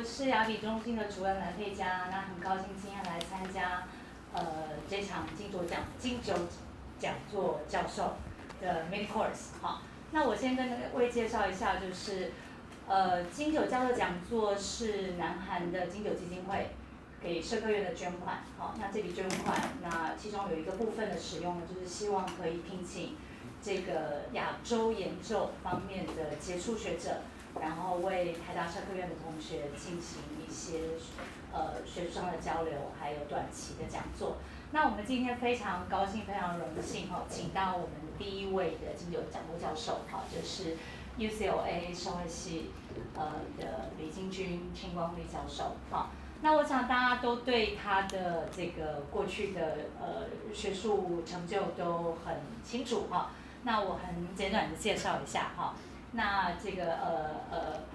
我是雅比中心的主任蓝佩佳，那很高兴今天来参加这场金九讲座教授的 mini course 好，那我先跟各位介绍一下，就是金九教授讲座是南韩的金九基金会给社科院的捐款，好，那这笔捐款，那其中有一个部分的使用呢，就是希望可以聘请这个亚洲研究方面的杰出学者。然后为台大社科院的同学进行一些学术上的交流，还有短期的讲座。那我们今天非常高兴、非常荣幸请到我们第一位的金九讲座教授就是 UCLA 社会系的李金君 Ching 李教授那我想大家都对他的这个过去的学术成就都很清楚那我很简短的介绍一下那这个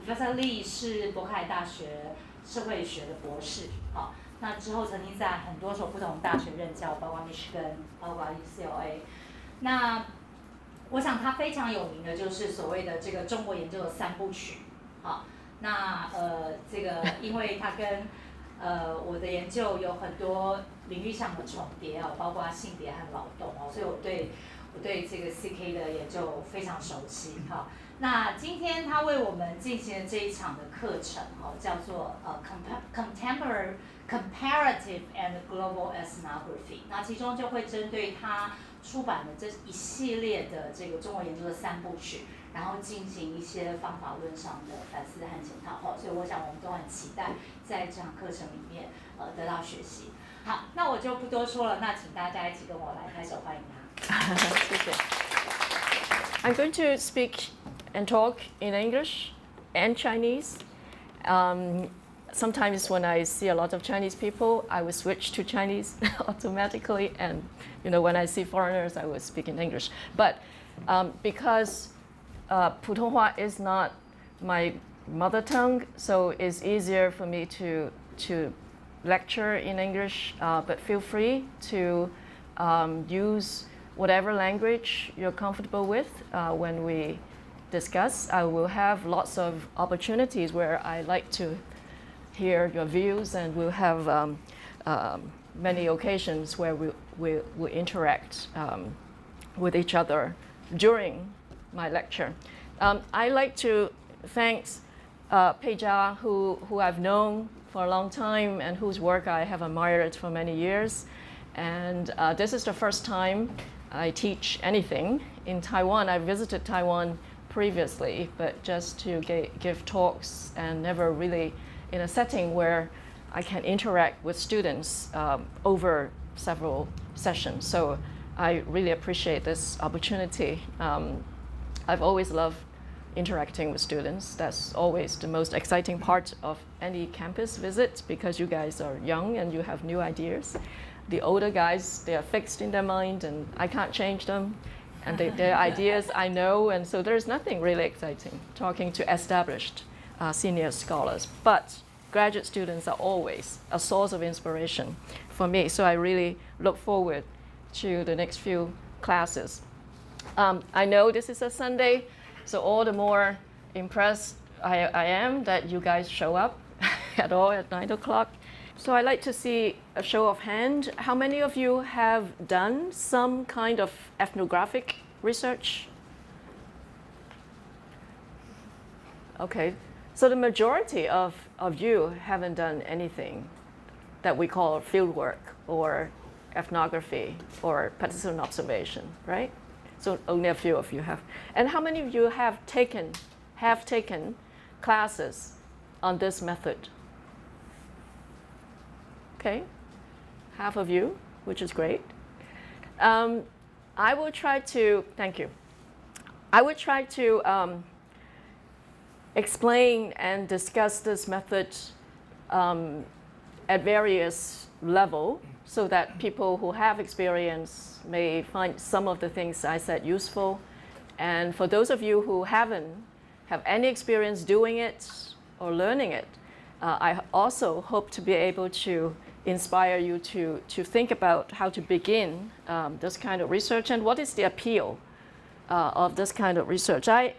Professor Lee 是伯克莱大学社会学的博士，那之后曾经在很多所不同大学任教，包括 Michigan， 包括 UCLA。那我想他非常有名的就是所谓的这个中国研究的三部曲，那这个因为他跟我的研究有很多领域上的重叠包括性别和劳动所以我对这个 CK 的研究非常熟悉那今天他为我们进行的这一场的课程叫做Comparative and Global Ethnography。那其中就会针对他出版的这一系列的这个中国研究的三部曲，然后进行一些方法论上的反思和检讨所以我想我们都很期待在这堂课程里面得到学习。好，那我就不多说了，那请大家一起跟我来拍手欢迎他。谢谢。I'm going to speak and talk in English and Chinese. Sometimes when I see a lot of Chinese people, I will switch to Chinese automatically, and when I see foreigners, I will speak in English. But because 普通话 is not my mother tongue, so it's easier for me to lecture in English. But feel free to use whatever language you're comfortable with when we discuss. I will have lots of opportunities where I like to hear your views, and we'll have many occasions where we interact with each other during my lecture. I'd like to thank Pei Jia, who I've known for a long time and whose work I have admired for many years. And this is the first time I teach anything in Taiwan. I visited Taiwan previously, but just to give talks and never really in a setting where I can interact with students over several sessions. So I really appreciate this opportunity. I've always loved interacting with students. That's always the most exciting part of any campus visit because you guys are young and you have new ideas. The older guys, they are fixed in their mind and I can't change them. And their ideas I know, and so there's nothing really exciting talking to established senior scholars. But graduate students are always a source of inspiration for me, so I really look forward to the next few classes. I know this is a Sunday, so all the more impressed I am that you guys show up at all at 9 o'clock. So I'd like to see a show of hand. How many of you have done some kind of ethnographic research? Okay, so the majority of you haven't done anything that we call field work or ethnography or participant observation, right? So only a few of you have. And how many of you have taken classes on this method? Okay, half of you, which is great. I will try to, thank you. I will try to explain and discuss this method at various levels so that people who have experience may find some of the things I said useful. And for those of you who haven't have any experience doing it or learning it, I also hope to be able to inspire you to think about how to begin this kind of research and what is the appeal of this kind of research. I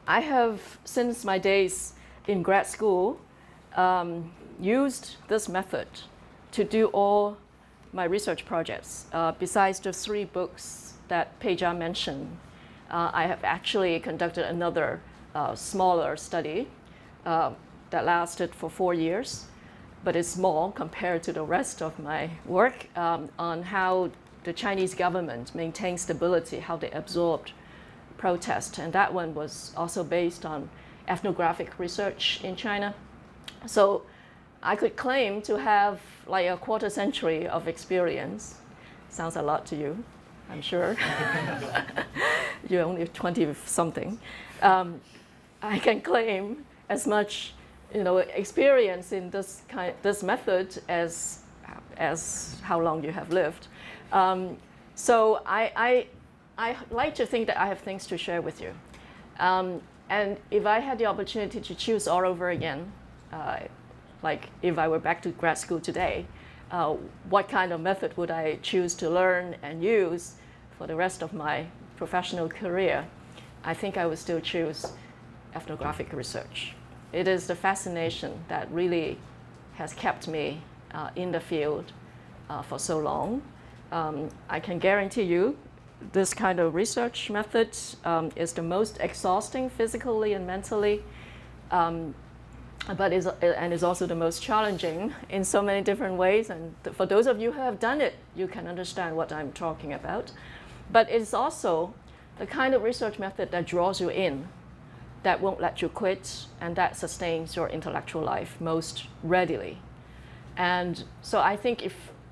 have since my days in grad school, used this method to do all my research projects. Besides the 3 books that Peja mentioned, I have actually conducted another smaller study that lasted for 4 years, but it's small compared to the rest of my work on how the Chinese government maintains stability, how they absorbed protest. And that one was also based on ethnographic research in China. So I could claim to have like a quarter century of experience. Sounds a lot to you, I'm sure. You're only 20-something. I can claim as much, experience in this method as how long you have lived. So I like to think that I have things to share with you. And if I had the opportunity to choose all over again, like if I were back to grad school today, what kind of method would I choose to learn and use for the rest of my professional career? I think I would still choose ethnographic research. It is the fascination that really has kept me in the field for so long. I can guarantee you this kind of research method is the most exhausting physically and mentally, but is also the most challenging in so many different ways. And for those of you who have done it, you can understand what I'm talking about. But it's also the kind of research method that draws you in, that won't let you quit, and that sustains your intellectual life most readily. And so I think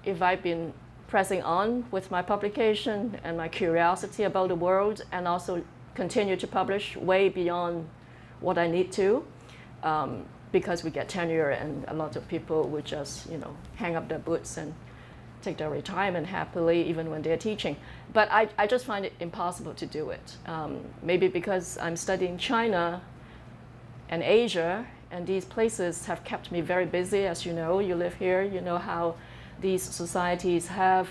if I've been pressing on with my publication and my curiosity about the world, and also continue to publish way beyond what I need to, because we get tenure and a lot of people would just, hang up their boots and take their retirement happily, even when they're teaching. But I just find it impossible to do it. Maybe because I'm studying China and Asia, and these places have kept me very busy. As you know, you live here, you know how these societies have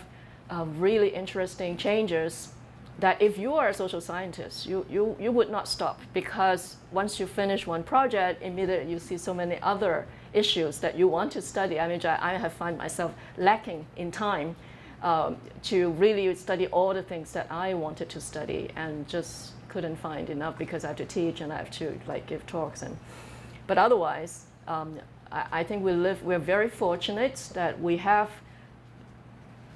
really interesting changes that if you are a social scientist, you would not stop, because once you finish one project, immediately you see so many other issues that you want to study. I mean, I have found myself lacking in time to really study all the things that I wanted to study, and just couldn't find enough because I have to teach and I have to give talks. But otherwise, I think we're very fortunate that we have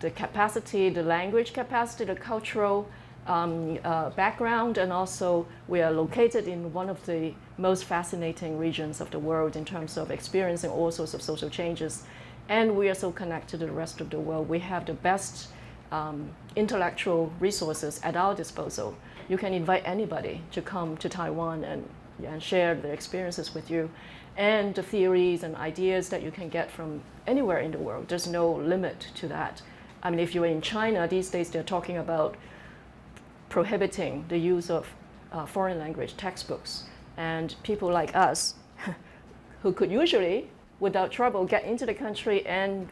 the capacity, the language capacity, the cultural background, and also we are located in one of the most fascinating regions of the world in terms of experiencing all sorts of social changes. And we are so connected to the rest of the world. We have the best intellectual resources at our disposal. You can invite anybody to come to Taiwan and share their experiences with you, and the theories and ideas that you can get from anywhere in the world. There's no limit to that. I mean, if you're in China, these days they're talking about prohibiting the use of foreign language textbooks. And people like us, who could usually, without trouble, get into the country and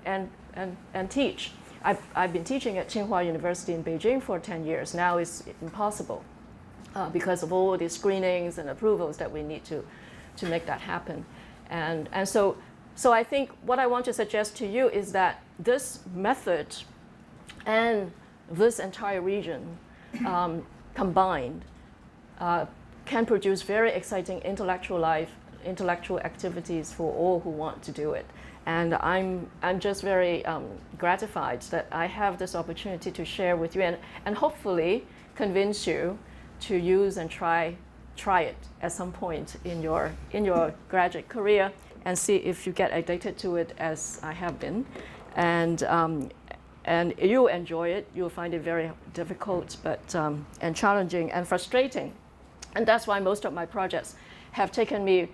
teach. I've been teaching at Tsinghua University in Beijing for 10 years. Now it's impossible because of all the screenings and approvals that we need to make that happen. And so I think what I want to suggest to you is that this method and this entire region combined can produce very exciting intellectual activities for all who want to do it. And I'm just very gratified that I have this opportunity to share with you, and hopefully convince you to use and try it at some point in your graduate career, and see if you get addicted to it as I have been. And you'll enjoy it. You'll find it very difficult, but and challenging and frustrating. And that's why most of my projects have taken me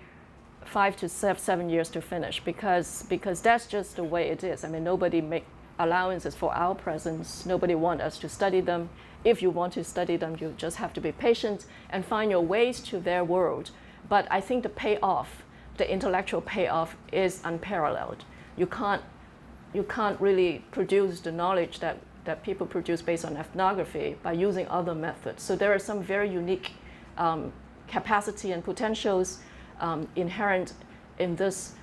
5 to 7 years to finish, because that's just the way it is. I mean, nobody make allowances for our presence. Nobody wants us to study them. If you want to study them, you just have to be patient and find your ways to their world. But I think the payoff, the intellectual payoff, is unparalleled. You can't really produce the knowledge that people produce based on ethnography by using other methods. So there are some very unique capacity and potentials inherent in this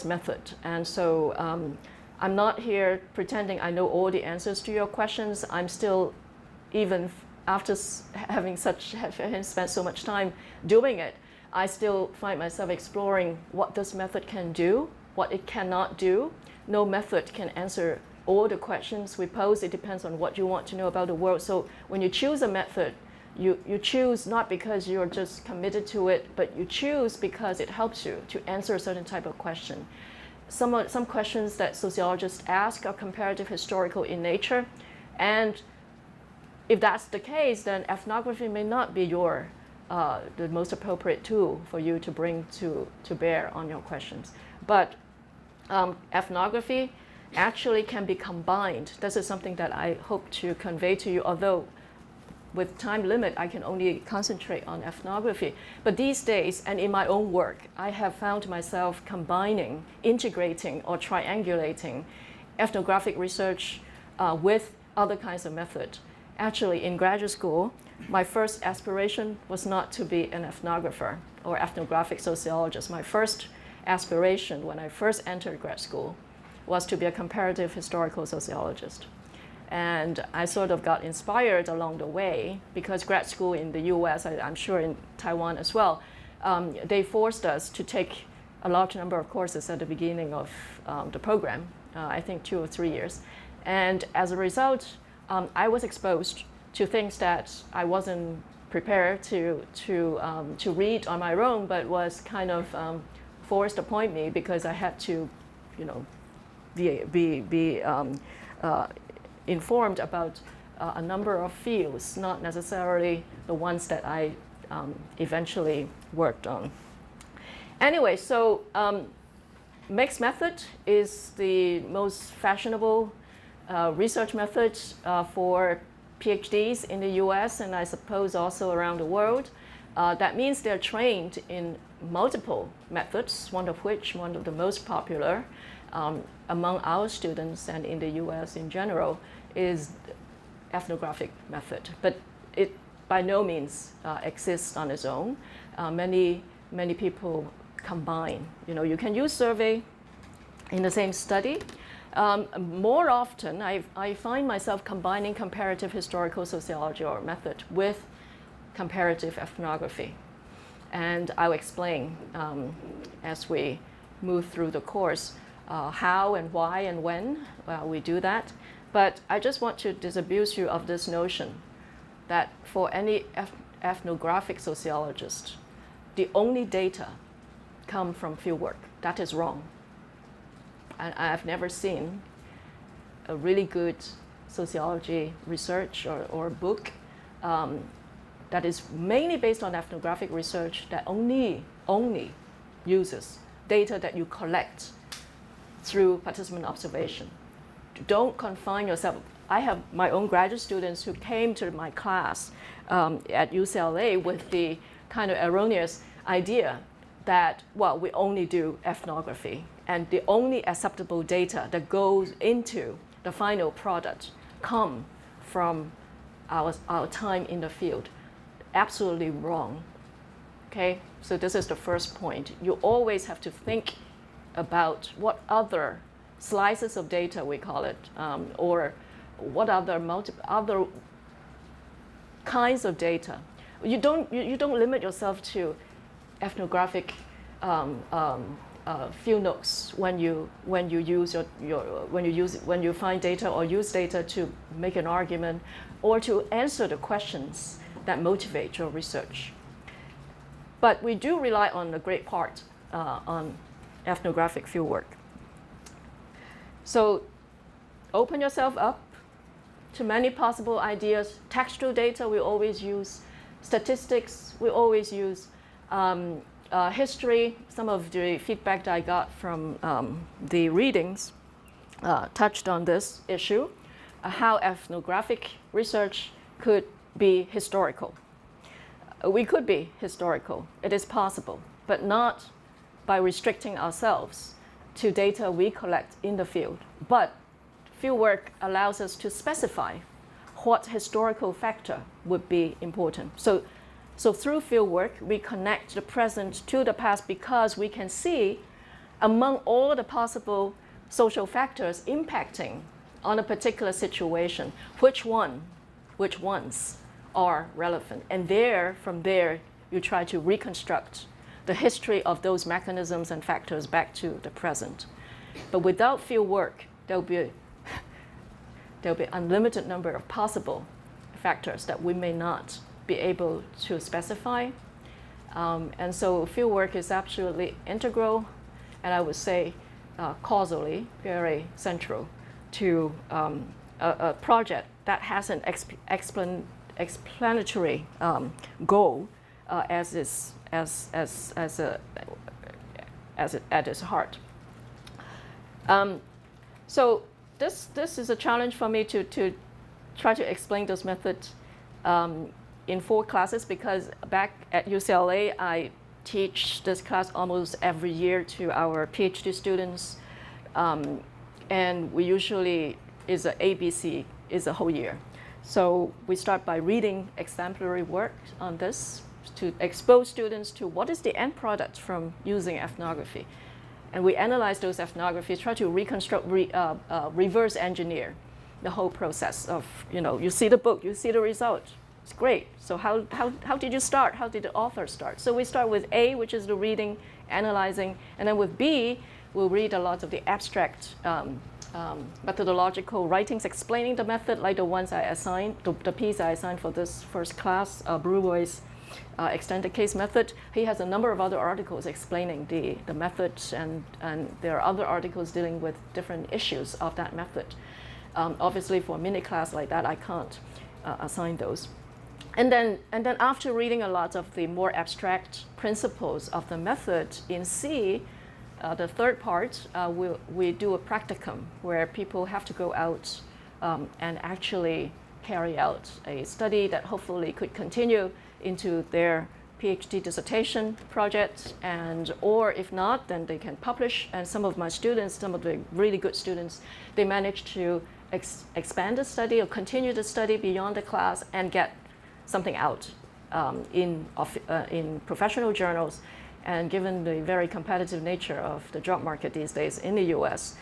method. And so I'm not here pretending I know all the answers to your questions. I'm still, even after having spent so much time doing it, I still find myself exploring what this method can do, what it cannot do. No method can answer all the questions we pose. It depends on what you want to know about the world. So when you choose a method, you choose not because you're just committed to it, but you choose because it helps you to answer a certain type of question. Some questions that sociologists ask are comparative historical in nature, and if that's the case, then ethnography may not be the most appropriate tool for you to bring to bear on your questions. But ethnography actually can be combined. This is something that I hope to convey to you, although with time limit, I can only concentrate on ethnography. But these days, and in my own work, I have found myself combining, integrating, or triangulating ethnographic research with other kinds of methods. Actually, in graduate school, my first aspiration was not to be an ethnographer or ethnographic sociologist. My first aspiration when I first entered grad school was to be a comparative historical sociologist. And I sort of got inspired along the way because grad school in the US, I'm sure in Taiwan as well, they forced us to take a large number of courses at the beginning of the program, I think 2 or 3 years. And as a result, I was exposed to things that I wasn't prepared to read on my own, but was kind of forced upon me because I had to, be informed about a number of fields, not necessarily the ones that I eventually worked on. Anyway, so mixed method is the most fashionable research method for PhDs in the US and I suppose also around the world. That means they're trained in multiple methods, one of the most popular among our students and in the US in general is ethnographic method. But it by no means exists on its own. Many people combine. You can use survey in the same study. More often, I find myself combining comparative historical sociology or method with comparative ethnography. And I'll explain as we move through the course how and why and when we do that. But I just want to disabuse you of this notion that for any ethnographic sociologist, the only data come from fieldwork. That is wrong. And I've never seen a really good sociology research or book that is mainly based on ethnographic research that only uses data that you collect through participant observation. Don't confine yourself. I have my own graduate students who came to my class at UCLA with the kind of erroneous idea that, well, we only do ethnography and the only acceptable data that goes into the final product come from our time in the field. Absolutely wrong. Okay, so this is the first point. You always have to think about what other slices of data, we call it, or what other kinds of data. You don't limit yourself to ethnographic field notes when you find data or use data to make an argument or to answer the questions that motivate your research. But we do rely on a great part on ethnographic fieldwork. So open yourself up to many possible ideas. Textual data we always use, statistics we always use, history. Some of the feedback that I got from the readings touched on this issue, how ethnographic research could be historical. We could be historical, it is possible, but not by restricting ourselves to data we collect in the field. But fieldwork allows us to specify what historical factor would be important. So So through fieldwork, we connect the present to the past because we can see among all the possible social factors impacting on a particular situation, which ones are relevant. And from there, you try to reconstruct the history of those mechanisms and factors back to the present. But without field work, there'll be unlimited number of possible factors that we may not be able to specify. And so field work is absolutely integral, and I would say causally very central to a project that has an explanatory goal at its heart. So this is a challenge for me to try to explain those methods in 4 classes, because back at UCLA, I teach this class almost every year to our PhD students. And we usually is a ABC, is a whole year. So we start by reading exemplary work on this to expose students to what is the end product from using ethnography. And we analyze those ethnographies, try to reconstruct, reverse engineer the whole process of, you see the book, you see the result. It's great. So how did you start? How did the author start? So we start with A, which is the reading, analyzing, and then with B, we'll read a lot of the abstract methodological writings explaining the method, like the ones I assigned, the piece I assigned for this first class, Bruo's extended case method. He has a number of other articles explaining the methods, and there are other articles dealing with different issues of that method. Obviously, for a mini class like that, I can't assign those. And then after reading a lot of the more abstract principles of the method in C, the third part, we do a practicum where people have to go out and actually carry out a study that hopefully could continue into their PhD dissertation project, or if not, then they can publish. And some of my students, some of the really good students, they manage to expand the study or continue the study beyond the class and get something out in professional journals. And given the very competitive nature of the job market these days in the US,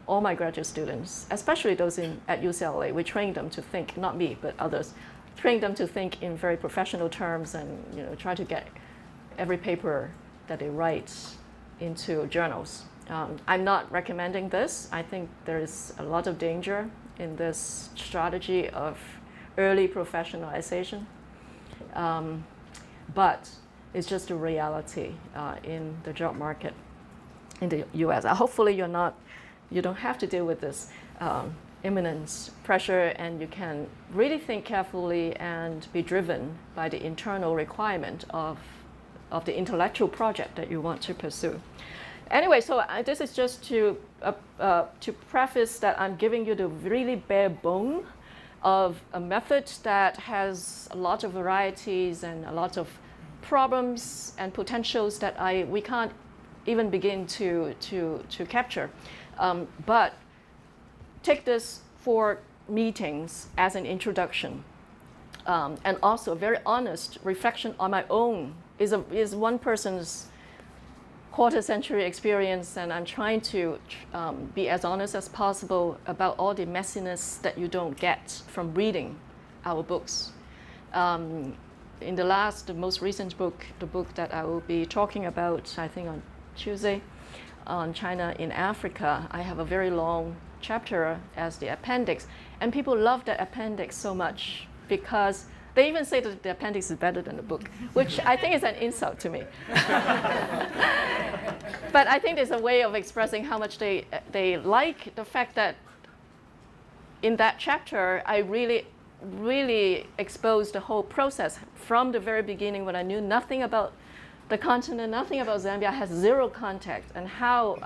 all my graduate students, especially those at UCLA, we train them to think, not me, but others, train them to think in very professional terms and try to get every paper that they write into journals. I'm not recommending this. I think there is a lot of danger in this strategy of early professionalization. But it's just a reality in the job market in the US. Hopefully you don't have to deal with this imminent pressure, and you can really think carefully and be driven by the internal requirement of the intellectual project that you want to pursue. Anyway, so this is just to preface that I'm giving you the really bare bone of a method that has a lot of varieties and a lot of problems and potentials that we can't even begin to capture. But take this 4 meetings as an introduction, and also a very honest reflection on my own is one person's quarter-century experience, and I'm trying to be as honest as possible about all the messiness that you don't get from reading our books. In the most recent book, the book that I will be talking about, I think on Tuesday, on China in Africa, I have a very long chapter as the appendix. And people love the appendix so much because they even say that the appendix is better than the book, which I think is an insult to me. But I think there's a way of expressing how much they like the fact that in that chapter, I really exposed the whole process from the very beginning, when I knew nothing about the continent, nothing about Zambia, I had zero contact, and how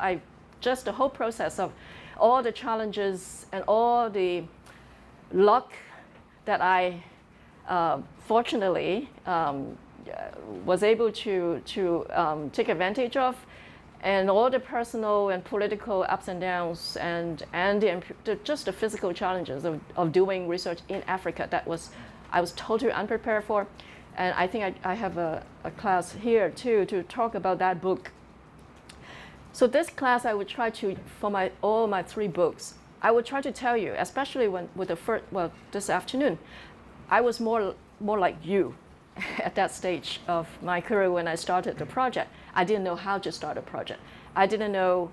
just the whole process of all the challenges and all the luck that I fortunately was able to take advantage of, and all the personal and political ups and downs, and just the physical challenges of doing research in Africa I was totally unprepared for. And I think I have a class here too to talk about that book. So this class I would try to, for all my 3 books, I would try to tell you, especially with the first, this afternoon, I was more like you at that stage of my career when I started the project. I didn't know how to start a project. I didn't know,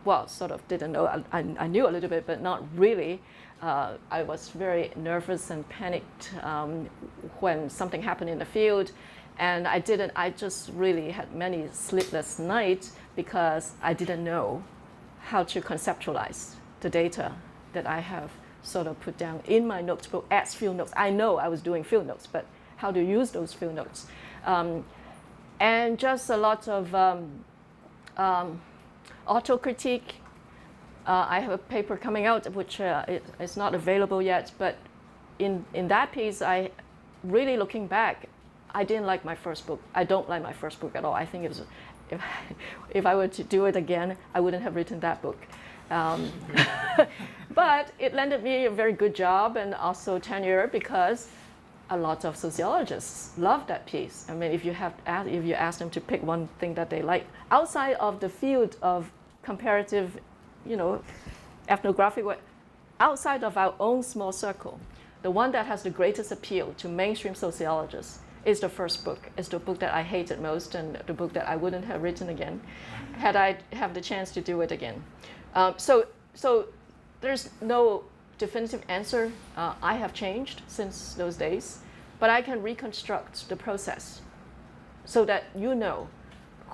well, sort of didn't know. I knew a little bit, but not really. I was very nervous and panicked when something happened in the field. And I just really had many sleepless nights because I didn't know how to conceptualize the data that I have sort of put down in my notebook as field notes. I know I was doing field notes, but how to use those field notes. And just a lot of auto-critique. I have a paper coming out which is not available yet, but in that piece, I really looking back, I didn't like my first book. I don't like my first book at all. I think it was, if I were to do it again, I wouldn't have written that book. But it landed me a very good job and also tenure because a lot of sociologists love that piece. I mean, if you ask them to pick one thing that they like outside of the field of comparative, ethnographic work, outside of our own small circle, the one that has the greatest appeal to mainstream sociologists is the first book. It's the book that I hated most and the book that I wouldn't have written again had I have the chance to do it again. So there's no definitive answer. I have changed since those days, but I can reconstruct the process so that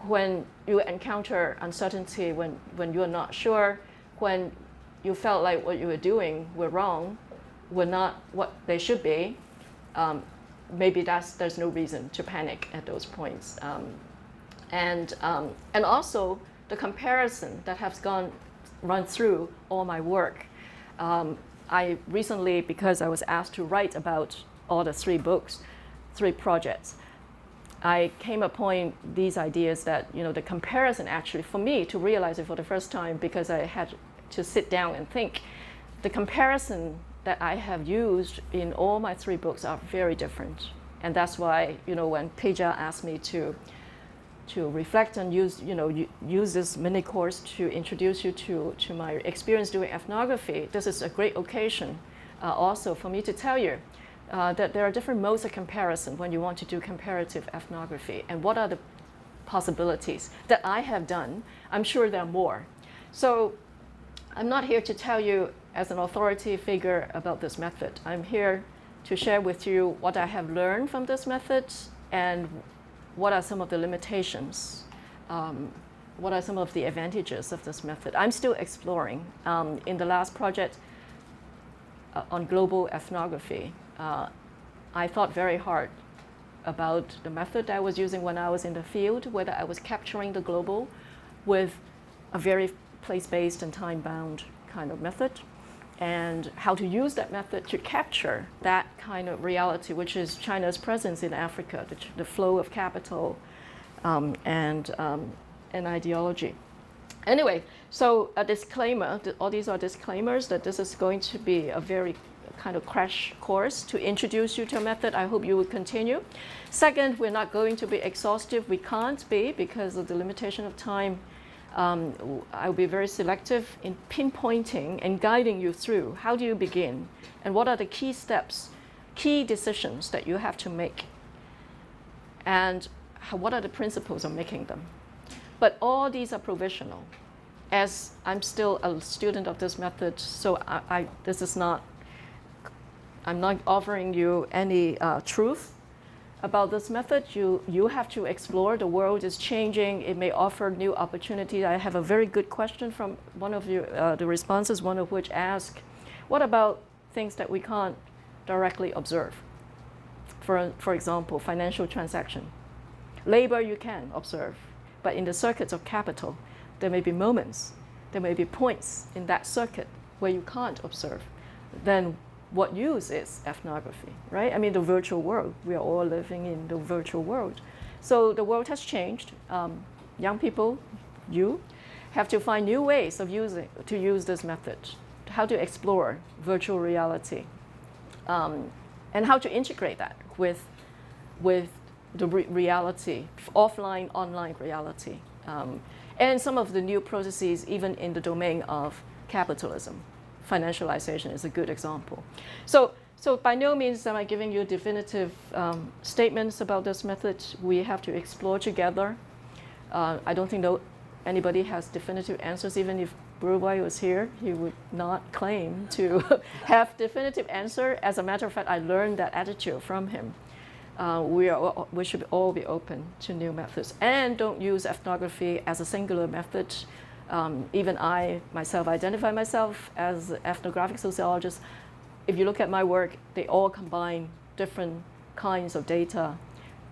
when you encounter uncertainty, when you're not sure, when you felt like what you were doing were wrong, were not what they should be, maybe there's no reason to panic at those points. And also the comparison that has run through all my work. I recently, because I was asked to write about all the 3 projects, I came upon these ideas that, the comparison actually, for me to realize it for the first time, because I had to sit down and think, the comparison that I have used in all my 3 books are very different. And that's why, when Peja asked me to reflect and use this mini course to introduce you to my experience doing ethnography, this is a great occasion also for me to tell you that there are different modes of comparison when you want to do comparative ethnography, and what are the possibilities that I have done. I'm sure there are more. So I'm not here to tell you as an authority figure about this method. I'm here to share with you what I have learned from this method and what are some of the limitations, what are some of the advantages of this method. I'm still exploring. In the last project on global ethnography, I thought very hard about the method I was using when I was in the field, whether I was capturing the global with a very place-based and time-bound kind of method, and how to use that method to capture that kind of reality, which is China's presence in Africa, the flow of capital and ideology. Anyway, so a disclaimer, all these are disclaimers that this is going to be a very kind of crash course to introduce you to a method. I hope you will continue. Second, we're not going to be exhaustive. We can't be because of the limitation of time. I'll be very selective in pinpointing and guiding you through how do you begin and what are the key steps, key decisions that you have to make, and what are the principles of making them. But all these are provisional. As I'm still a student of this method, so I'm not offering you any truth about this method. You have to explore. The world is changing. It may offer new opportunities. I have a very good question from one of you, the responses, one of which asked, what about things that we can't directly observe? For example, financial transaction. Labor you can observe, but in the circuits of capital, there may be moments, there may be points in that circuit where you can't observe. Then what use is ethnography, right? I mean, the virtual world. We are all living in the virtual world. So the world has changed. Young people, you, have to find new ways of use this method, how to explore virtual reality, and how to integrate that with with the reality, offline, online reality. And some of the new processes, even in the domain of capitalism. Financialization is a good example. So by no means am I giving you definitive statements about this method. We have to explore together. I don't think anybody has definitive answers. Even if Burwai was here, he would not claim to have definitive answer. As a matter of fact, I learned that attitude from him. We should all be open to new methods and don't use ethnography as a singular method. Even I myself identify myself as an ethnographic sociologist. If you look at my work, they all combine different kinds of data,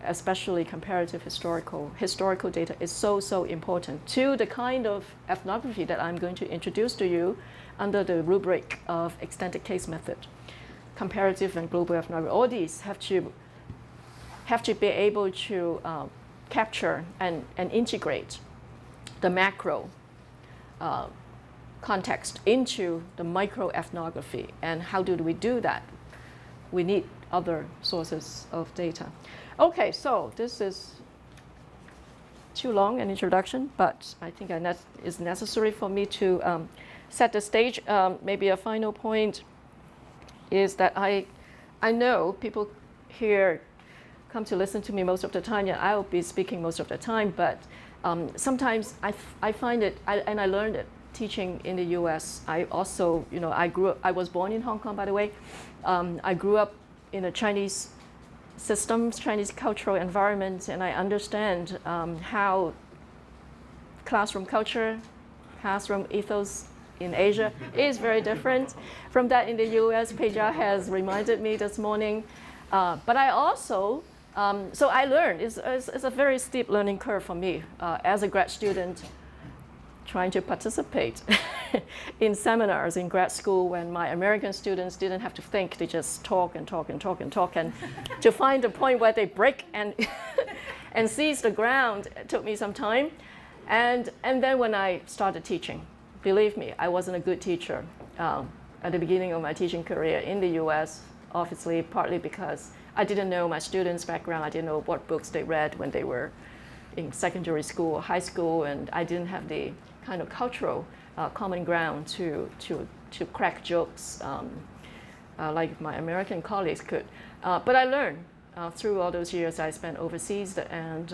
especially comparative historical. Historical data is so important to the kind of ethnography that I'm going to introduce to you under the rubric of extended case method. Comparative and global ethnography, all these have to be able to capture and integrate the macro context into the micro ethnography. And how do we do that? We need other sources of data. Okay, so this is too long an introduction, but I think it's necessary for me to set the stage. Maybe a final point is that I know people here come to listen to me most of the time. Yeah, I'll be speaking most of the time, but sometimes I find it, and I learned it teaching in the U.S. I also, I was born in Hong Kong, by the way. I grew up in a Chinese systems, Chinese cultural environment, and I understand how classroom culture, classroom ethos in Asia is very different from that in the U.S. Peja has reminded me this morning. But I also, so I learned, it's a very steep learning curve for me as a grad student trying to participate in seminars in grad school when my American students didn't have to think, they just talk and talk and talk and talk. And to find the point where they break and, and seize the ground, it took me some time. And then when I started teaching, believe me, I wasn't a good teacher at the beginning of my teaching career in the US, obviously partly because I didn't know my students' background. I didn't know what books they read when they were in secondary school or high school, and I didn't have the kind of cultural common ground to crack jokes like my American colleagues could. But I learned through all those years I spent overseas, and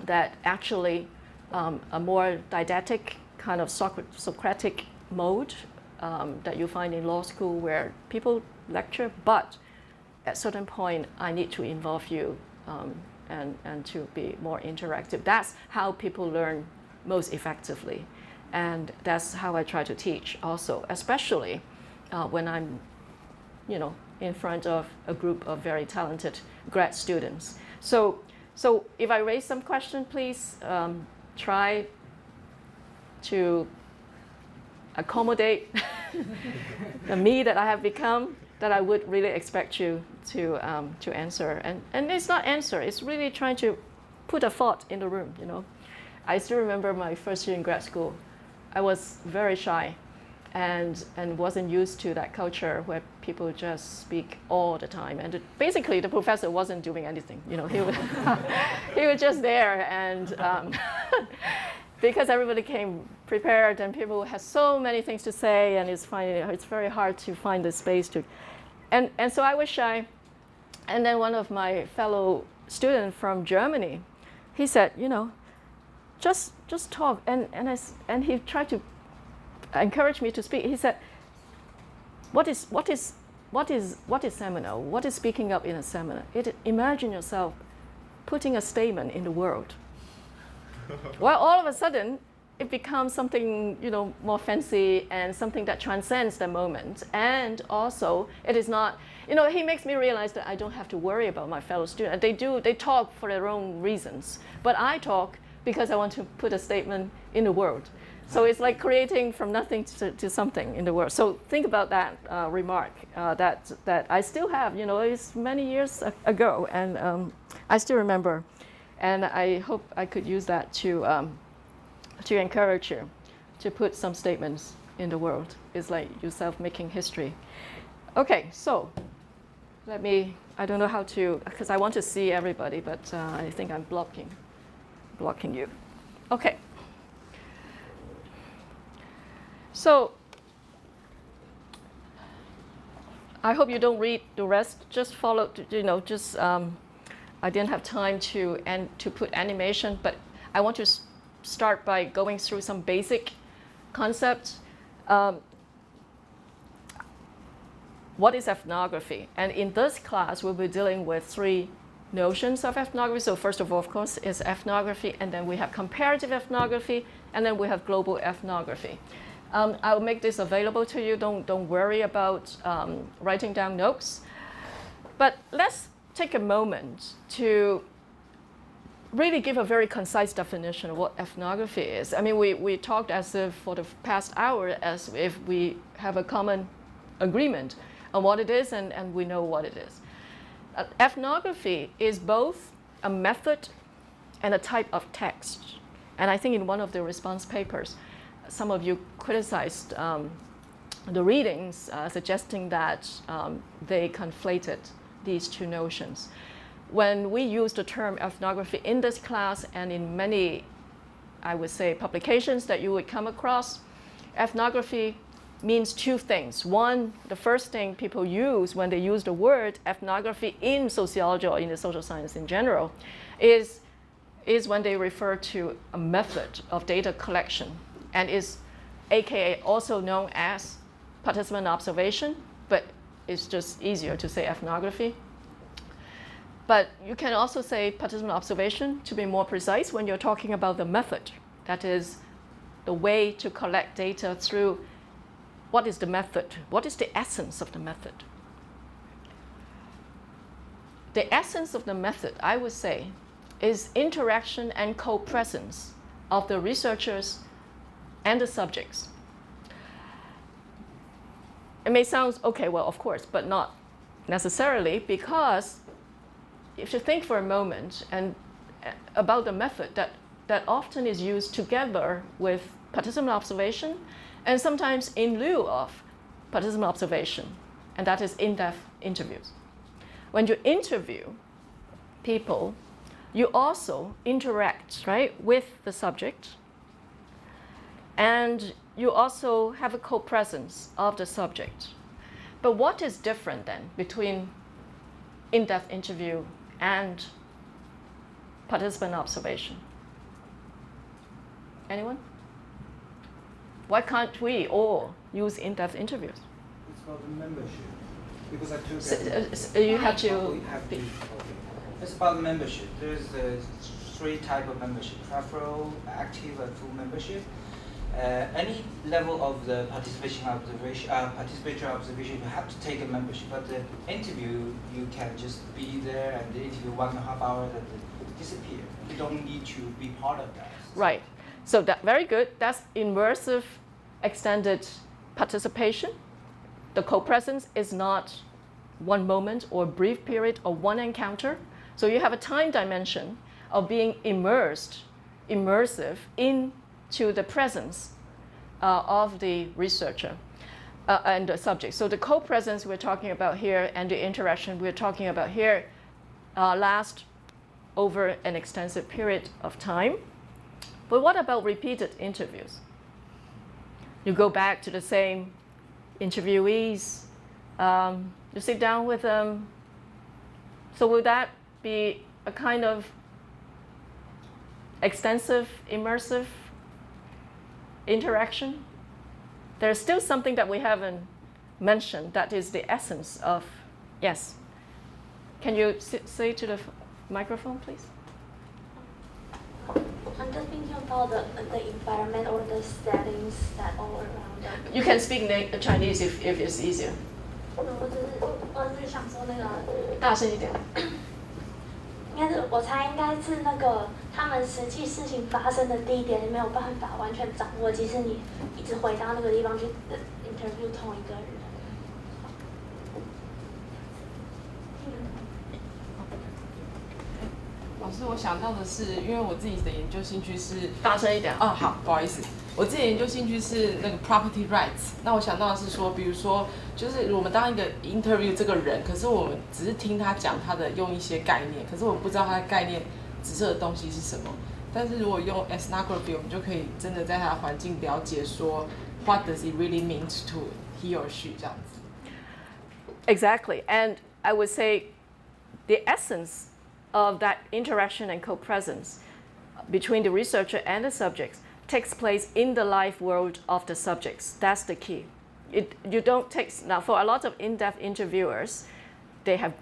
that actually a more didactic kind of Socratic mode that you find in law school where people lecture, but at a certain point I need to involve you and to be more interactive. That's how people learn most effectively. And that's how I try to teach also, especially when I'm, in front of a group of very talented grad students. So if I raise some question, please try to accommodate the me that I have become, that I would really expect you to answer. And it's not answer, it's really trying to put a thought in the room, I still remember my first year in grad school. I was very shy and wasn't used to that culture where people just speak all the time. And basically, the professor wasn't doing anything. He was just there. And because everybody came prepared and people had so many things to say, and it's very hard to find the space to. And so I was shy. And then one of my fellow students from Germany, he said, just talk, and he tried to encourage me to speak. He said, "What is seminar? What is speaking up in a seminar? Imagine yourself putting a statement in the world." Well, all of a sudden, it becomes something more fancy and something that transcends the moment. And also, it is not. He makes me realize that I don't have to worry about my fellow students. They talk for their own reasons, but I talk because I want to put a statement in the world. So it's like creating from nothing to something in the world. So think about that remark that I still have, it's many years ago, and I still remember. And I hope I could use that to encourage you to put some statements in the world. It's like yourself making history. Okay, so I don't know how to, because I want to see everybody, but I think I'm blocking you. Okay. So I hope you don't read the rest. Just follow, I didn't have time to put animation, but I want to start by going through some basic concepts. What is ethnography? And in this class, we'll be dealing with 3 notions of ethnography. So first of all, of course, is ethnography, and then we have comparative ethnography, and then we have global ethnography. I'll make this available to you. Don't worry about writing down notes. But let's take a moment to really give a very concise definition of what ethnography is. I mean, we talked as if for the past hour as if we have a common agreement on what it is, and we know what it is. Ethnography is both a method and a type of text. And I think in one of the response papers, some of you criticized the readings, suggesting that they conflated these 2 notions. When we use the term ethnography in this class and in many, I would say, publications that you would come across, ethnography means 2 things. One, the first thing people use when they use the word ethnography in sociology or in the social science in general is when they refer to a method of data collection, and is AKA also known as participant observation, but it's just easier to say ethnography. But you can also say participant observation to be more precise when you're talking about the method. That is the way to collect data through. What is the method? What is the essence of the method? The essence of the method, I would say, is interaction and co-presence of the researchers and the subjects. It may sound, okay, well, of course, but not necessarily, because if you think for a moment and about the method that often is used together with participant observation, and sometimes in lieu of participant observation, and that is in-depth interviews. When you interview people, you also interact, right, with the subject, and you also have a co-presence of the subject. But what is different then between in-depth interview and participant observation? Anyone? Why can't we all use in-depth interviews? It's about the membership. Because I took you have to. It's about membership. There's 3 types of membership: referral, active, and full membership. Any level of the participatory observation, you have to take a membership. But the interview, you can just be there and the interview 1.5 hours and disappear. You don't need to be part of that. Right. So that very good. That's immersive extended participation. The co-presence is not one moment or brief period or one encounter. So you have a time dimension of being immersive into the presence of the researcher and the subject. So the co-presence we're talking about here and the interaction we're talking about here last over an extensive period of time. But what about repeated interviews? You go back to the same interviewees, you sit down with them. So will that be a kind of extensive, immersive interaction? There's still something that we haven't mentioned that is the essence of, yes. Can you say to the microphone, please? I'm just thinking about the environment or the settings that all around them. You can speak Chinese if it's easier. 我只是想说那个，大声一点。应该是我猜应该是那个他们实际事情发生的地点，你没有办法完全掌握，即使你一直回到那个地方去 interview 同一个人。老师，我想到的是，因为我自己的研究兴趣是大声一点。哦，好，不好意思，我自己研究兴趣是那个 property rights。那我想到的是说，比如说，就是我们当一个 interview 这个人，可是我们只是听他讲他的用一些概念，可是我们不知道他的概念指涉的东西是什么。但是如果用 ethnography， 我们就可以真的在他的环境了解说 ，what does it really mean to he or she 这样子。Exactly, and I would say the essence of that interaction and co-presence between the researcher and the subjects takes place in the life world of the subjects. That's the key. You don't take, now for a lot of in-depth interviewers, they have,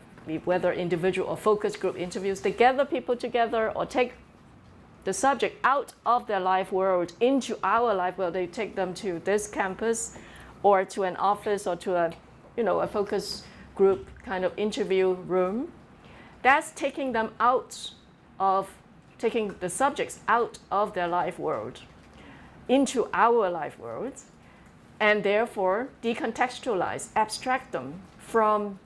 whether individual or focus group interviews, they gather people together or take the subject out of their life world into our life world. They take them to this campus or to an office or to a, a focus group kind of interview room. That's taking them out of, taking the subjects out of their life world into our life world, and therefore decontextualize, abstract them from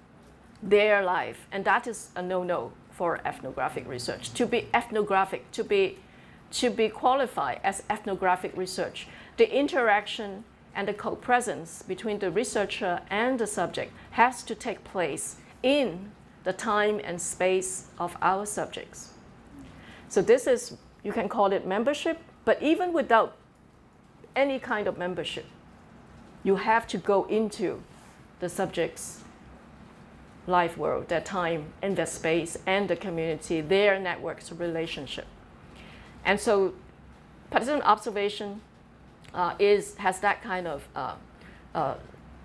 their life. And that is a no-no for ethnographic research. To be ethnographic, to be qualified as ethnographic research, the interaction and the co-presence between the researcher and the subject has to take place in the time and space of our subjects. So this is, you can call it membership, but even without any kind of membership, you have to go into the subject's life world, their time and their space and the community, their networks relationship. And so participant observation has that kind of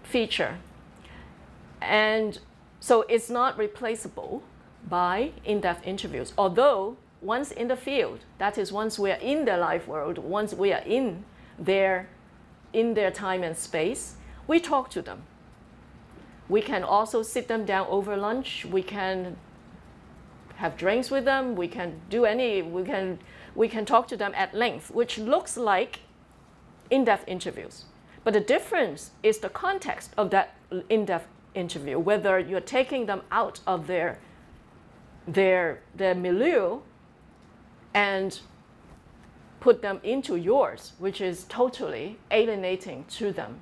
feature. And so it's not replaceable by in-depth interviews. Although once in the field, that is once we are in their life world, once we are in their time and space, we talk to them. We can also sit them down over lunch. We can have drinks with them. We can do we can talk to them at length, which looks like in-depth interviews. But the difference is the context of that in-depth interview, whether you're taking them out of their milieu and put them into yours, which is totally alienating to them.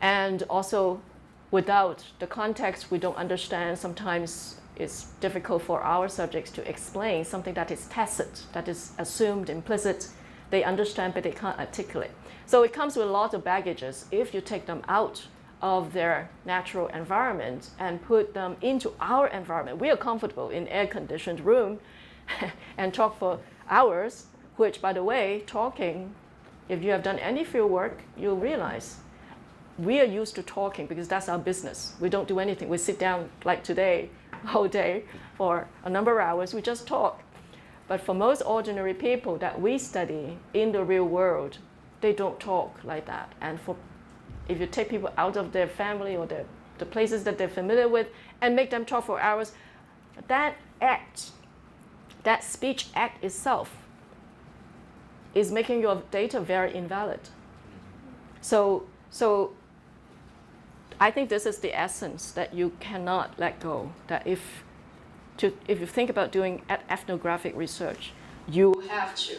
And also, without the context, we don't understand. Sometimes it's difficult for our subjects to explain something that is tacit, that is assumed, implicit. They understand, but they can't articulate. So it comes with a lot of baggages if you take them out of their natural environment and put them into our environment. We are comfortable in air-conditioned room and talk for hours, which, by the way, talking, if you have done any field work, you'll realize we are used to talking because that's our business. We don't do anything. We sit down like today, whole day, for a number of hours. We just talk. But for most ordinary people that we study in the real world, they don't talk like that. And if you take people out of their family or the places that they're familiar with and make them talk for hours, that act, that speech act itself is making your data very invalid. So I think this is the essence that you cannot let go, that if you think about doing ethnographic research, you have to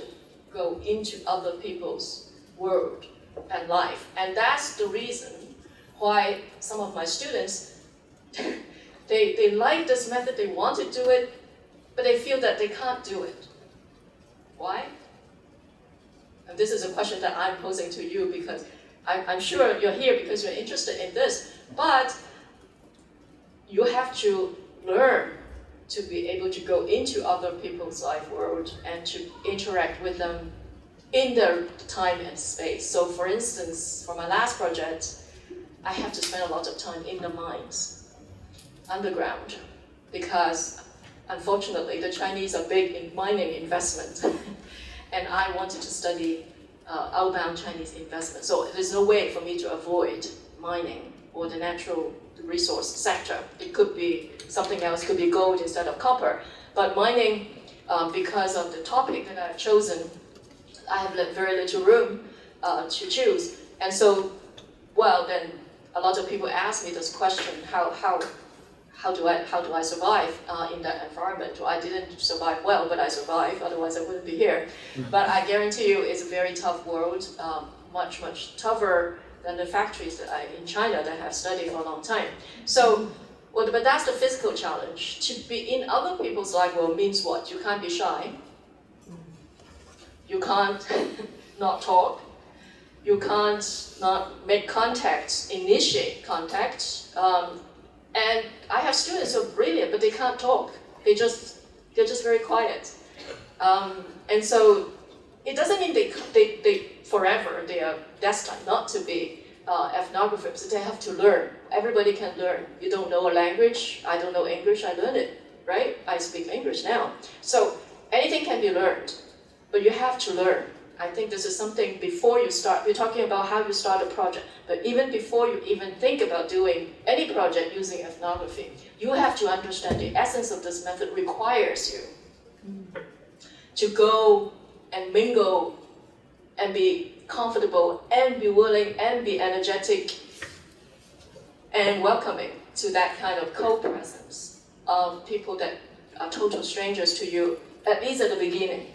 go into other people's world and life. And that's the reason why some of my students, they like this method, they want to do it, but they feel that they can't do it. Why? And this is a question that I'm posing to you because I'm sure you're here because you're interested in this, but you have to learn to be able to go into other people's life world and to interact with them in their time and space. So for instance, for my last project, I have to spend a lot of time in the mines, underground, because unfortunately the Chinese are big in mining investment. And I wanted to study outbound Chinese investment. So there's no way for me to avoid mining or the natural resource sector. It could be something else, could be gold instead of copper. But mining, because of the topic that I've chosen, I have very little room to choose. And so, well, then a lot of people ask me this question, how how do I survive in that environment? Well, I didn't survive well, but I survived, otherwise I wouldn't be here. But I guarantee you it's a very tough world, much, much tougher than the factories in China that I've studied for a long time. So, but that's the physical challenge. To be in other people's life world means what? You can't be shy. You can't not talk. You can't not make contact, initiate contact. And I have students who are brilliant, but they can't talk. They're just very quiet. And so it doesn't mean they forever, they are destined not to be ethnographers. They have to learn. Everybody can learn. You don't know a language. I don't know English. I learned it, right? I speak English now. So anything can be learned, but you have to learn. I think this is something before you start. We're talking about how you start a project, but even before you even think about doing any project using ethnography, you have to understand the essence of this method requires you to go and mingle and be comfortable and be willing and be energetic and welcoming to that kind of co-presence of people that are total strangers to you, at least at the beginning.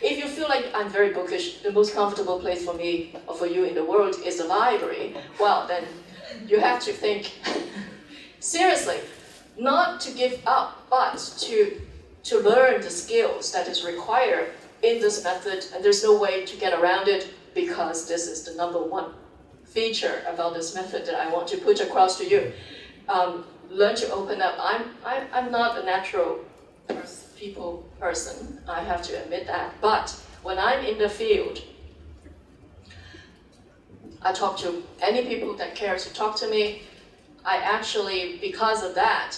If you feel like I'm very bookish, the most comfortable place for me or for you in the world is the library, well, then you have to think seriously, not to give up, but to learn the skills that is required in this method, and there's no way to get around it because this is the number 1 feature about this method that I want to put across to you. Learn to open up. I'm not a natural people person, I have to admit that. But when I'm in the field, I talk to any people that care to talk to me. I actually, because of that,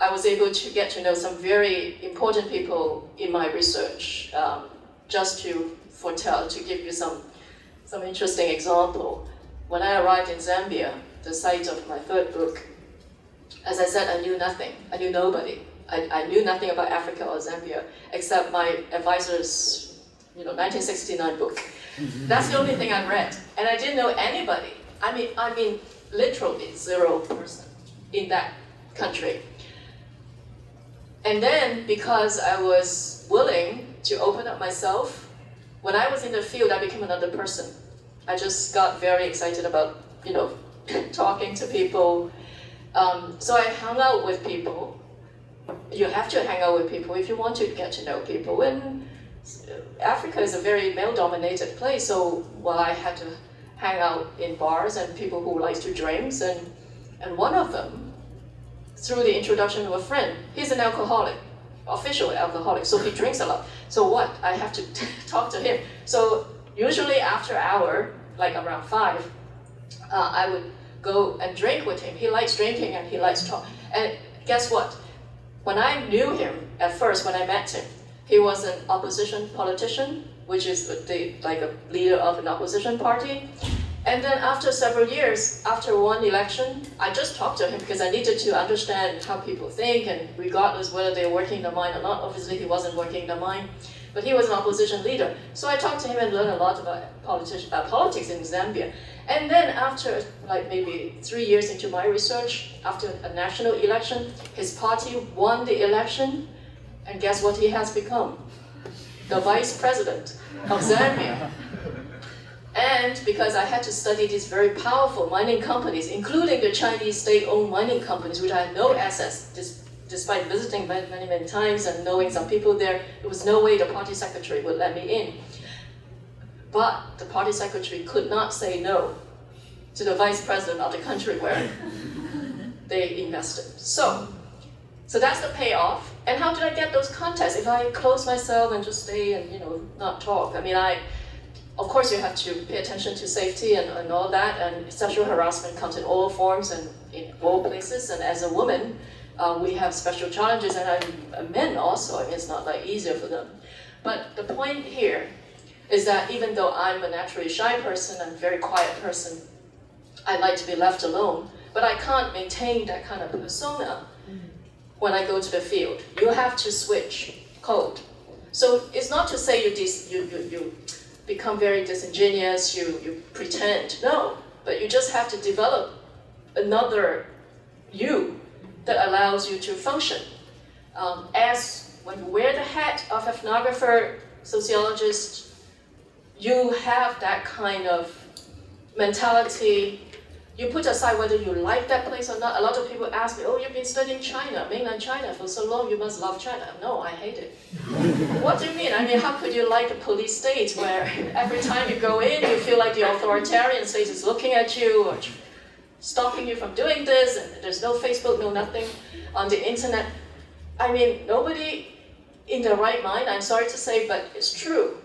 I was able to get to know some very important people in my research. Just to foretell, to give you some interesting example. When I arrived in Zambia, the site of my 3rd book, as I said, I knew nothing. I knew nobody. I knew nothing about Africa or Zambia except my advisor's 1969 book. That's the only thing I read. And I didn't know anybody. I mean literally 0 person in that country. And then because I was willing to open up myself, when I was in the field, I became another person. I just got very excited about, talking to people. So I hung out with people. You have to hang out with people if you want to get to know people. And Africa is a very male-dominated place, so I had to hang out in bars and people who like to drink. And one of them, through the introduction of a friend, he's an alcoholic, official alcoholic, so he drinks a lot. So what? I have to talk to him. So usually after hour, like around 5, I would go and drink with him. He likes drinking and he likes talk. And guess what? When I knew him at first, when I met him, he was an opposition politician, which is like a leader of an opposition party. And then after several years, after one election, I just talked to him because I needed to understand how people think, and regardless whether they're working the mind or not, obviously he wasn't working the mind, but he was an opposition leader. So I talked to him and learned a lot about politics in Zambia. And then after like maybe 3 years into my research, after a national election, his party won the election, and guess what he has become? The vice president of Zambia. And because I had to study these very powerful mining companies, including the Chinese state-owned mining companies, which I had no access, despite visiting many times and knowing some people there, there was no way the party secretary would let me in. But the party secretary could not say no to the vice president of the country where they invested. So that's the payoff. And how did I get those contacts? If I close myself and just stay and not talk, of course you have to pay attention to safety and all that, and sexual harassment comes in all forms and in all places, and as a woman, we have special challenges, and I'm men also, it's not like easier for them. But the point here is that even though I'm a naturally shy person and a very quiet person, I like to be left alone, but I can't maintain that kind of persona when I go to the field. You have to switch code. So it's not to say you become very disingenuous, you pretend, no, but you just have to develop another you that allows you to function. As when you wear the hat of ethnographer, sociologist, you have that kind of mentality. You put aside whether you like that place or not. A lot of people ask me, oh, you've been studying China, mainland China for so long, you must love China. No, I hate it. What do you mean? I mean, how could you like a police state where every time you go in, you feel like the authoritarian state is looking at you or stopping you from doing this, and there's no Facebook, no nothing on the internet. I mean, nobody in their right mind, I'm sorry to say, but it's true.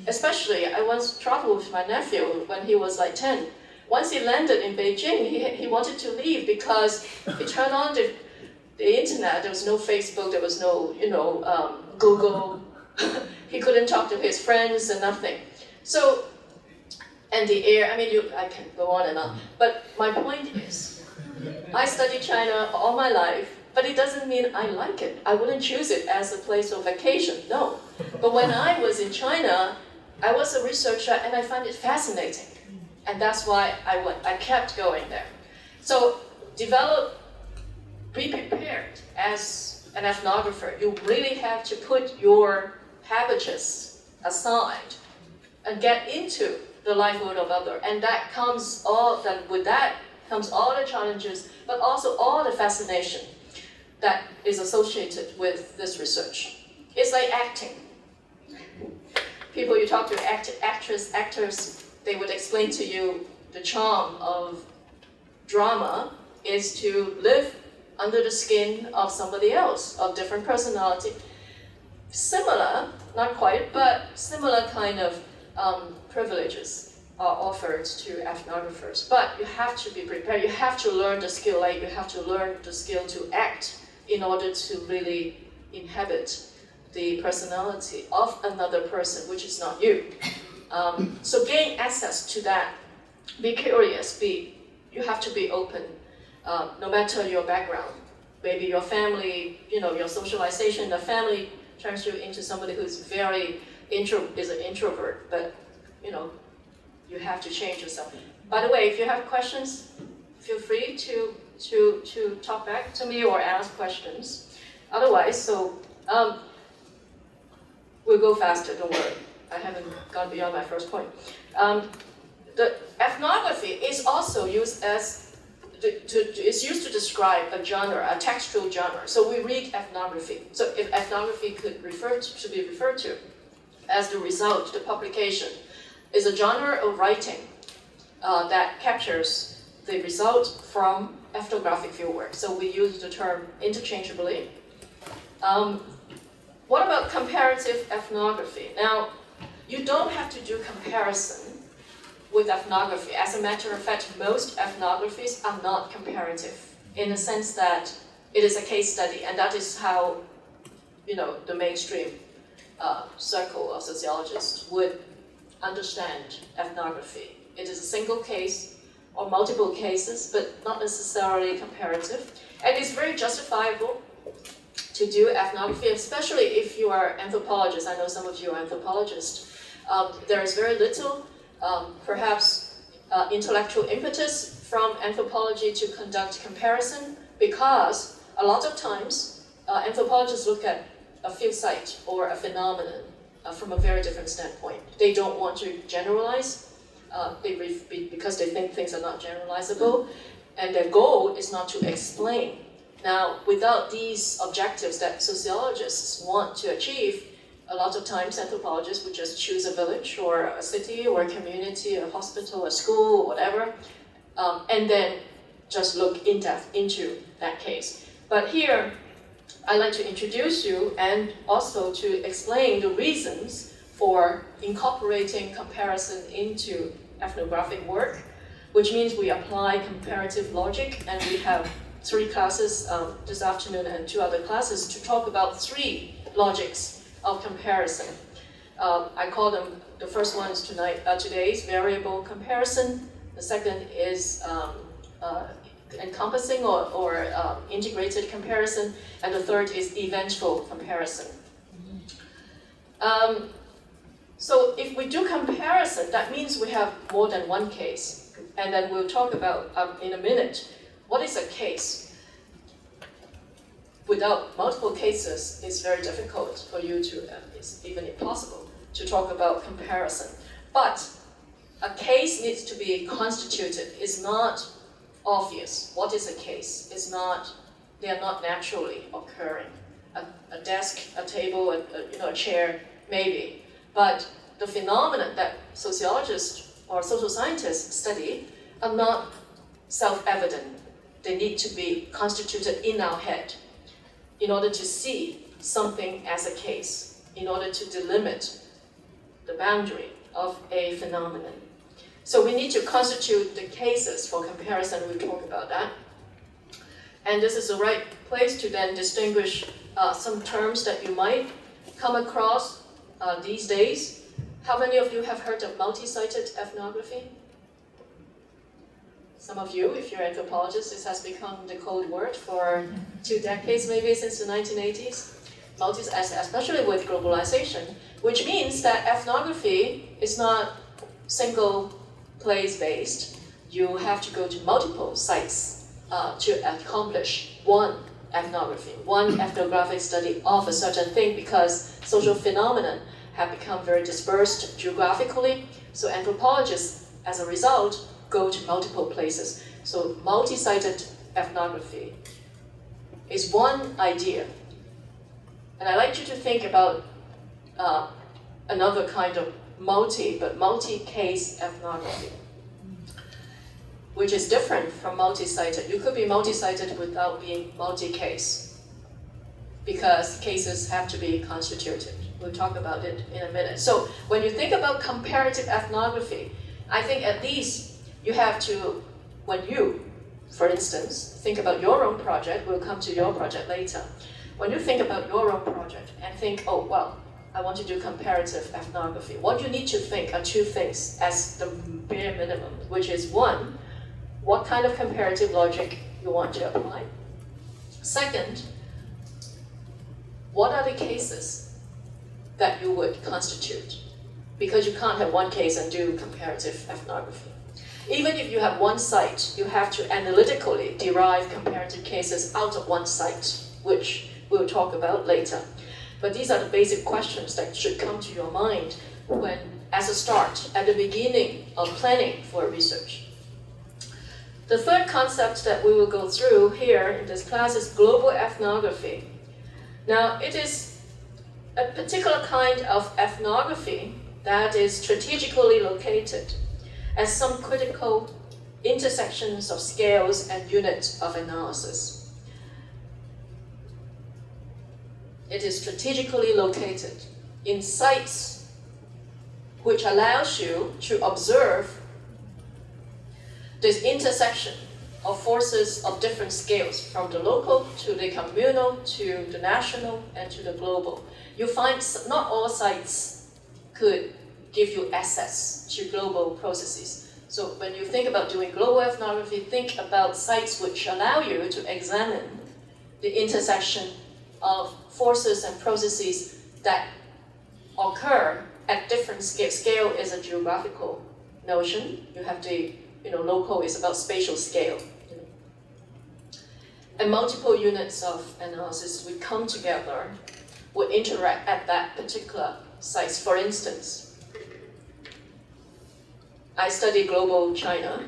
Especially, I once traveled with my nephew when he was like 10. Once he landed in Beijing, he wanted to leave because he turned on the internet. There was no Facebook, there was no, Google. He couldn't talk to his friends and nothing. So, and the air, I can go on and on. But my point is, I studied China all my life, but it doesn't mean I like it. I wouldn't choose it as a place of vacation, no. But when I was in China, I was a researcher and I found it fascinating. And that's why I kept going there. So be prepared as an ethnographer. You really have to put your habitus aside and get into the livelihood of others. And with that comes all the challenges, but also all the fascination that is associated with this research. It's like acting. People you talk to, actors, they would explain to you the charm of drama is to live under the skin of somebody else, of different personality. Similar, not quite, but similar kind of privileges are offered to ethnographers. But you have to be prepared. You have to learn the skill, like you have to learn the skill to act in order to really inhabit the personality of another person, which is not you. So gain access to that. Be curious. You have to be open, no matter your background. Maybe your family, your socialization, the family turns you into somebody who's very is an introvert, but you have to change yourself. By the way, if you have questions, feel free to talk back to me or ask questions. Otherwise, we'll go faster, don't worry. I haven't gone beyond my first point. The ethnography is also used it's used to describe a genre, a textual genre. So we read ethnography. So if ethnography should be referred to as the result, the publication, is a genre of writing that captures the result from ethnographic fieldwork. So we use the term interchangeably. What about comparative ethnography? Now, you don't have to do comparison with ethnography. As a matter of fact, most ethnographies are not comparative in the sense that it is a case study, and that is how the mainstream circle of sociologists would understand ethnography. It is a single case or multiple cases, but not necessarily comparative. And it's very justifiable to do ethnography, especially if you are anthropologists. I know some of you are anthropologists. There is very little, perhaps, intellectual impetus from anthropology to conduct comparison, because a lot of times anthropologists look at a field site or a phenomenon from a very different standpoint. They don't want to generalize because they think things are not generalizable, and their goal is not to explain. Now, without these objectives that sociologists want to achieve, a lot of times anthropologists would just choose a village or a city or a community, a hospital, a school, or whatever, and then just look in depth into that case. But here, I'd like to introduce you and also to explain the reasons for incorporating comparison into ethnographic work, which means we apply comparative logic, and we have 3 classes this afternoon and 2 other classes to talk about 3 logics of comparison. I call them, the first one is today's variable comparison, the second is encompassing or integrated comparison, and the third is eventful comparison. So if we do comparison, that means we have more than one case, and then we'll talk about in a minute what is a case. without multiple cases, it's very difficult for you to, it's even impossible to talk about comparison. But a case needs to be constituted. It's not obvious. What is a case? They are not naturally occurring. A desk, a table, a chair, maybe. But the phenomenon that sociologists or social scientists study are not self-evident. They need to be constituted in our head in order to see something as a case, in order to delimit the boundary of a phenomenon. So we need to constitute the cases for comparison. We'll talk about that. And this is the right place to then distinguish some terms that you might come across these days. How many of you have heard of multi-sited ethnography? Some of you, if you're anthropologists, this has become the code word for 2 decades, maybe since the 1980s. Especially with globalization, which means that ethnography is not single place-based. You have to go to multiple sites to accomplish one ethnography, one ethnographic study of a certain thing, because social phenomena have become very dispersed geographically. So anthropologists, as a result, go to multiple places. So multi-sited ethnography is one idea. And I'd like you to think about another kind of multi-case ethnography, which is different from multi-sited. You could be multi-sited without being multi-case, because cases have to be constituted. We'll talk about it in a minute. So when you think about comparative ethnography, I think at least you have to, when you, for instance, think about your own project, we'll come to your project later. When you think about your own project and think, oh, well, I want to do comparative ethnography, what you need to think are 2 things as the bare minimum, which is 1, what kind of comparative logic you want to apply. Second, what are the cases that you would constitute? Because you can't have one case and do comparative ethnography. Even if you have one site, you have to analytically derive comparative cases out of one site, which we'll talk about later. But these are the basic questions that should come to your mind when, as a start, at the beginning of planning for research. The third concept that we will go through here in this class is global ethnography. Now, it is a particular kind of ethnography that is strategically located at some critical intersections of scales and units of analysis. It is strategically located in sites which allows you to observe this intersection of forces of different scales, from the local to the communal to the national and to the global. You find not all sites could give you access to global processes. So when you think about doing global ethnography, think about sites which allow you to examine the intersection of forces and processes that occur at different scale. Scale is a geographical notion. You have to, local is about spatial scale. And multiple units of analysis would come together, would interact at that particular site. For instance, I study global China,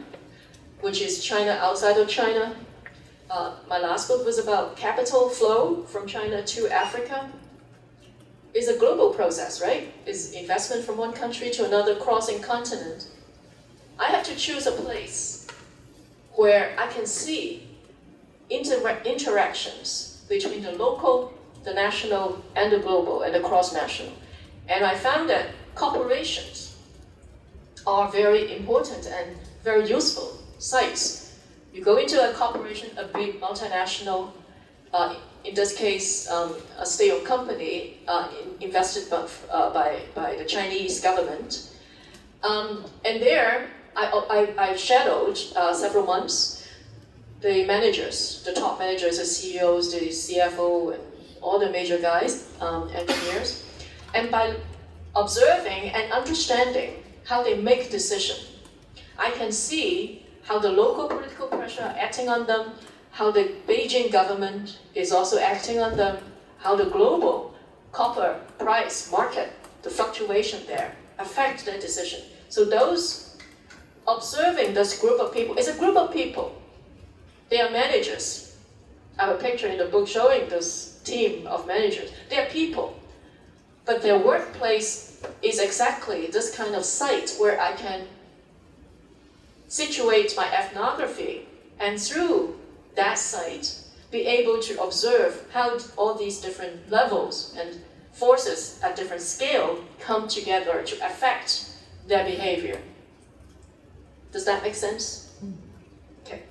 which is China outside of China. My last book was about capital flow from China to Africa. It's a global process, right? It's investment from one country to another, crossing continent. I have to choose a place where I can see interactions between the local, the national, and the global, and the cross-national. And I found that corporations are very important and very useful sites. You go into a corporation, a big multinational, in this case, a state-owned company invested by the Chinese government. And there, I shadowed several months the managers, the top managers, the CEOs, the CFO, and all the major guys, engineers. And by observing and understanding how they make decisions, I can see how the local political pressure are acting on them, how the Beijing government is also acting on them, how the global copper price market, the fluctuation there, affect their decision. So those observing this group of people, it's a group of people. They are managers. I have a picture in the book showing this team of managers. They are people, but their workplace is exactly this kind of site where I can situate my ethnography, and through that site, be able to observe how all these different levels and forces at different scale come together to affect their behavior. Does that make sense? Okay.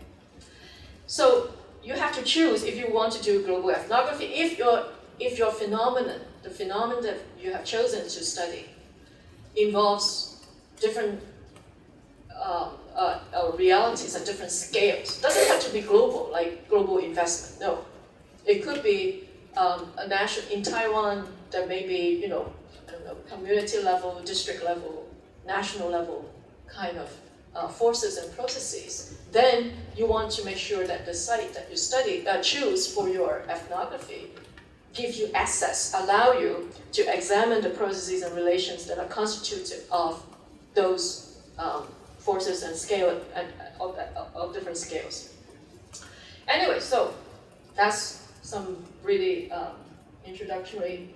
So you have to choose if you want to do global ethnography. If your phenomenon, the phenomenon that you have chosen to study, involves different realities at different scales. Doesn't have to be global, like global investment. No, it could be a national in Taiwan. There may be, I don't know, community level, district level, national level kind of forces and processes. Then you want to make sure that the site that you choose for your ethnography gives you access, allow you to examine the processes and relations that are constitutive of those forces and scale and of different scales. Anyway, so that's some really introductory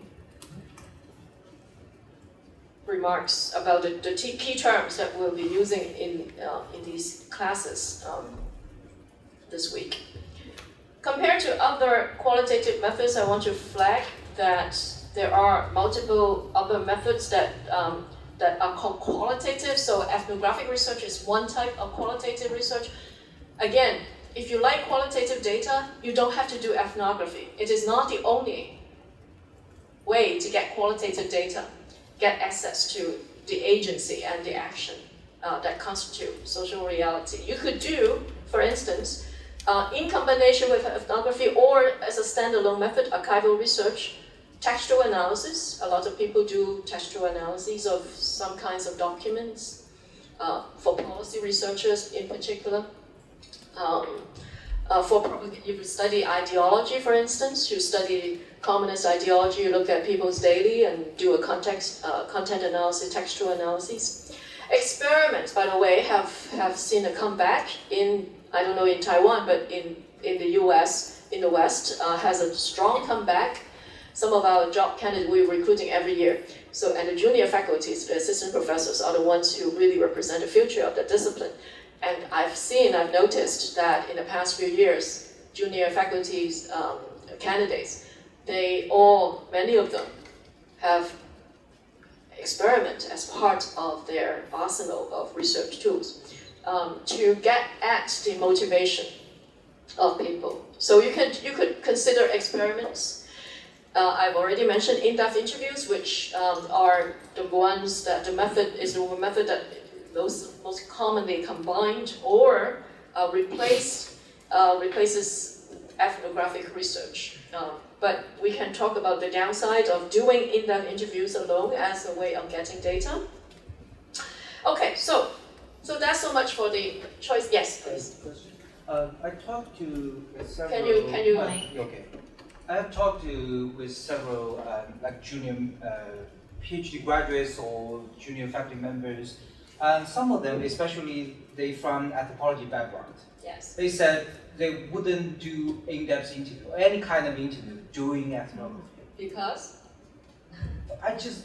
remarks about the key terms that we'll be using in these classes this week. Compared to other qualitative methods, I want to flag that there are multiple other methods that are called qualitative. So ethnographic research is one type of qualitative research. Again, if you like qualitative data, you don't have to do ethnography. It is not the only way to get qualitative data, get access to the agency and the action that constitute social reality. You could do, for instance, in combination with ethnography or as a standalone method, archival research, textual analysis. A lot of people do textual analyses of some kinds of documents, for policy researchers in particular. If you study ideology, for instance, you study communist ideology, you look at people's daily and do a content analysis, textual analyses. Experiments, by the way, have seen a comeback in, I don't know in Taiwan, but in the US, in the West, has a strong comeback. Some of our job candidates we're recruiting every year. So, and the junior faculties, the assistant professors, are the ones who really represent the future of the discipline. And I've noticed that in the past few years, junior faculties, candidates, many of them have experiment as part of their arsenal of research tools to get at the motivation of people. So you could consider experiments. I've already mentioned in-depth interviews, which are the ones that the method that most commonly combined or replaces ethnographic research. But we can talk about the downside of doing in-depth interviews alone as a way of getting data. Okay, so that's so much for the choice. Yes, please. I talked to several. Can you? Okay. I have talked with several like junior PhD graduates or junior faculty members, and some of them, especially they from anthropology background. Yes. They said they wouldn't do in-depth interview, any kind of interview doing ethnography. Because?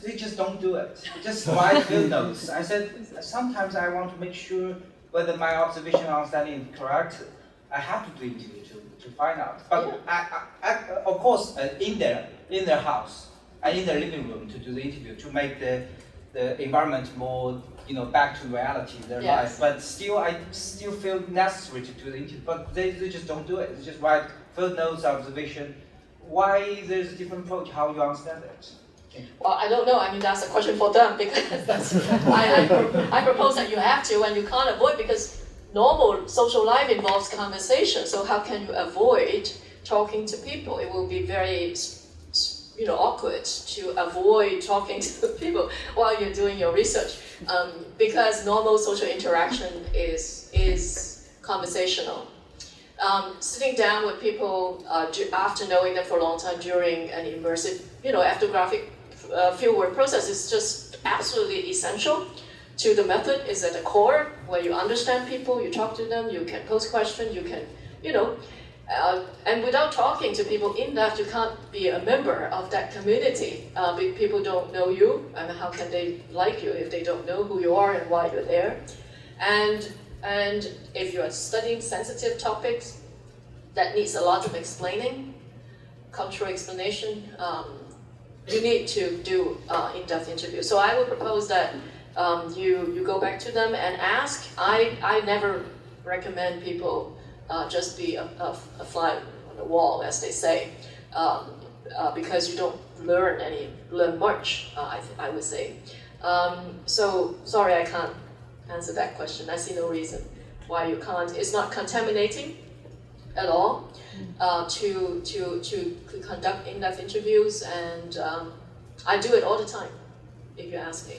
They just don't do it. They just write field notes. I said sometimes I want to make sure whether my observation and understanding is correct. I have to do interview to find out. But I, of course, in their house and in their living room to do the interview to make the environment more, back to reality in their life. But still, I still feel necessary to do the interview. But they just don't do it. They just write field notes, observation. Why there's a different approach? How you understand it? Well, I don't know. I mean, that's a question for them because I propose that you have to and you can't avoid because normal social life involves conversation. So how can you avoid talking to people? It will be very, awkward to avoid talking to people while you're doing your research because normal social interaction is conversational. sitting down with people after knowing them for a long time during an immersive, ethnographic fieldwork process is just absolutely essential to the method. Is at the core, where you understand people, you talk to them, you can pose questions, you can, and without talking to people in depth, you can't be a member of that community. People don't know you, and how can they like you if they don't know who you are and why you're there? And if you are studying sensitive topics that needs a lot of explaining, cultural explanation, you need to do in-depth interviews. So I would propose that you go back to them and ask. I never recommend people just be a fly on the wall, as they say, because you don't learn much, I would say. So sorry, I can't answer that question. I see no reason why you can't. It's not contaminating at all to conduct in-depth interviews, and I do it all the time, if you ask me.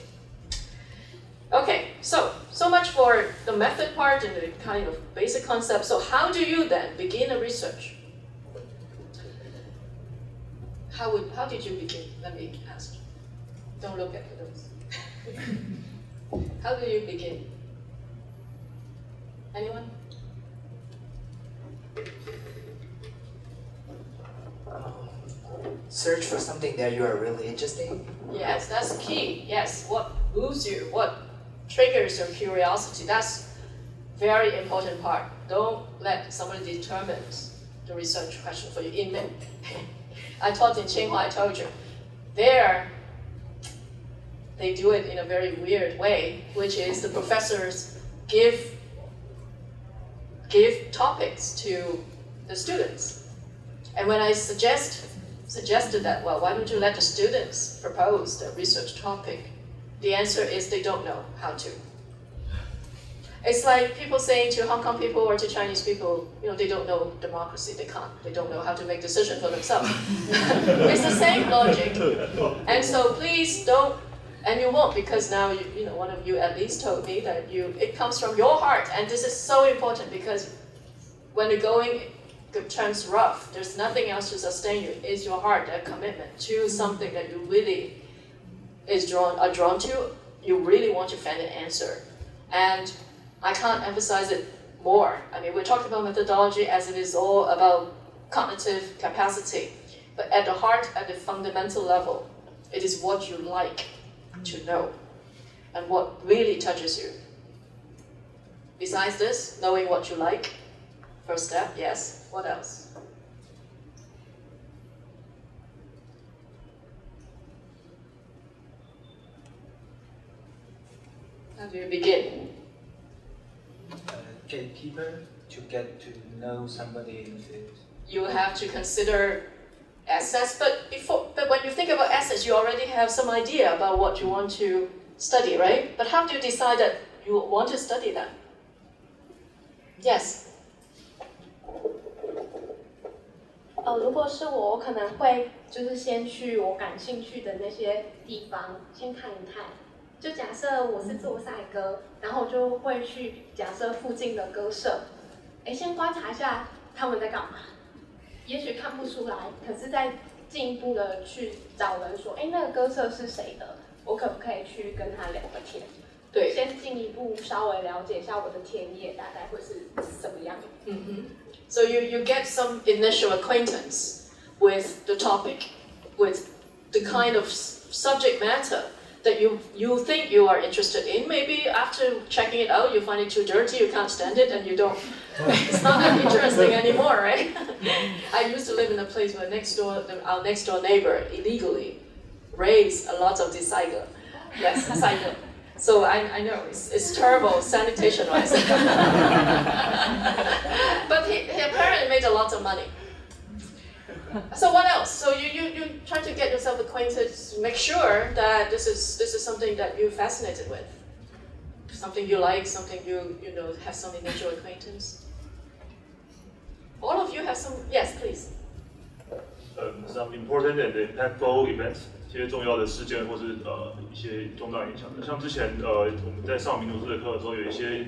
Okay, so much for the method part and the kind of basic concept. So how do you then begin a research? How did you begin? Let me ask you. Don't look at the notes. How do you begin? Anyone? Search for something that you are really interested in. Yes, that's key. Yes, what moves you? What triggers your curiosity? That's very important part. Don't let somebody determine the research question for you. I taught in Ching, I told you. There, they do it in a very weird way, which is the professors give topics to the students. And when I suggested that, well, why don't you let the students propose the research topic? The answer is they don't know how to. It's like people saying to Hong Kong people or to Chinese people, they don't know democracy, they can't. They don't know how to make decisions for themselves. It's the same logic. And so please don't, and you won't, because now, one of you at least told me that it comes from your heart. And this is so important, because when you're going, it turns rough, there's nothing else to sustain you. It's your heart, that commitment to something that you really are drawn to. You really want to find an answer. And I can't emphasize it more. I mean, we're talking about methodology as it is all about cognitive capacity. But at the heart, at the fundamental level, it is what you like to know and what really touches you. Besides this, knowing what you like, first step, yes. What else? How do you begin? Gatekeeper to get to know somebody in the field. You have to consider assets, but when you think about assets, you already have some idea about what you want to study, right? But how do you decide that you want to study that? Yes. 如果是我可能会就是先去我感兴趣的那些地方先看一看。就假设我是做赛歌，然后我就会去假设附近的歌社，先观察一下他们在干嘛。也许看不出来，可是再进一步的去找人说，那个歌社是谁的？我可不可以去跟他聊个天？对，先进一步稍微了解一下我的田野大概会是什么样。So you get some initial acquaintance with the topic, with the kind of subject matter that you think you are interested in. Maybe after checking it out, you find it too dirty, you can't stand it, and you don't. It's not that interesting anymore, right? I used to live in a place where our next door neighbor illegally raised a lot of cycle. Yes, cycle. So I know it's terrible sanitation-wise. But he apparently made a lot of money. So what else? So you try to get yourself acquainted, make sure that this is something that you're fascinated with, something you like, something you have some initial acquaintance. All of you have some. Yes, please. Some important and impactful events 一些重要的事件或是一些重大影响的。像之前我们在上民主史的课的时候，有一些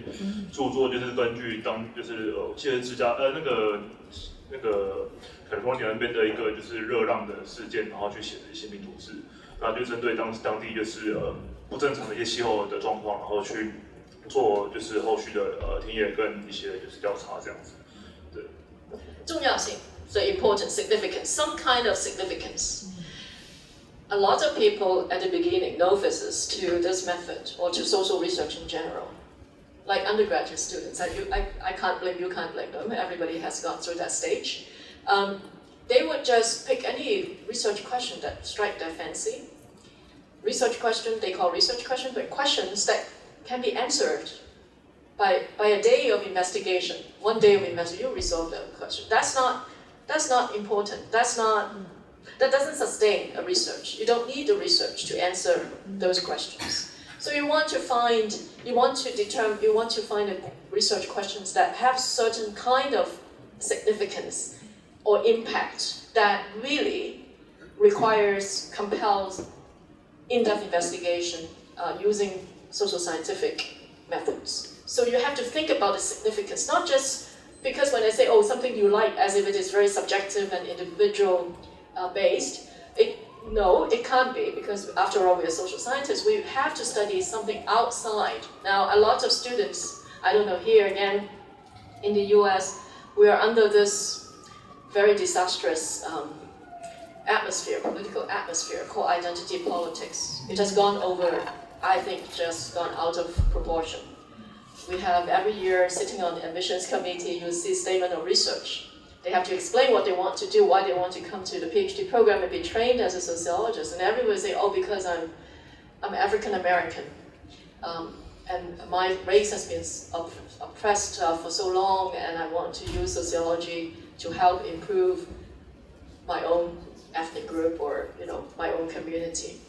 著作就是根据我记得那个California那边的一个就是热浪的事件，然后去写的一些民主史，那就针对当地就是不正常的一些气候的状况，然后去做就是后续的田野跟一些就是调查这样子。对。重要性 the important significance, some kind of significance. A lot of people at the beginning, novices to this method or to social research in general, like undergraduate students, I can't blame, you can't blame them, everybody has gone through that stage. They would just pick any research question that strike their fancy. Research question, they call research question, but questions that can be answered by a day of investigation. One day of investigation, you resolve the question. That's not important. That doesn't sustain a research. You don't need the research to answer those questions. So you want to find research questions that have certain kind of significance or impact that really compels in-depth investigation using social scientific methods. So you have to think about the significance, not just because when I say, oh, something you like, as if it is very subjective and individual based. No, it can't be, because after all, we are social scientists. We have to study something outside. Now, a lot of students, I don't know, here again, in the US, we are under this very disastrous political atmosphere called identity politics. It has gone over, I think, just gone out of proportion. We have every year sitting on the admissions committee, you see statement of research. They have to explain what they want to do, why they want to come to the PhD program and be trained as a sociologist. And everybody say, oh, because I'm African American. And my race has been oppressed for so long, and I want to use sociology to help improve my own ethnic group or my own community.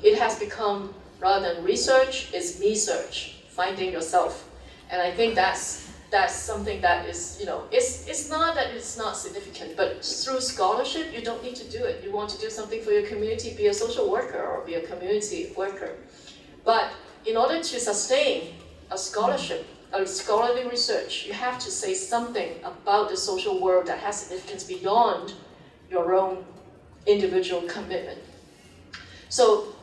It has become, rather than research, it's me-search, finding yourself. And I think that's something that is, it's not that it's not significant, but through scholarship, you don't need to do it. You want to do something for your community, be a social worker or be a community worker. But in order to sustain a scholarship, a scholarly research, you have to say something about the social world that has significance beyond your own individual commitment. So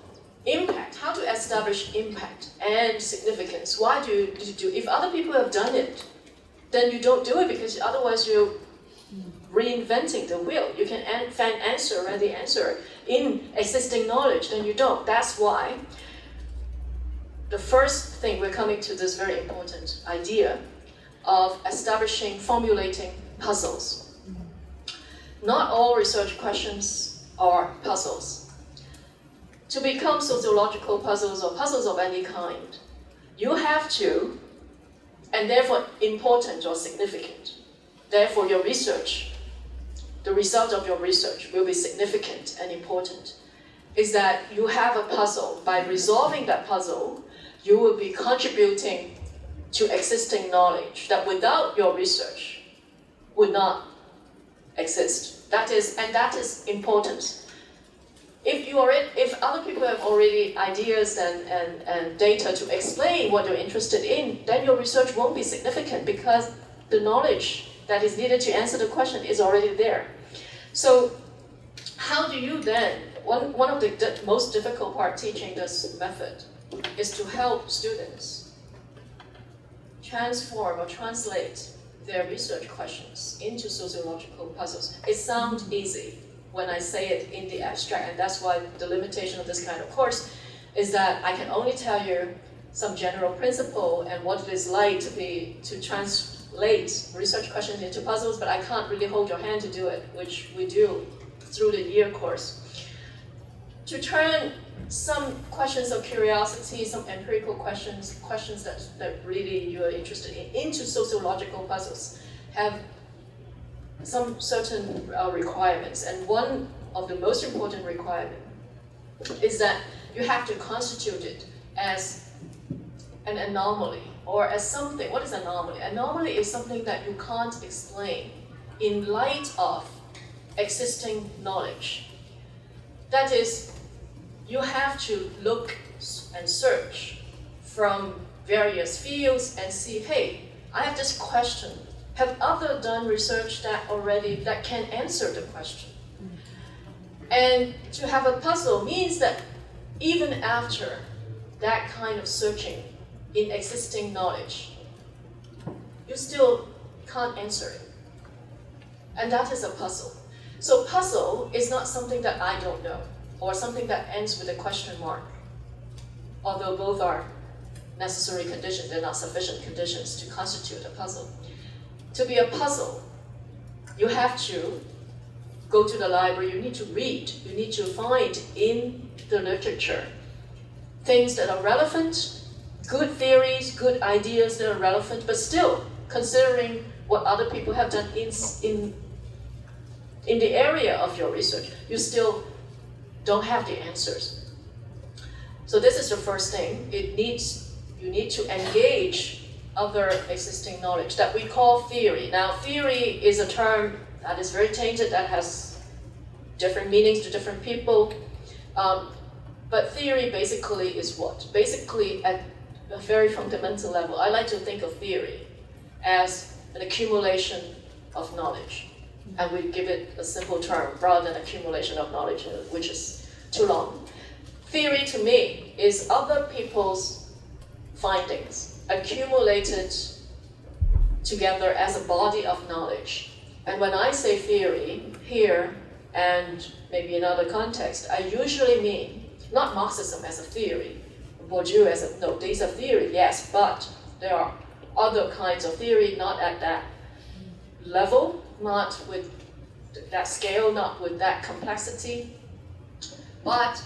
impact, how to establish impact and significance. Why do you do? If other people have done it, then you don't do it, because otherwise you're reinventing the wheel. You can find the answer in existing knowledge, then you don't. That's why the first thing we're coming to this very important idea of formulating puzzles. Not all research questions are puzzles. To become sociological puzzles or puzzles of any kind, you have to, and therefore important or significant, therefore your research, the result of your research will be significant and important, is that you have a puzzle. By resolving that puzzle, you will be contributing to existing knowledge that without your research would not exist. That is important. If other people have already ideas and data to explain what you're interested in, then your research won't be significant, because the knowledge that is needed to answer the question is already there. So how do you then, one of the most difficult part teaching this method is to help students transform or translate their research questions into sociological puzzles. It sounds easy when I say it in the abstract, and that's why the limitation of this kind of course is that I can only tell you some general principle and what it is like to translate research questions into puzzles, but I can't really hold your hand to do it, which we do through the year course. To turn some questions of curiosity, some empirical questions that really you are interested in, into sociological puzzles, have some certain requirements. And one of the most important requirements is that you have to constitute it as an anomaly, or as something. What is anomaly? Anomaly is something that you can't explain in light of existing knowledge. That is, you have to look and search from various fields and see, hey, I have this question. Have others done research that can answer the question? And to have a puzzle means that even after that kind of searching in existing knowledge, you still can't answer it. And that is a puzzle. So puzzle is not something that I don't know, or something that ends with a question mark. Although both are necessary conditions, they're not sufficient conditions to constitute a puzzle. To be a puzzle, you have to go to the library, you need to read, you need to find in the literature things that are relevant, good theories, good ideas that are relevant, but still considering what other people have done in the area of your research, you still don't have the answers. So this is the first thing. You need to engage other existing knowledge that we call theory. Now, theory is a term that is very tainted, that has different meanings to different people. But theory basically is what? Basically, at a very fundamental level, I like to think of theory as an accumulation of knowledge. And we give it a simple term rather than accumulation of knowledge, which is too long. Theory to me is other people's findings accumulated together as a body of knowledge. And when I say theory here and maybe in other contexts, I usually mean not Marxism as a theory, Bourdieu as a, no, these are theory, yes, but there are other kinds of theory, not at that level, not with that scale, not with that complexity, but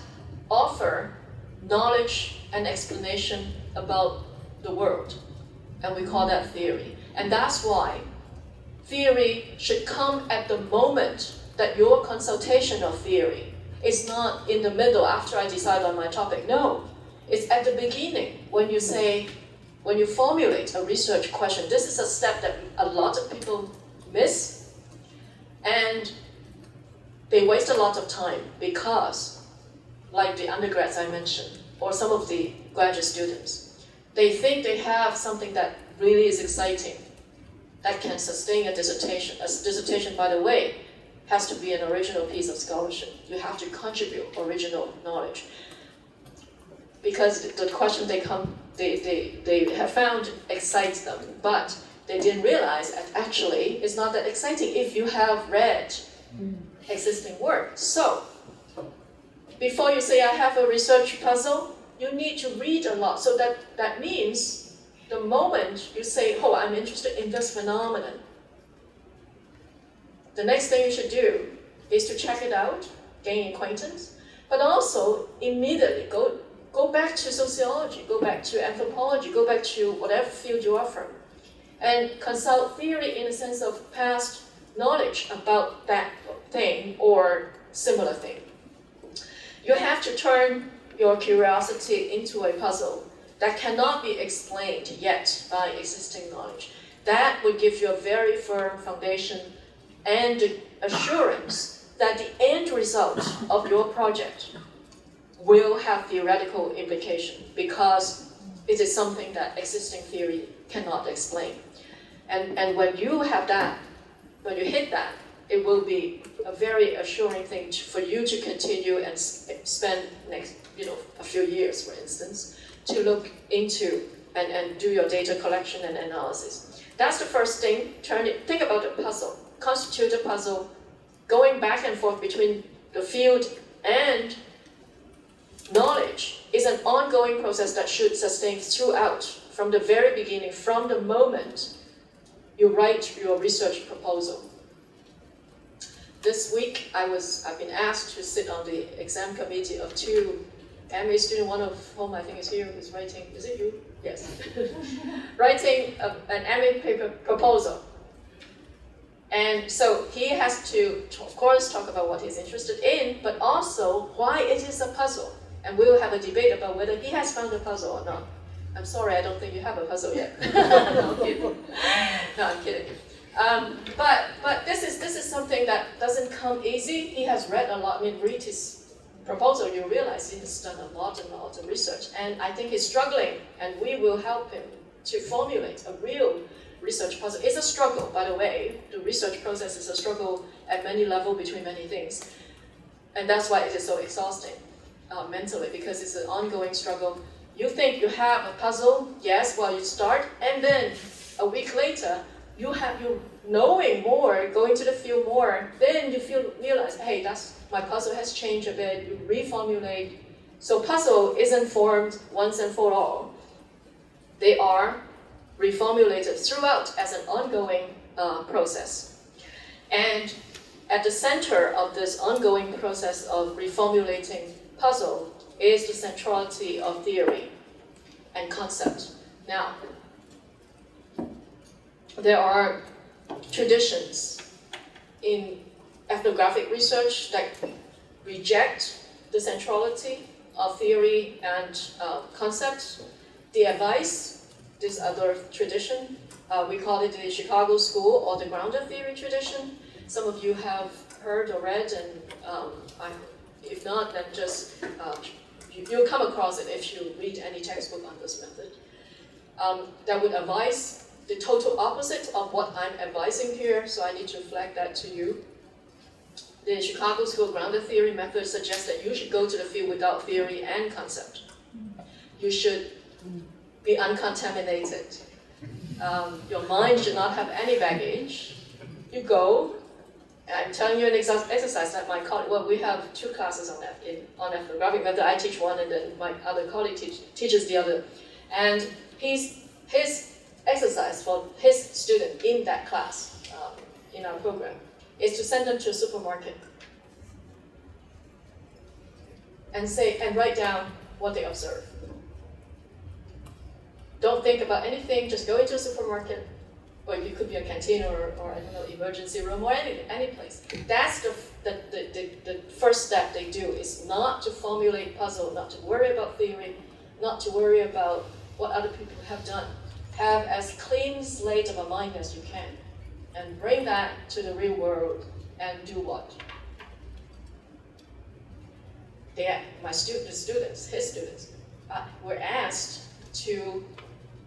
offer knowledge and explanation about the world. And we call that theory. And that's why theory should come at the moment that your consultation of theory is not in the middle after I decide on my topic. No, it's at the beginning when you say, when you formulate a research question. This is a step that a lot of people miss, and they waste a lot of time because, like the undergrads I mentioned, or some of the graduate students, they think they have something that really is exciting, that can sustain a dissertation. A dissertation, by the way, has to be an original piece of scholarship. You have to contribute original knowledge. Because the question they have found excites them, but they didn't realize that actually it's not that exciting if you have read existing work. So, before you say I have a research puzzle, you need to read a lot. So that means the moment you say, oh, I'm interested in this phenomenon, the next thing you should do is to check it out, gain acquaintance, but also immediately go back to sociology, go back to anthropology, go back to whatever field you are from, and consult theory in the sense of past knowledge about that thing or similar thing. You have to turn your curiosity into a puzzle that cannot be explained yet by existing knowledge. That would give you a very firm foundation and assurance that the end result of your project will have theoretical implication because it is something that existing theory cannot explain. And when you have that, when you hit that, it will be a very assuring thing for you to continue and spend next, a few years, for instance, to look into and do your data collection and analysis. That's the first thing. Think about a puzzle. Constitute a puzzle, going back and forth between the field and knowledge is an ongoing process that should sustain throughout, from the very beginning, from the moment you write your research proposal. This week, I've been asked to sit on the exam committee of two MA students, one of whom I think is here, who's writing, is it you? Yes. Writing an MA paper proposal. And so he has to, of course, talk about what he's interested in, but also why it is a puzzle. And we will have a debate about whether he has found a puzzle or not. I'm sorry, I don't think you have a puzzle yet. No, I'm kidding. No, I'm kidding. But this is something that doesn't come easy. He has read a lot. I mean, read his proposal, you realize he has done a lot of research, and I think he's struggling, and we will help him to formulate a real research puzzle. It's a struggle, by the way. The research process is a struggle at many levels between many things, and that's why it is so exhausting mentally, because it's an ongoing struggle. You think you have a puzzle, yes, while you start, and then a week later, you knowing more, going to the field more, then you realize, hey, my puzzle has changed a bit, you reformulate. So puzzle isn't formed once and for all. They are reformulated throughout as an ongoing process. And at the center of this ongoing process of reformulating puzzle is the centrality of theory and concept. Now, there are traditions in ethnographic research that reject the centrality of theory and concept. The advice, this other tradition, we call it the Chicago School or the grounded theory tradition. Some of you have heard or read, and if not, then just you'll come across it if you read any textbook on this method. That would advise the total opposite of what I'm advising here, so I need to flag that to you. The Chicago School grounded theory method suggests that you should go to the field without theory and concept. You should be uncontaminated. Your mind should not have any baggage. You go. I'm telling you an exercise that my colleague, well, we have 2 classes on ethnographic method. I teach one, and then my other colleague teaches the other. And his exercise for his student in that class, in our program, is to send them to a supermarket and write down what they observe. Don't think about anything, just go into a supermarket, or it could be a canteen or I don't know, emergency room or any place. That's the first step they do, is not to formulate puzzle, not to worry about theory, not to worry about what other people have done. Have as clean slate of a mind as you can, and bring that to the real world and do what? His students, were asked to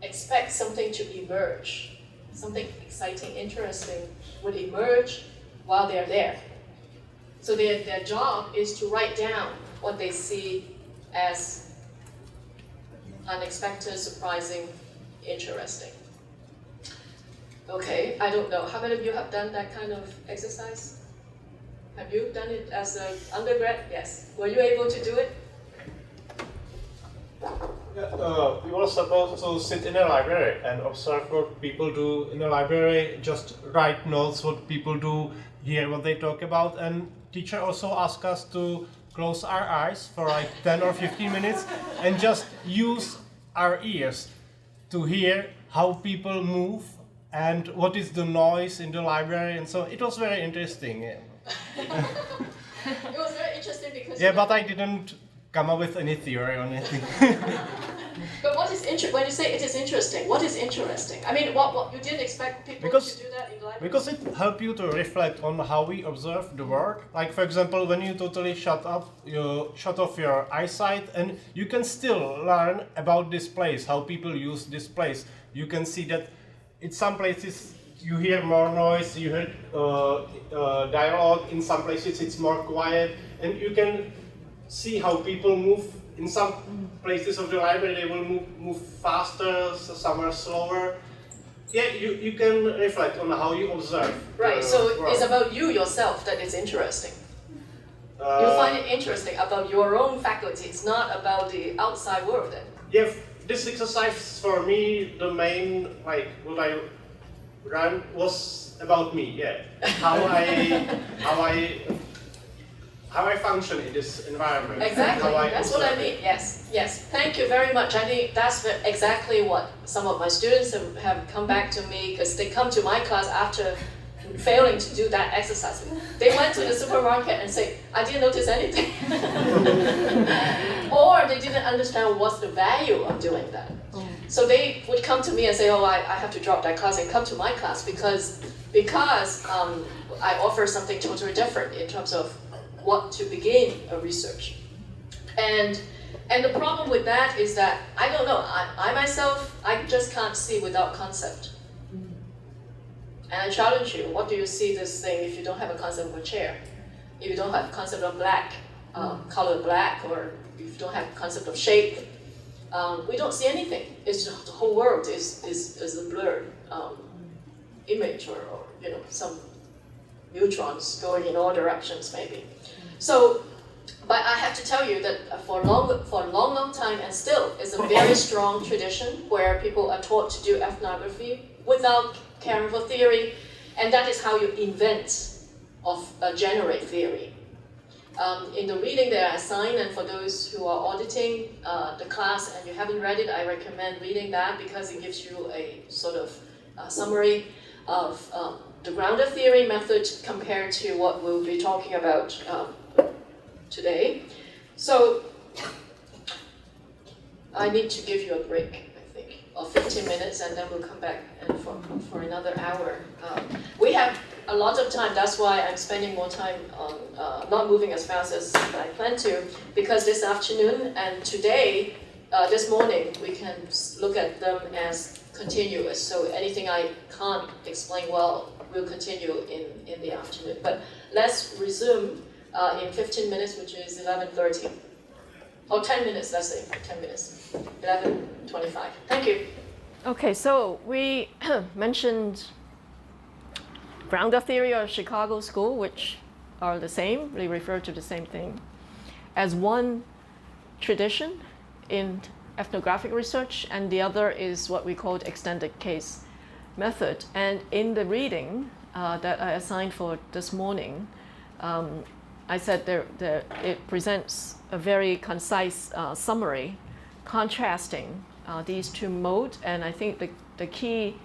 expect something to emerge. Something exciting, interesting would emerge while they're there. So their job is to write down what they see as unexpected, surprising, interesting. Okay, I don't know. How many of you have done that kind of exercise? Have you done it as an undergrad? Yes. Were you able to do it? Yeah, we were supposed to sit in a library and observe what people do in a library, just write notes what people do, hear what they talk about, and teacher also asked us to close our eyes for like 10 or 15 minutes and just use our ears to hear how people move and what is the noise in the library, and so it was very interesting. Yeah. It was very interesting because... Yeah, but I didn't come up with any theory or anything. But what is when you say it is interesting, what is interesting? I mean, what you didn't expect people to do that in the library? Because it helps you to reflect on how we observe the world. Like, for example, when you totally shut off your eyesight, and you can still learn about this place, how people use this place. You can see that in some places you hear more noise, you hear dialogue. In some places it's more quiet, and you can see how people move. In some places of the library they will move faster, some are slower. Yeah, you can reflect on how you observe. Right, so it's about you yourself that is interesting. You find it interesting about your own faculty, it's not about the outside world then. Yeah, this exercise for me, the main, like, what I ran was about me, yeah. How I function in this environment. Exactly, that's what I mean, yes. Thank you very much. I think that's exactly what some of my students have come back to me, because they come to my class after failing to do that exercise. They went to the supermarket and say, I didn't notice anything. Or they didn't understand what's the value of doing that. So they would come to me and say, oh, I have to drop that class and come to my class because I offer something totally different in terms of what to begin a research. And the problem with that is that, I don't know, I myself, I just can't see without concept. And I challenge you, what do you see this thing if you don't have a concept of a chair? If you don't have a concept of black, color black, or if you don't have a concept of shape, we don't see anything. It's just, the whole world is a blurred image, or some neutrons going in all directions maybe. So, but I have to tell you that for a long time, and still, it's a very strong tradition where people are taught to do ethnography without caring for theory, and that is how you invent or generate theory. In the reading that I assigned, and for those who are auditing the class and you haven't read it, I recommend reading that because it gives you a sort of summary of the grounded theory method compared to what we'll be talking about today. So I need to give you a break, I think, of 15 minutes, and then we'll come back and for another hour. We have a lot of time, that's why I'm spending more time on not moving as fast as I plan to, because this afternoon and today, this morning, we can look at them as continuous. So anything I can't explain well will continue in the afternoon. But let's resume in 15 minutes, which is 11:30. Or 10 minutes, let's say, 10 minutes. 11:25. Thank you. Okay, so we mentioned grounded theory or Chicago School, which are the same, they refer to the same thing, as one tradition in ethnographic research, and the other is what we called extended case method. And in the reading that I assigned for this morning, I said it presents a very concise summary contrasting these two modes, and I think the key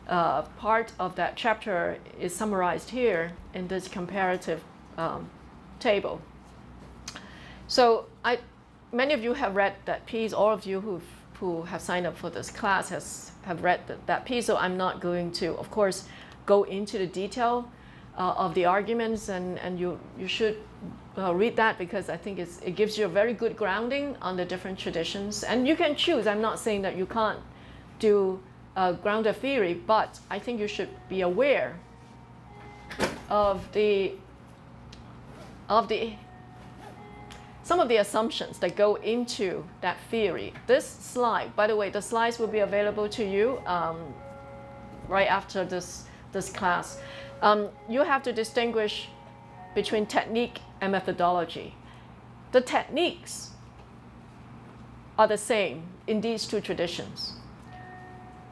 part of that chapter is summarized here in this comparative table. So many of you have read that piece. All of you who have signed up for this class have read that piece, so I'm not going to, of course, go into the detail of the arguments, and you should read that because I think it gives you a very good grounding on the different traditions. And you can choose. I'm not saying that you can't do grounded theory, but I think you should be aware of some of the assumptions that go into that theory. This slide, by the way, the slides will be available to you right after this class. You have to distinguish between technique and methodology. The techniques are the same in these two traditions.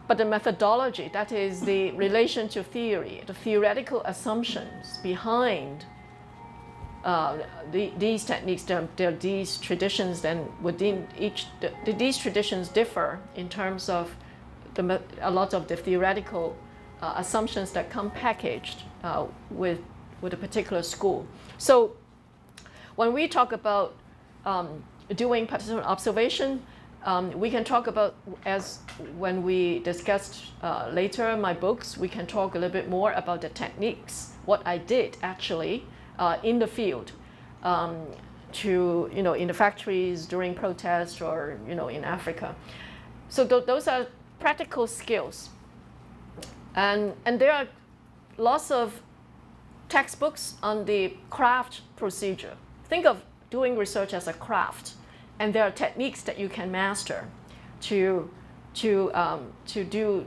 But the methodology, that is the relation to theory, the theoretical assumptions behind these techniques, these traditions, then within these traditions differ in terms of a lot of the theoretical assumptions that come packaged with a particular school. So when we talk about doing participant observation, we can talk about, as when we discussed later my books, we can talk a little bit more about the techniques, what I did actually in the field, in the factories during protest, or in Africa. So those are practical skills, and there are lots of textbooks on the craft procedure. Think of doing research as a craft. And there are techniques that you can master to do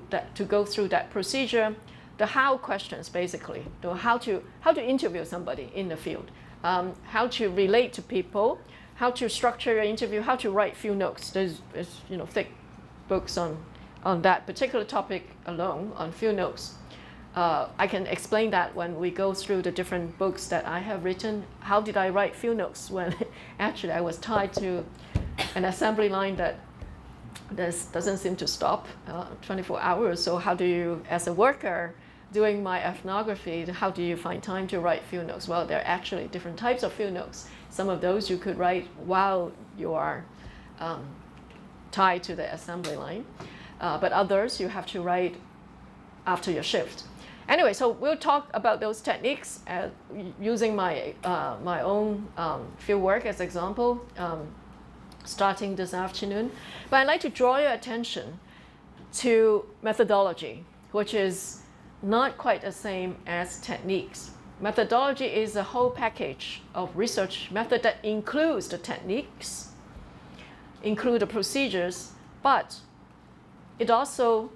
that, to go through that procedure. The how questions, basically, how to interview somebody in the field, how to relate to people, how to structure your interview, how to write few notes. There's thick books on that particular topic alone, on few notes. I can explain that when we go through the different books that I have written. How did I write few notes when actually I was tied to an assembly line that doesn't seem to stop 24 hours. So how do you, as a worker doing my ethnography, how do you find time to write few notes? Well, there are actually different types of few notes. Some of those you could write while you are tied to the assembly line, but others you have to write after your shift. Anyway, so we'll talk about those techniques using my, my own field work as example, starting this afternoon. But I'd like to draw your attention to methodology, which is not quite the same as techniques. Methodology is a whole package of research method that includes the techniques, include the procedures, but it also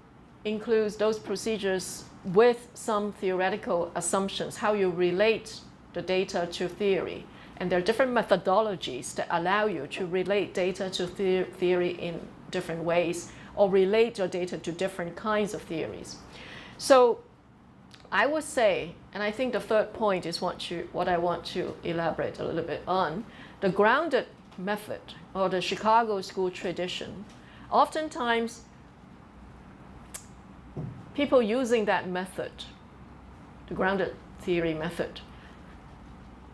includes those procedures with some theoretical assumptions, how you relate the data to theory. And there are different methodologies that allow you to relate data to theory in different ways, or relate your data to different kinds of theories. So I would say, and I think the third point is what I want to elaborate a little bit on, the grounded method or the Chicago school tradition. Oftentimes, people using that method, the grounded theory method,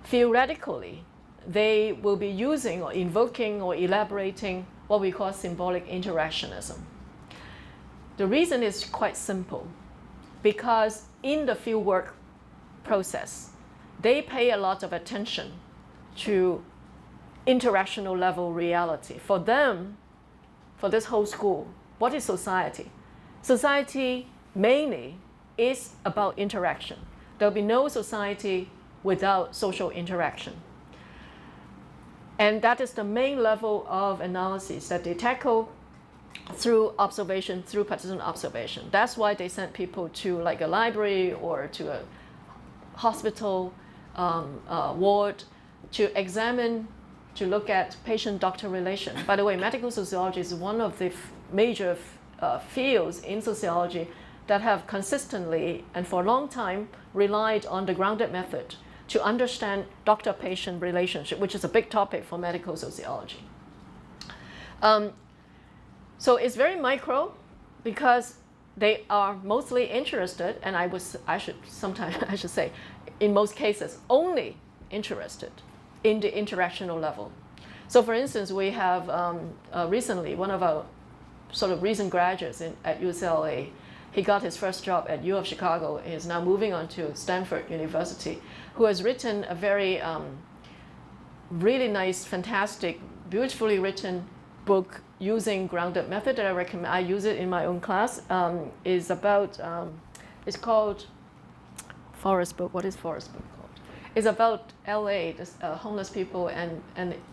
theoretically, they will be using or invoking or elaborating what we call symbolic interactionism. The reason is quite simple, because in the fieldwork process, they pay a lot of attention to interactional level reality. For them, for this whole school, what is society? Society mainly is about interaction. There'll be no society without social interaction. And that is the main level of analysis that they tackle through observation, through participant observation. That's why they send people to like a library or to a hospital ward to examine, to look at patient-doctor relation. By the way, medical sociology is one of the major fields in sociology that have consistently and for a long time relied on the grounded method to understand doctor-patient relationship, which is a big topic for medical sociology. So it's very micro because they are mostly interested, and I should say, in most cases, only interested in the interactional level. So for instance, we have recently, one of our sort of recent graduates at UCLA, he got his first job at U of Chicago. He is now moving on to Stanford University, who has written a very really nice, fantastic, beautifully written book using grounded method that I recommend. I use it in my own class. Is about, it's called Forest Book. What is Forest Book called? It's about LA, homeless people and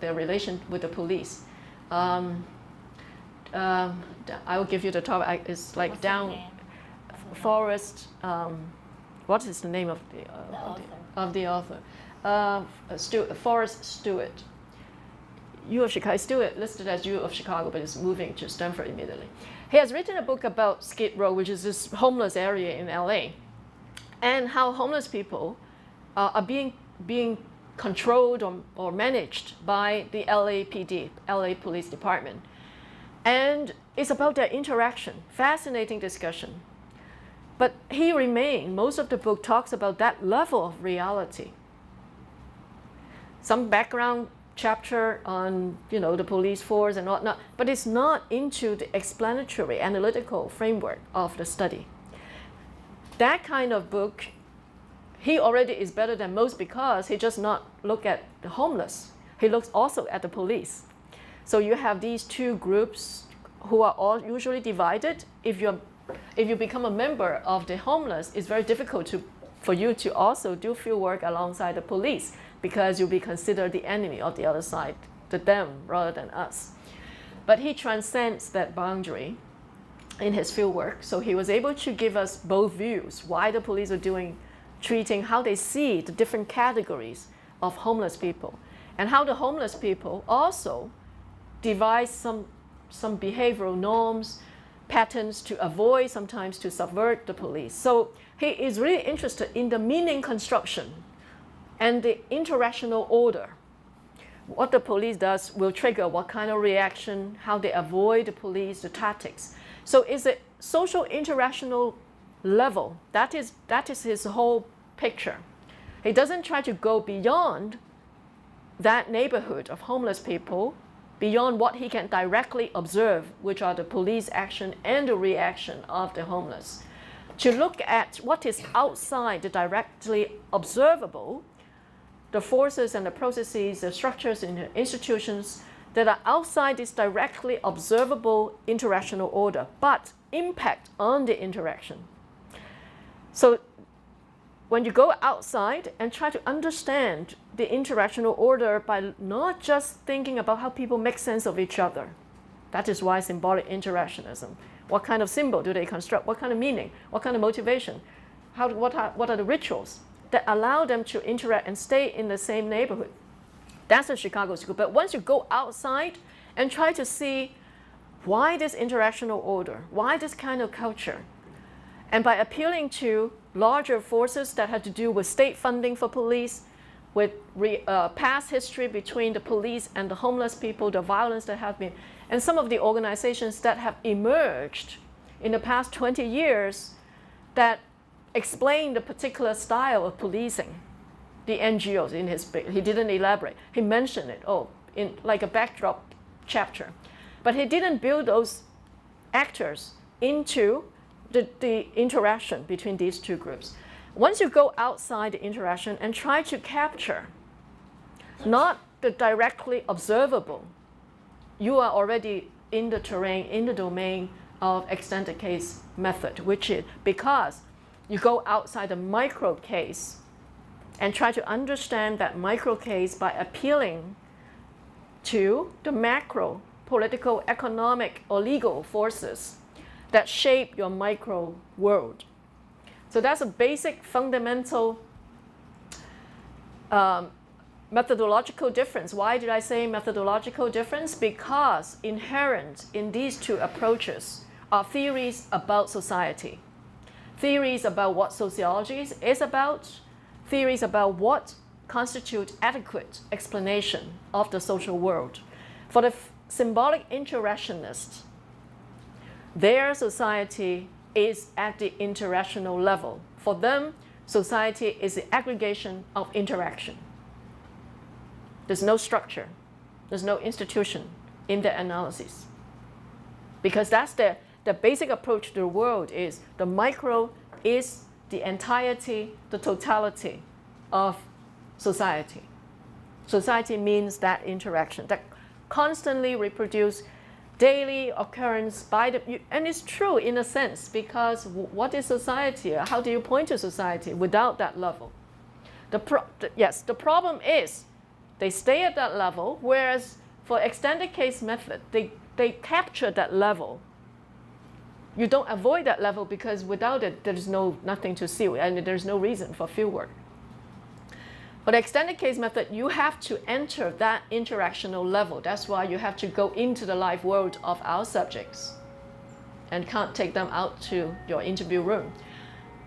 their relation with the police. I will give you the topic. It's like What's down Forest. What is the name of the author? Forrest Stewart. U of Chicago, still listed as U of Chicago, but is moving to Stanford immediately. He has written a book about Skid Row, which is this homeless area in LA, and how homeless people are being controlled or managed by the LAPD, LA Police Department. And it's about their interaction, fascinating discussion. But most of the book talks about that level of reality. Some background chapter on the police force and whatnot, but it's not into the explanatory analytical framework of the study. That kind of book, he already is better than most because he just not look at the homeless. He looks also at the police. So you have these two groups who are all usually divided. If you become a member of the homeless, it's very difficult for you to also do field work alongside the police, because you'll be considered the enemy of the other side, to them rather than us. But he transcends that boundary in his field work, so he was able to give us both views, why the police are treating, how they see the different categories of homeless people, and how the homeless people also devise some behavioral norms, patterns to avoid, sometimes to subvert the police. So he is really interested in the meaning construction and the interactional order. What the police does will trigger what kind of reaction, how they avoid the police, the tactics. So it's a social interactional level. That is his whole picture. He doesn't try to go beyond that neighborhood of homeless people, beyond what he can directly observe, which are the police action and the reaction of the homeless. to look at what is outside the directly observable, the forces and the processes, the structures and the institutions that are outside this directly observable interactional order, but impact on the interaction. So when you go outside and try to understand the interactional order by not just thinking about how people make sense of each other, that is why symbolic interactionism. What kind of symbol do they construct? What kind of meaning? What kind of motivation? What are the rituals that allow them to interact and stay in the same neighborhood? That's the Chicago School. But once you go outside and try to see why this interactional order, why this kind of culture, and by appealing to larger forces that have to do with state funding for police, with past history between the police and the homeless people, the violence that have been, and some of the organizations that have emerged in the past 20 years that explain the particular style of policing. The NGOs in his book, he didn't elaborate. He mentioned it, in like a backdrop chapter. But he didn't build those actors into the interaction between these two groups. Once you go outside the interaction and try to capture not the directly observable, you are already in the terrain, in the domain of extended case method, which is because you go outside the micro case and try to understand that micro case by appealing to the macro political, economic, or legal forces that shape your micro world. So that's a basic fundamental methodological difference. Why did I say methodological difference? Because inherent in these two approaches are theories about society, theories about what sociology is about, theories about what constitute adequate explanation of the social world. For the symbolic interactionists, their society is at the interactional level. For them, society is the aggregation of interaction. There's no structure, there's no institution in their analysis. Because that's the basic approach to the world is the micro is the entirety, the totality of society. Society means that interaction, that constantly reproduce daily occurrence by the, and it's true in a sense, because what is society? How do you point to society without that level? The problem is they stay at that level, whereas for extended case method, they capture that level. You don't avoid that level because without it, there's nothing to see, and there's no reason for fieldwork. For the extended case method, you have to enter that interactional level. That's why you have to go into the live world of our subjects and can't take them out to your interview room.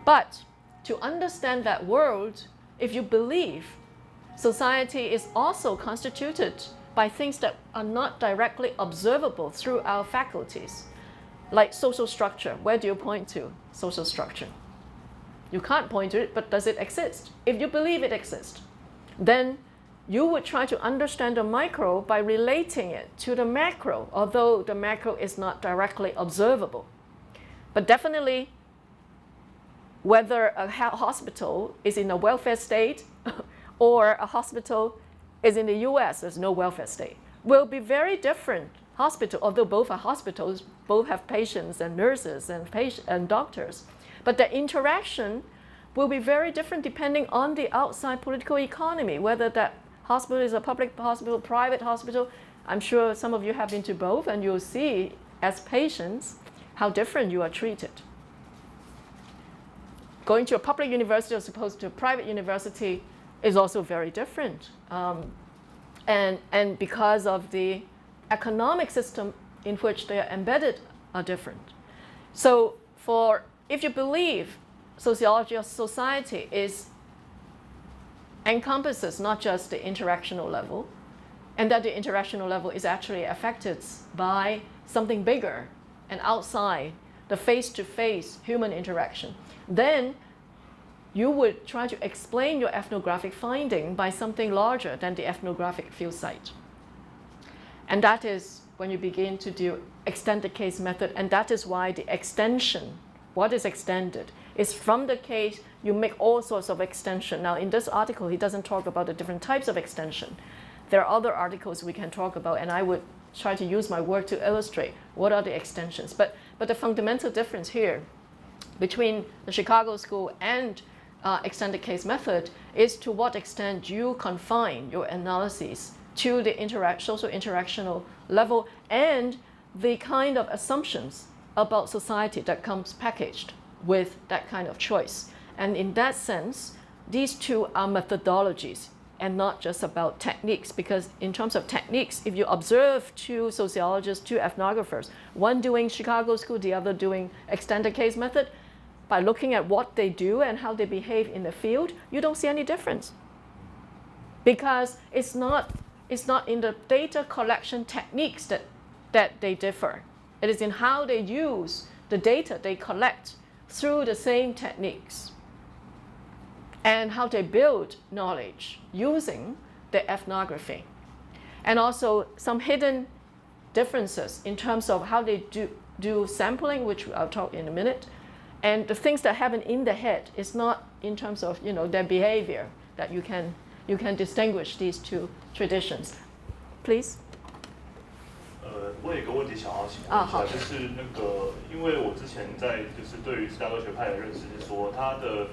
But to understand that world, if you believe society is also constituted by things that are not directly observable through our faculties, like social structure. Where do you point to social structure? You can't point to it, but does it exist? If you believe it exists, then you would try to understand the micro by relating it to the macro, although the macro is not directly observable. But definitely, whether a hospital is in a welfare state or a hospital is in the US, there's no welfare state, will be very different hospital, although both are hospitals, both have patients and nurses and doctors. But the interaction will be very different depending on the outside political economy, whether that hospital is a public hospital, private hospital. I'm sure some of you have been to both, and you'll see as patients how different you are treated. Going to a public university as opposed to a private university is also very different. And because of the economic system in which they are embedded are different. So if you believe sociology of society encompasses not just the interactional level, and that the interactional level is actually affected by something bigger and outside the face-to-face human interaction, then you would try to explain your ethnographic finding by something larger than the ethnographic field site. And that is when you begin to do extended case method, and that is why the extension, what is extended, It's from the case you make all sorts of extension. Now in this article, he doesn't talk about the different types of extension. There are other articles we can talk about, and I would try to use my work to illustrate what are the extensions. But the fundamental difference here between the Chicago School and extended case method is to what extent you confine your analyses to the social interactional level and the kind of assumptions about society that comes packaged with that kind of choice. And in that sense, these two are methodologies and not just about techniques, because in terms of techniques, if you observe two sociologists, two ethnographers, one doing Chicago School, the other doing extended case method, by looking at what they do and how they behave in the field, you don't see any difference. Because it's not in the data collection techniques that they differ. It is in how they use the data they collect through the same techniques and how they build knowledge using the ethnography. And also some hidden differences in terms of how they do sampling, which I'll talk in a minute. And the things that happen in the head is not in terms of their behavior that you can distinguish these two traditions. Please. 我有一个问题想要请问一下，就是因为我之前在对于芝加哥学派的认识是说，它的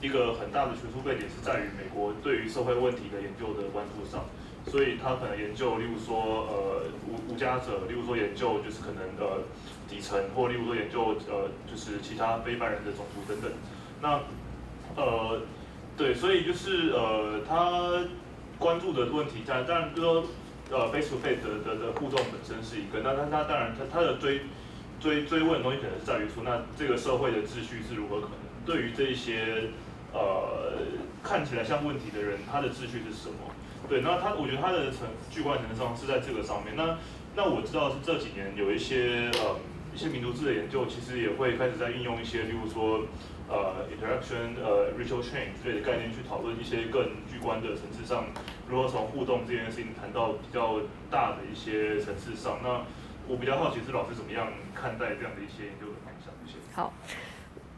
一个很大的学术背景是在于美国对于社会问题的研究的关注上，所以他可能研究，例如说无家者，例如说研究就是可能底层，或例如说研究就是其他非白人的种族等等。那对，所以就是他关注的问题，当然就说face to face 的互动本身是一个，那他当然他的追问的东西可能是在于说，那这个社会的秩序是如何可能？对于这一些看起来像问题的人，他的秩序是什么？对，那我觉得他的具观程上是在这个上面。那我知道是这几年有一些民族志的研究，其实也会开始在运用一些，例如说interaction ritual chain 之类的概念去讨论一些更具观的层次上，如何从互动这件事情谈到比较大的一些层次上。那我比较好奇是老师怎么样看待这样的一些研究的方向？谢谢。好，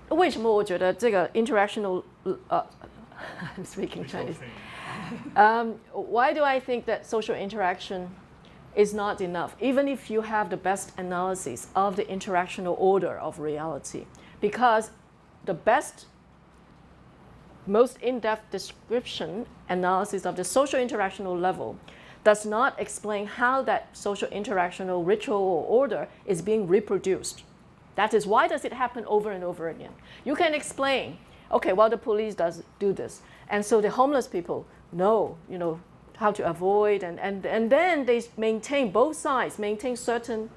为什么我觉得这个 interactional I'm speaking Chinese. Why do I think that social interaction is not enough, even if you have the best analysis of the interactional order of reality? Because the best, most in-depth description analysis of the social interactional level does not explain how that social interactional ritual or order is being reproduced. That is, why does it happen over and over again? You can explain, okay, well, the police do this, and so the homeless people know, how to avoid, and then they maintain, both sides maintain certain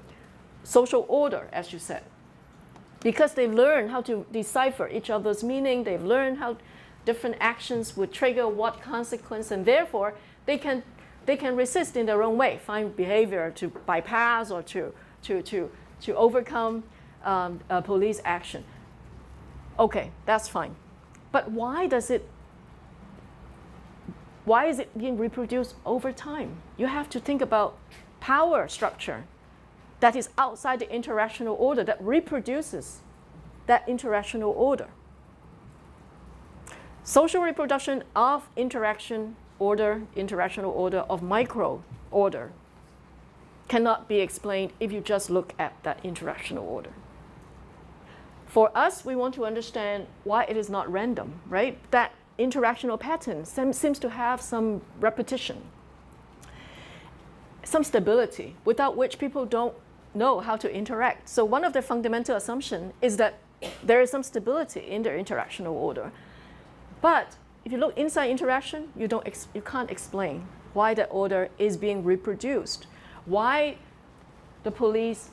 social order, as you said. Because they learn how to decipher each other's meaning, they've learned how different actions would trigger what consequence, and therefore they can resist in their own way, find behavior to bypass or to overcome police action. Okay, that's fine. But why is it being reproduced over time? You have to think about power structure that is outside the interactional order, that reproduces that interactional order. Social reproduction of interactional order of micro order cannot be explained if you just look at that interactional order. For us, we want to understand why it is not random, right? That interactional pattern seems to have some repetition, some stability, without which people don't know how to interact. So one of the fundamental assumptions is that there is some stability in their interactional order. But if you look inside interaction, you can't explain why that order is being reproduced, why the police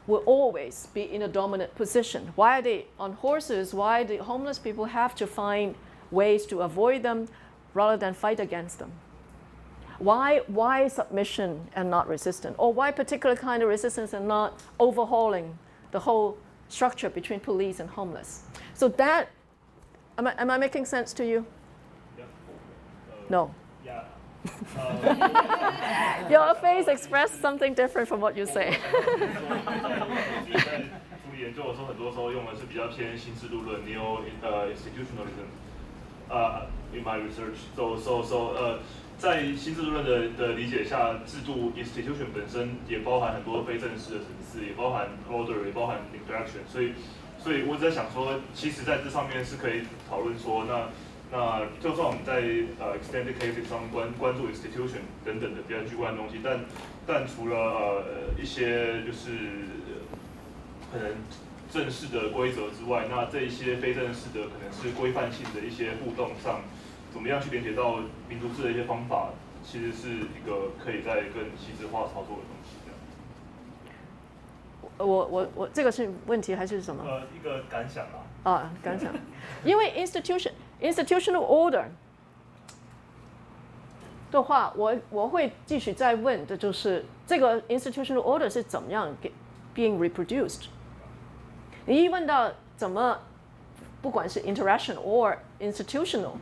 will always be in a dominant position, why are they on horses, why the homeless people have to find ways to avoid them rather than fight against them. Why submission and not resistance? Or why particular kind of resistance and not overhauling the whole structure between police and homeless? So that, am I making sense to you? Yeah. No. Yeah. Your face expressed something different from what you say. 们研究的时候，很多时候用的是比较偏新制度论 （neo-institutionalism）。In my research, so 在新制度论的理解下，制度 institution 本身也包含很多非正式的层次，也包含 order， 也包含 interaction。所以我在想说，其实在这上面是可以讨论说，那就算我们在extended cases 上关注 institution 等等的比较具观的东西，但除了一些就是可能正式的规则之外，那这一些非正式的可能是规范性的一些互动上，怎么样去连接到民族志的一些方法，其实是一个可以再更细致化操作的东西。我这个是问题还是什么？一个感想感想，因为 institutional order 的话，我会继续再问的就是这个 institutional order 是怎么样being reproduced。你一问到怎么，不管是 interaction or institutional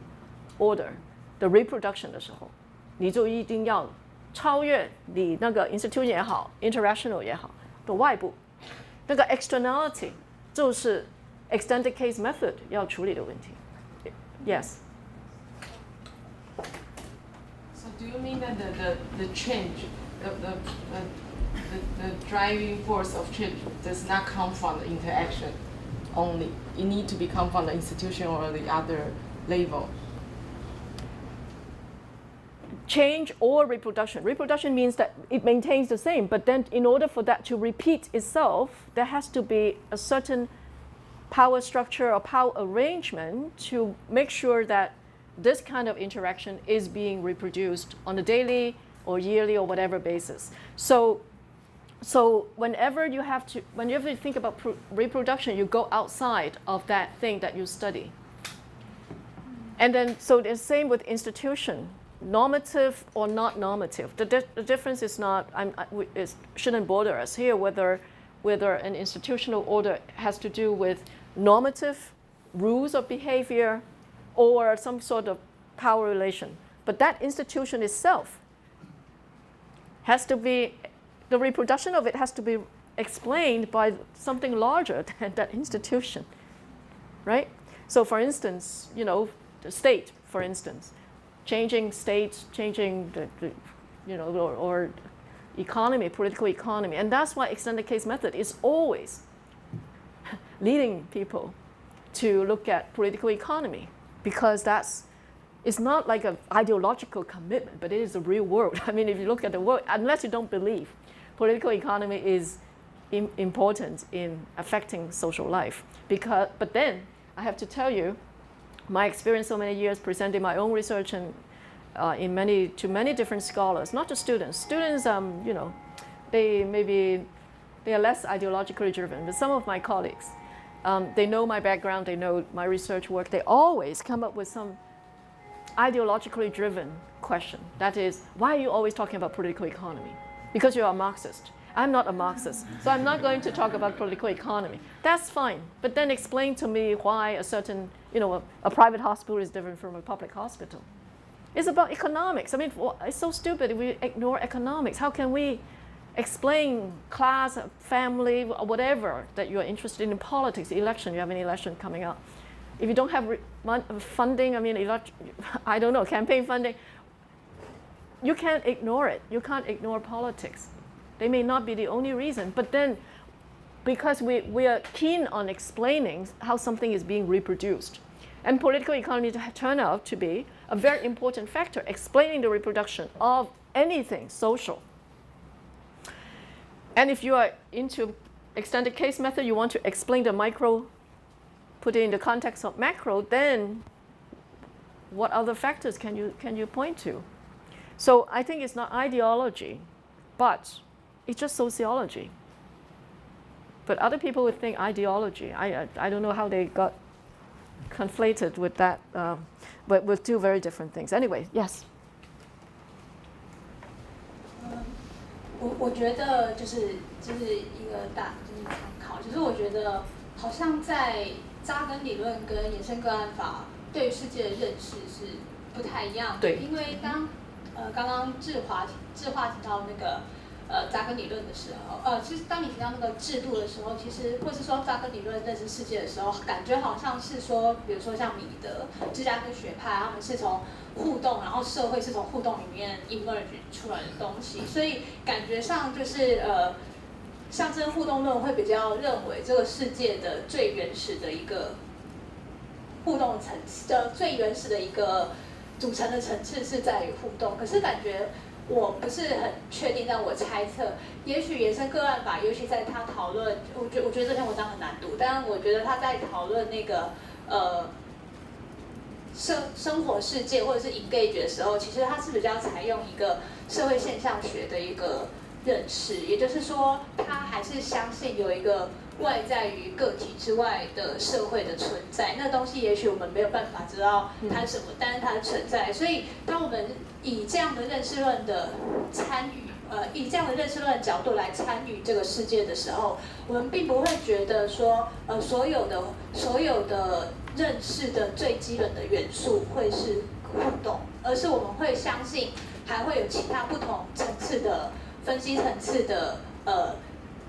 order 的 reproduction 的时候，你就一定要超越你那个 institution 也好 ，interactional 也好的外部。那个 externality 就是 extended case method 要处理的问题。Yes. So do you mean that the change, the driving force of change does not come from the interaction only? It need to come from the institution or the other level. Change or reproduction. Reproduction means that it maintains the same, but then in order for that to repeat itself, there has to be a certain power structure or power arrangement to make sure that this kind of interaction is being reproduced on a daily or yearly or whatever basis. So whenever you think about reproduction, you go outside of that thing that you study. And then, so the same with institution. Normative or not normative. The difference is not, it shouldn't bother us here whether an institutional order has to do with normative rules of behavior or some sort of power relation. But that institution itself has to be, the reproduction of it has to be explained by something larger than that institution, right? So for instance, the state, for instance, changing states, changing or economy, political economy. And that's why extended case method is always leading people to look at political economy, because it's not like an ideological commitment, but it is the real world. I mean, if you look at the world, unless you don't believe political economy is important in affecting social life. But then I have to tell you, my experience so many years presenting my own research and to many different scholars, not just students. Students, they are less ideologically driven, but some of my colleagues, they know my background, they know my research work. They always come up with some ideologically driven question. That is, why are you always talking about political economy? Because you're a Marxist. I'm not a Marxist, so I'm not going to talk about political economy. That's fine, but then explain to me why a certain, a private hospital is different from a public hospital. It's about economics. I mean, it's so stupid if we ignore economics. How can we explain class, family, whatever that you're interested in politics, election, you have an election coming up. If you don't have funding, I don't know, campaign funding, you can't ignore it. You can't ignore politics. They may not be the only reason, but then because we are keen on explaining how something is being reproduced. And political economy turn out to be a very important factor, explaining the reproduction of anything social. And if you are into extended case method, you want to explain the micro, put it in the context of macro, then what other factors can you point to? So I think it's not ideology, but it's just sociology. But other people would think ideology. I don't know how they got conflated with that, but with two very different things. Anyway, yes. 我觉得就是一个参考，就是我觉得好像在扎根理论跟延伸个案法对于世界的认识是不太一样的。对。因为刚刚智华提到那个扎根理论的时候，其实当你提到那个制度的时候，其实或是说扎根理论认识世界的时候，感觉好像是说，比如说像米德、芝加哥学派，他们是从互动，然后社会是从互动里面 emerge 出来的东西，所以感觉上就是象征互动论会比较认为这个世界的最原始的一个互动层次的最原始的一个组成的层次是在于互动，可是感觉我不是很确定，但我猜测，也许延伸个案法，尤其在他讨论，我觉得这篇文章很难读，但我觉得他在讨论那个生活世界或者是 engage 的时候，其实他是比较采用一个社会现象学的一个认识，也就是说，他还是相信有一个外在于个体之外的社会的存在，那东西也许我们没有办法知道它是什么，但是它的存在。所以，当我们以这样的认识论的参与，以这样的认识论角度来参与这个世界的时候，我们并不会觉得说，所有的认识的最基本的元素会是互动，而是我们会相信还会有其他不同层次的分析层次的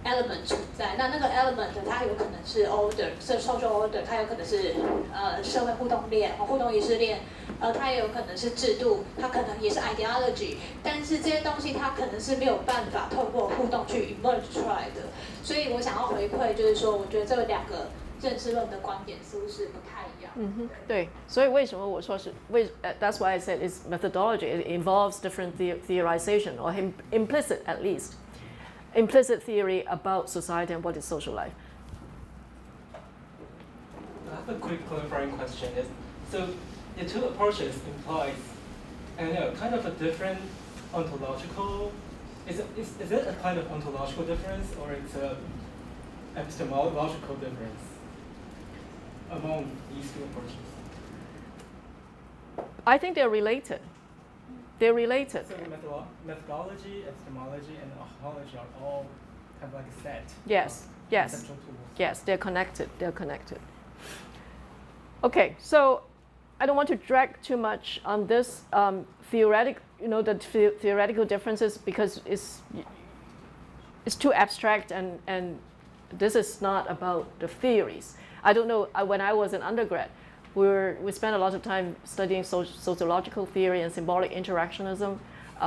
element 存在，那个 element 它有可能是 order， 是 social order， 它有可能是社会互动链、互动仪式链，它也有可能是制度，它可能也是 ideology， 但是这些东西它可能是没有办法透过互动去 emerge 出来的。所以我想要回馈，就是说，我觉得这两个认识论的观点似乎是不太一样。对，所以为什么我说是that's why I said it's methodology. It involves different theorization or implicit at least. Implicit theory about society and what is social life. I have a quick clarifying question. So the two approaches implies kind of a different ontological. Is it a kind of ontological difference or it's a epistemological difference among these two approaches? I think they're related. They're related. So methodology, epistemology, and ontology are all kind of like a set. Yes, yes, conceptual tools. yes. They're connected. They're connected. Okay, so I don't want to drag too much on this theoretical, the theoretical differences because it's too abstract and this is not about the theories. I don't know. When I was an undergrad, we spent a lot of time studying sociological theory and symbolic interactionism.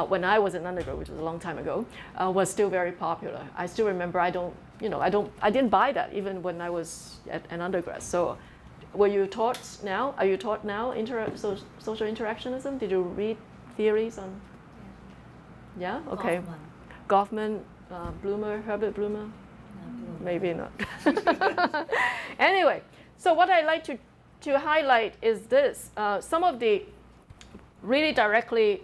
When I was an undergrad, which was a long time ago, was still very popular. I still remember. I didn't buy that even when I was at an undergrad. So, were you taught now? Are you taught now social interactionism? Did you read theories on? Yeah. Okay. Goffman, Bloomer, Herbert Bloomer. Maybe not. Anyway, so what I like to highlight is this. Some of the really directly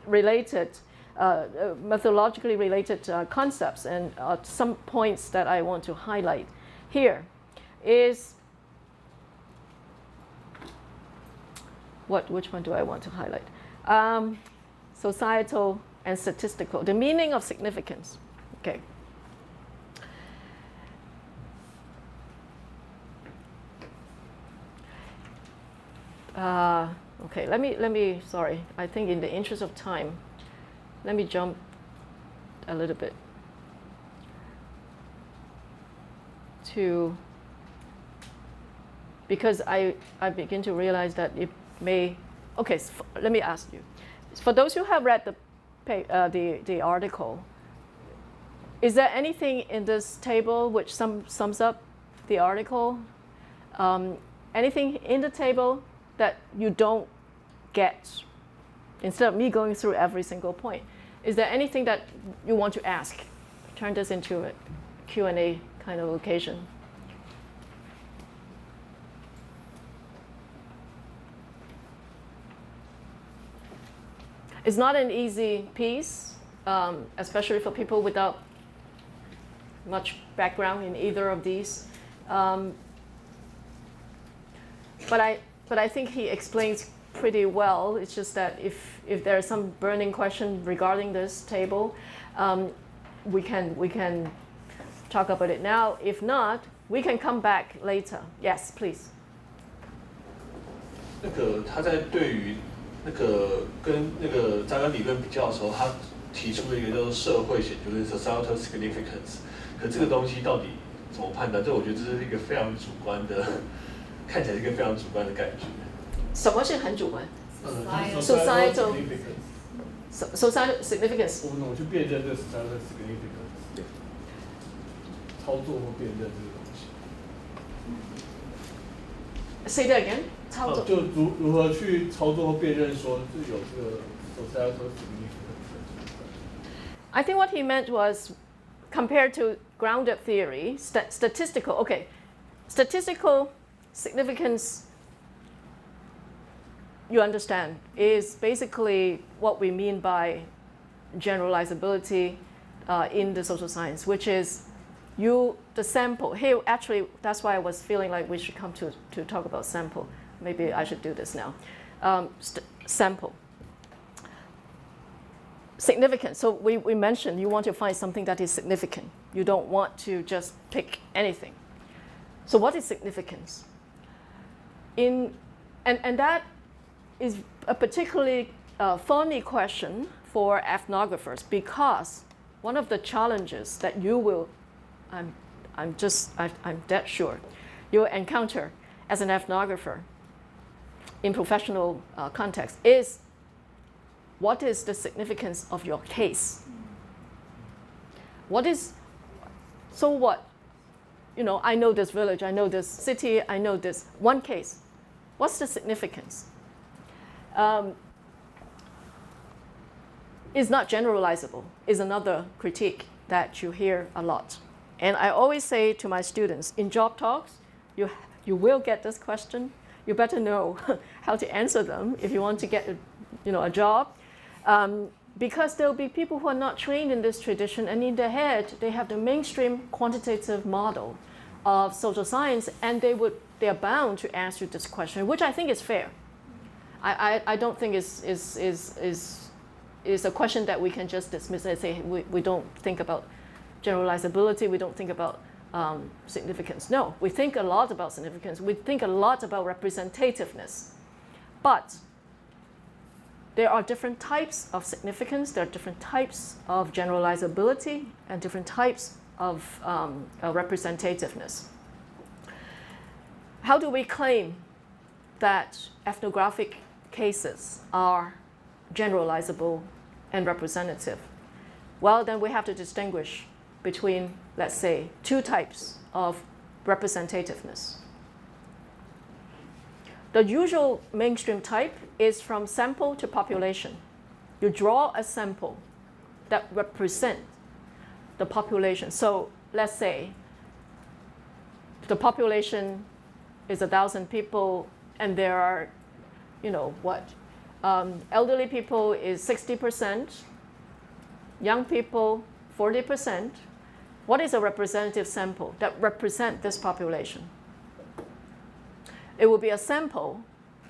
related, methodologically related concepts and some points that I want to highlight here is, which one do I want to highlight? Societal and statistical, the meaning of significance. Okay. Okay, let me, sorry, I think in the interest of time, let me jump a little bit to, because I begin to realize that it may, okay, so let me ask you. For those who have read the article, is there anything in this table which sums up the article? Anything in the table that you don't get, instead of me going through every single point? Is there anything that you want to ask? Turn this into a Q&A kind of occasion. It's not an easy piece, especially for people without much background in either of these. But I think he explains pretty well. It's just that if there is some burning question regarding this table, we can talk about it now. If not, we can come back later. Yes, please. 他在对于跟扎根理论比较的时候，他提出了一个叫做社会显著，就是 societal significance。可这个东西到底怎么判断？这我觉得这是一个非常主观的，看起来是一个非常主观的感觉。什么是很主观？societal societal significance。我们怎么去辨认这个 societal significance？ 操作或辨认这个东西。Say that again。操作。就如何去操作或辨认说是有这个 societal significance。I think what he meant was compared to grounded theory, statistical. Okay, statistical significance. You understand, is basically what we mean by generalizability in the social science, which is the sample. Here, actually, that's why I was feeling like we should come to talk about sample. Maybe I should do this now. Sample. Significant. So we mentioned you want to find something that is significant. You don't want to just pick anything. So what is significance? And that is a particularly thorny question for ethnographers, because one of the challenges that you will, I'm dead sure, you'll encounter as an ethnographer in professional context is, what is the significance of your case? So what? You know, I know this village, I know this city, I know this one case. What's the significance? Is not generalizable, is another critique that you hear a lot. And I always say to my students, in job talks, you will get this question. You better know how to answer them if you want to get a job. Because there will be people who are not trained in this tradition, and in their head, they have the mainstream quantitative model of social science, and they are bound to ask you this question, which I think is fair. I don't think is a question that we can just dismiss and say we don't think about generalizability, we don't think about significance. No, we think a lot about significance. We think a lot about representativeness. But there are different types of significance, there are different types of generalizability, and different types of representativeness. How do we claim that ethnographic cases are generalizable and representative? Well, then we have to distinguish between, let's say, two types of representativeness. The usual mainstream type is from sample to population. You draw a sample that represents the population. So let's say the population is 1,000 people, and there are, elderly people is 60%, young people 40%. What is a representative sample that represents this population? It will be a sample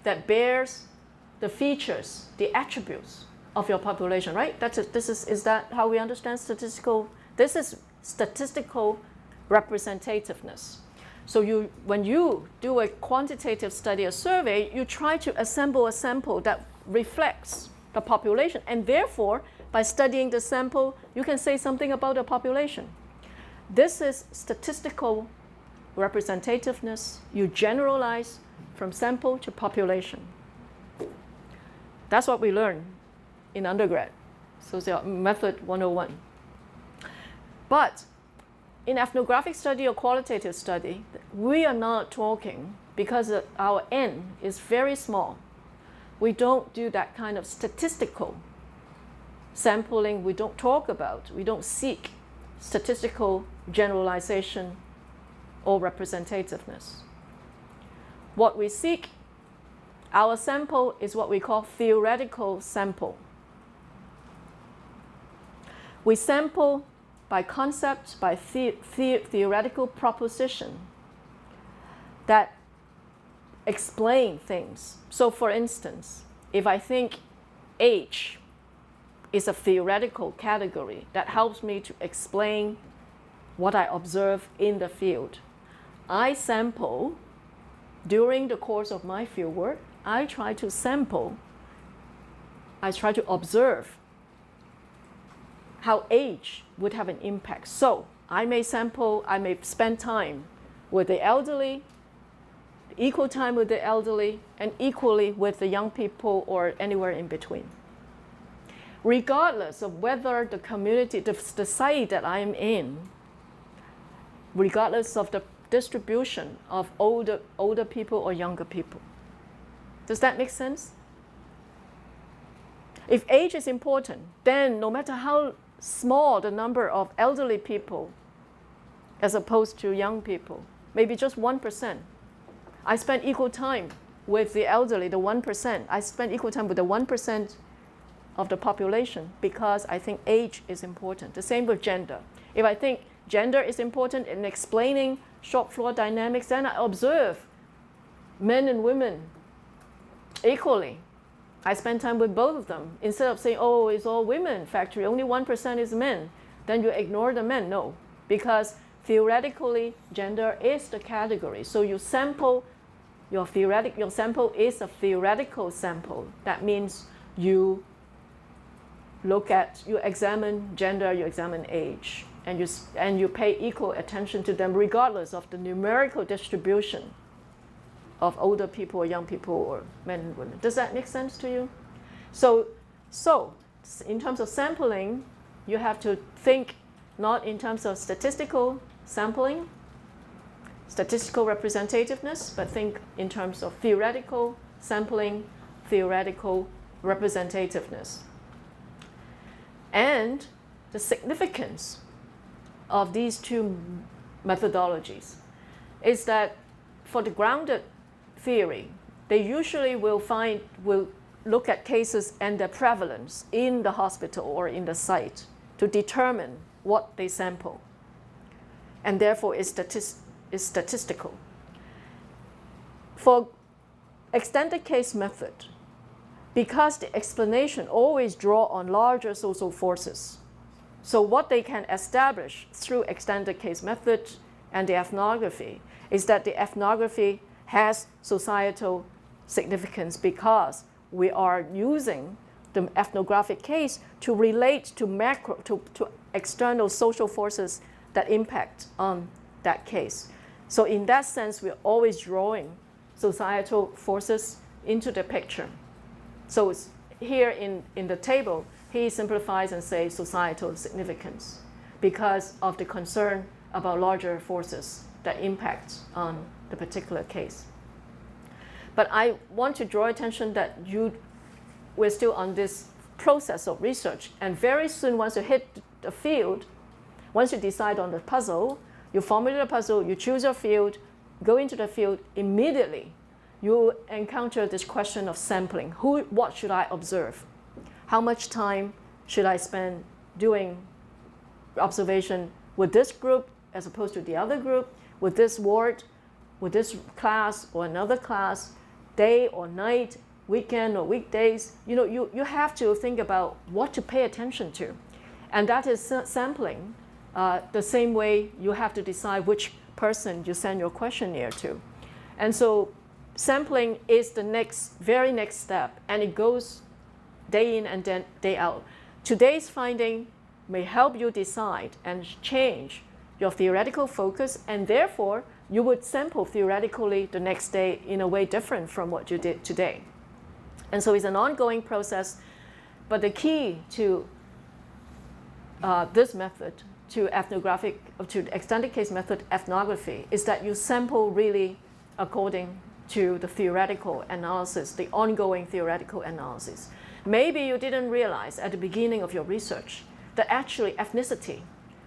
that bears the features, the attributes of your population, right? Is that how we understand statistical? This is statistical representativeness. So when you do a quantitative study, a survey, you try to assemble a sample that reflects the population, and therefore, by studying the sample, you can say something about the population. This is statistical representativeness. You generalize from sample to population. That's what we learn in undergrad, Method 101. But in ethnographic study or qualitative study, we are not talking, because our N is very small. We don't do that kind of statistical sampling. We don't talk about, we don't seek statistical generalization or representativeness. What we seek, our sample is what we call theoretical sample. We sample by concept, by theoretical proposition that explain things. So for instance, if I think age is a theoretical category that helps me to explain what I observe in the field, I sample during the course of my fieldwork. I try to observe how age would have an impact. So I may spend time with the elderly, equal time with the elderly, and equally with the young people or anywhere in between. Regardless of whether the community, the site that I'm in, regardless of the distribution of older people or younger people. Does that make sense? If age is important, then no matter how small the number of elderly people as opposed to young people, maybe just 1%. I spend equal time with the elderly, the 1%. I spend equal time with the 1% of the population because I think age is important. The same with gender. If I think gender is important in explaining shop floor dynamics, then I observe men and women equally. I spend time with both of them. Instead of saying, oh, it's all women factory, only 1% is men, then you ignore the men. No, because theoretically, gender is the category. So you sample, your sample is a theoretical sample. That means you examine gender, you examine age, and you pay equal attention to them regardless of the numerical distribution of older people or young people or men and women. Does that make sense to you? So in terms of sampling, you have to think not in terms of statistical sampling, statistical representativeness, but think in terms of theoretical sampling, theoretical representativeness. And the significance of these two methodologies is that for the grounded theory, they usually will look at cases and their prevalence in the hospital or in the site to determine what they sample, and therefore is statistical. For extended case method, because the explanation always draw on larger social forces, so what they can establish through extended case method and the ethnography is that the ethnography has societal significance because we are using the ethnographic case to relate to external social forces that impact on that case. So in that sense, we're always drawing societal forces into the picture. So it's here in the table, he simplifies and says societal significance because of the concern about larger forces that impact on the particular case. But I want to draw attention that we're still on this process of research, and very soon once you hit the field, once you decide on the puzzle, you formulate a puzzle, you choose your field, go into the field, immediately you encounter this question of sampling. What should I observe? How much time should I spend doing observation with this group as opposed to the other group, with this ward, with this class or another class, day or night, weekend or weekdays? You have to think about what to pay attention to. And that is sampling the same way you have to decide which person you send your questionnaire to. And so sampling is the very next step, and it goes day in and day out. Today's finding may help you decide and change your theoretical focus, and therefore you would sample theoretically the next day in a way different from what you did today. And so it's an ongoing process, but the key to this method, to extended case method ethnography, is that you sample really according to the theoretical analysis, the ongoing theoretical analysis. Maybe you didn't realize at the beginning of your research that actually ethnicity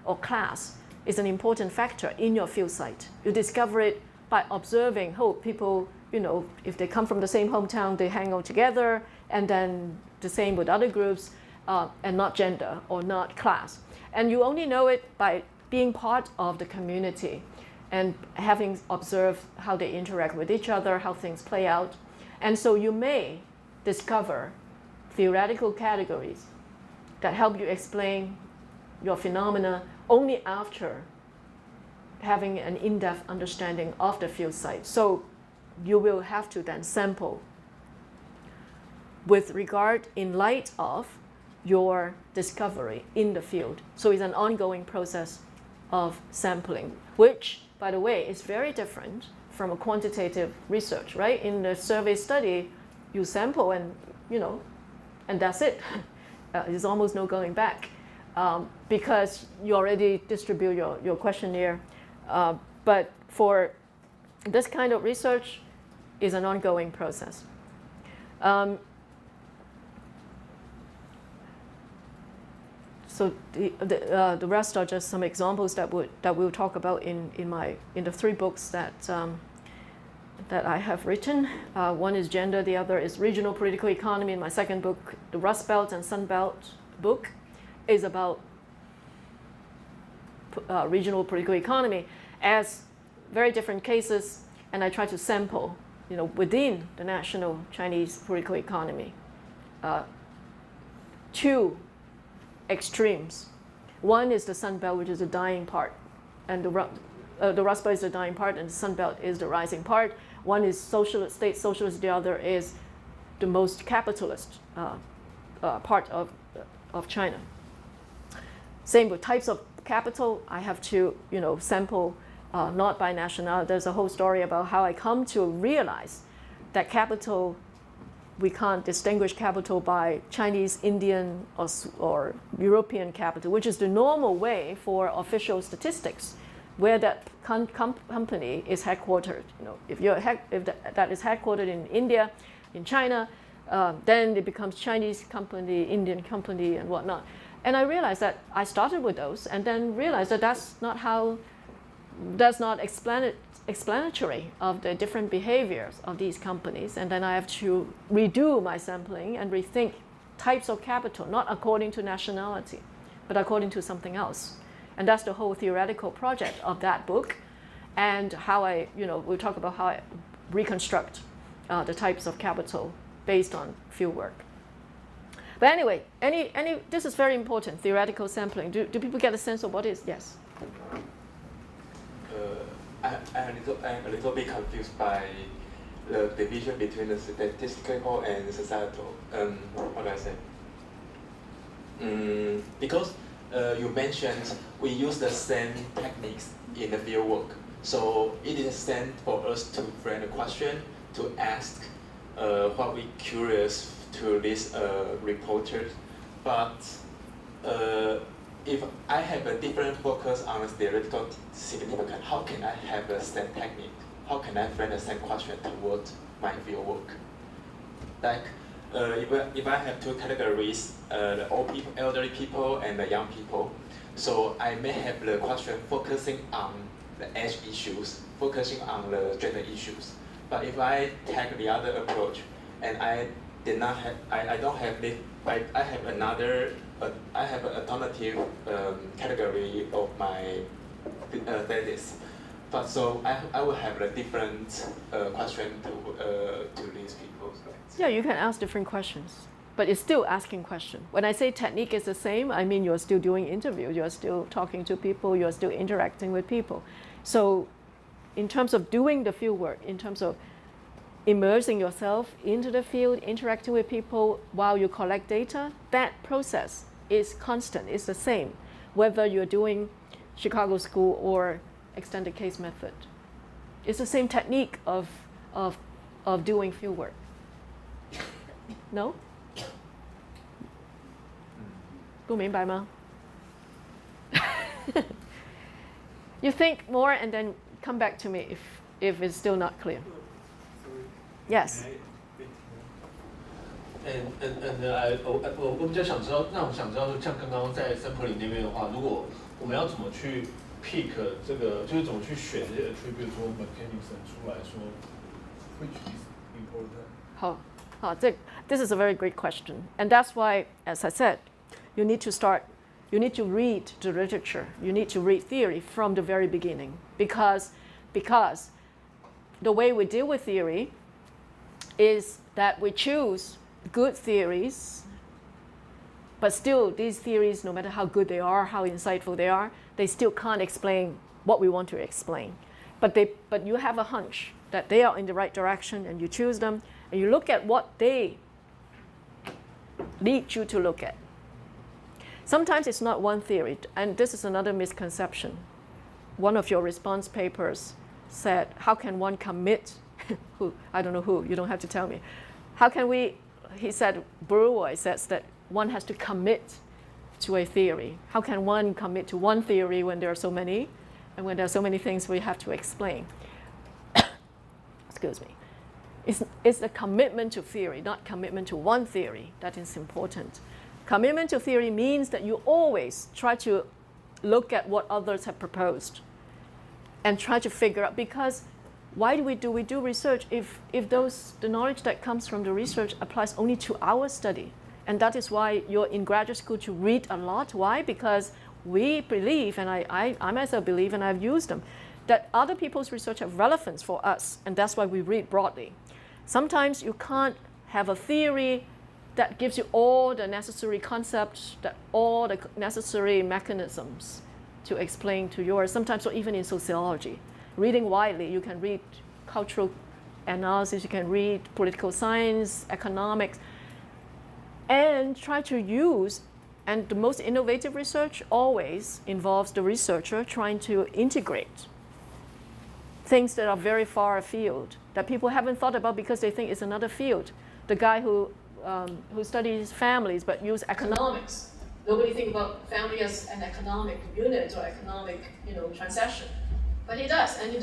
or class is an important factor in your field site. You discover it by observing how people, if they come from the same hometown, they hang out together, and then the same with other groups, and not gender or not class. And you only know it by being part of the community and having observed how they interact with each other, how things play out. And so you may discover theoretical categories that help you explain your phenomena only after having an in-depth understanding of the field site. So you will have to then sample with regard in light of your discovery in the field. So it's an ongoing process of sampling, which, by the way, is very different from a quantitative research, right? In the survey study, you sample and, and that's it. There's almost no going back because you already distribute your questionnaire. But for this kind of research, is an ongoing process. So the rest are just some examples that we'll talk about in the 3 books that I have written. One is gender, the other is regional political economy. In my second book, the Rust Belt and Sun Belt book, is about regional political economy as very different cases, and I try to sample, within the national Chinese political economy, 2 extremes. One is the Sun Belt, which is the dying part, and the Rust Belt is the dying part, and the Sun Belt is the rising part. One is socialist, state socialist, the other is the most capitalist part of China. Same with types of capital. I have to, sample not by nationality. There's a whole story about how I come to realize that capital, we can't distinguish capital by Chinese, Indian, or European capital, which is the normal way for official statistics, where that company is headquartered. If that is headquartered in India, in China, then it becomes Chinese company, Indian company, and whatnot. And I realized that I started with those, and then realized that that's not explanatory of the different behaviors of these companies. And then I have to redo my sampling and rethink types of capital, not according to nationality, but according to something else. And that's the whole theoretical project of that book, and how we'll talk about how I reconstruct the types of capital based on fieldwork. But anyway, this is very important, theoretical sampling. Do people get a sense of what it is? Yes? I'm a little bit confused by the division between the statistical and societal. What do I say? Because you mentioned we use the same techniques in the field work. So it is same for us to frame a question, to ask what we curious to this reporter. But if I have a different focus on the theoretical significance, how can I have the same technique? How can I frame the same question towards my field work? Like, if I have 2 categories, the old people, elderly people, and the young people, so I may have the question focusing on the age issues, focusing on the gender issues. But if I take the other approach, and I don't have this, I have another, I have an alternative category of my thesis. But so I will have a different question to these people. Yeah, you can ask different questions, but it's still asking questions. When I say technique is the same, I mean you're still doing interviews, you're still talking to people, you're still interacting with people. So in terms of doing the field work, in terms of immersing yourself into the field, interacting with people while you collect data, that process is constant, it's the same, whether you're doing Chicago School or extended case method. It's the same technique of doing field work. No? 不明白吗? You think more and then come back to me if it's still not clear. Yes.我比较想知道，那我想知道，像刚刚在 sampling 那边的话，如果我们要怎么去 pick 这个，就是怎么去选这些 attribute 说 mechanism 出来说 which is important。好，this is a very great question, and that's why, as I said, you need to read the literature, you need to read theory from the very beginning, because the way we deal with theory is that we choose good theories, but still these theories, no matter how good they are, how insightful they are, they still can't explain what we want to explain. But you have a hunch that they are in the right direction, and you choose them, and you look at what they lead you to look at. Sometimes it's not one theory, and this is another misconception. One of your response papers said, how can one commit, who, I don't know who, you don't have to tell me. How can we, he said, Brewer says that one has to commit to a theory. How can one commit to one theory when there are so many, and when there are so many things we have to explain? Excuse me. It's a commitment to theory, not commitment to one theory, that is important. Commitment to theory means that you always try to look at what others have proposed and try to figure out, because why do we do research if the knowledge that comes from the research applies only to our study? And that is why you're in graduate school to read a lot. Why? Because we believe, and I myself believe, and I've used them, that other people's research have relevance for us, and that's why we read broadly. Sometimes you can't have a theory that gives you all the necessary concepts, that all the necessary mechanisms to explain to yours. Sometimes, or even in sociology, reading widely, you can read cultural analysis, you can read political science, economics, and try to use, and the most innovative research always involves the researcher trying to integrate things that are very far afield, that people haven't thought about because they think it's another field. The guy who studies families but use economics. Nobody think about family as an economic unit or economic, transaction. But he does, and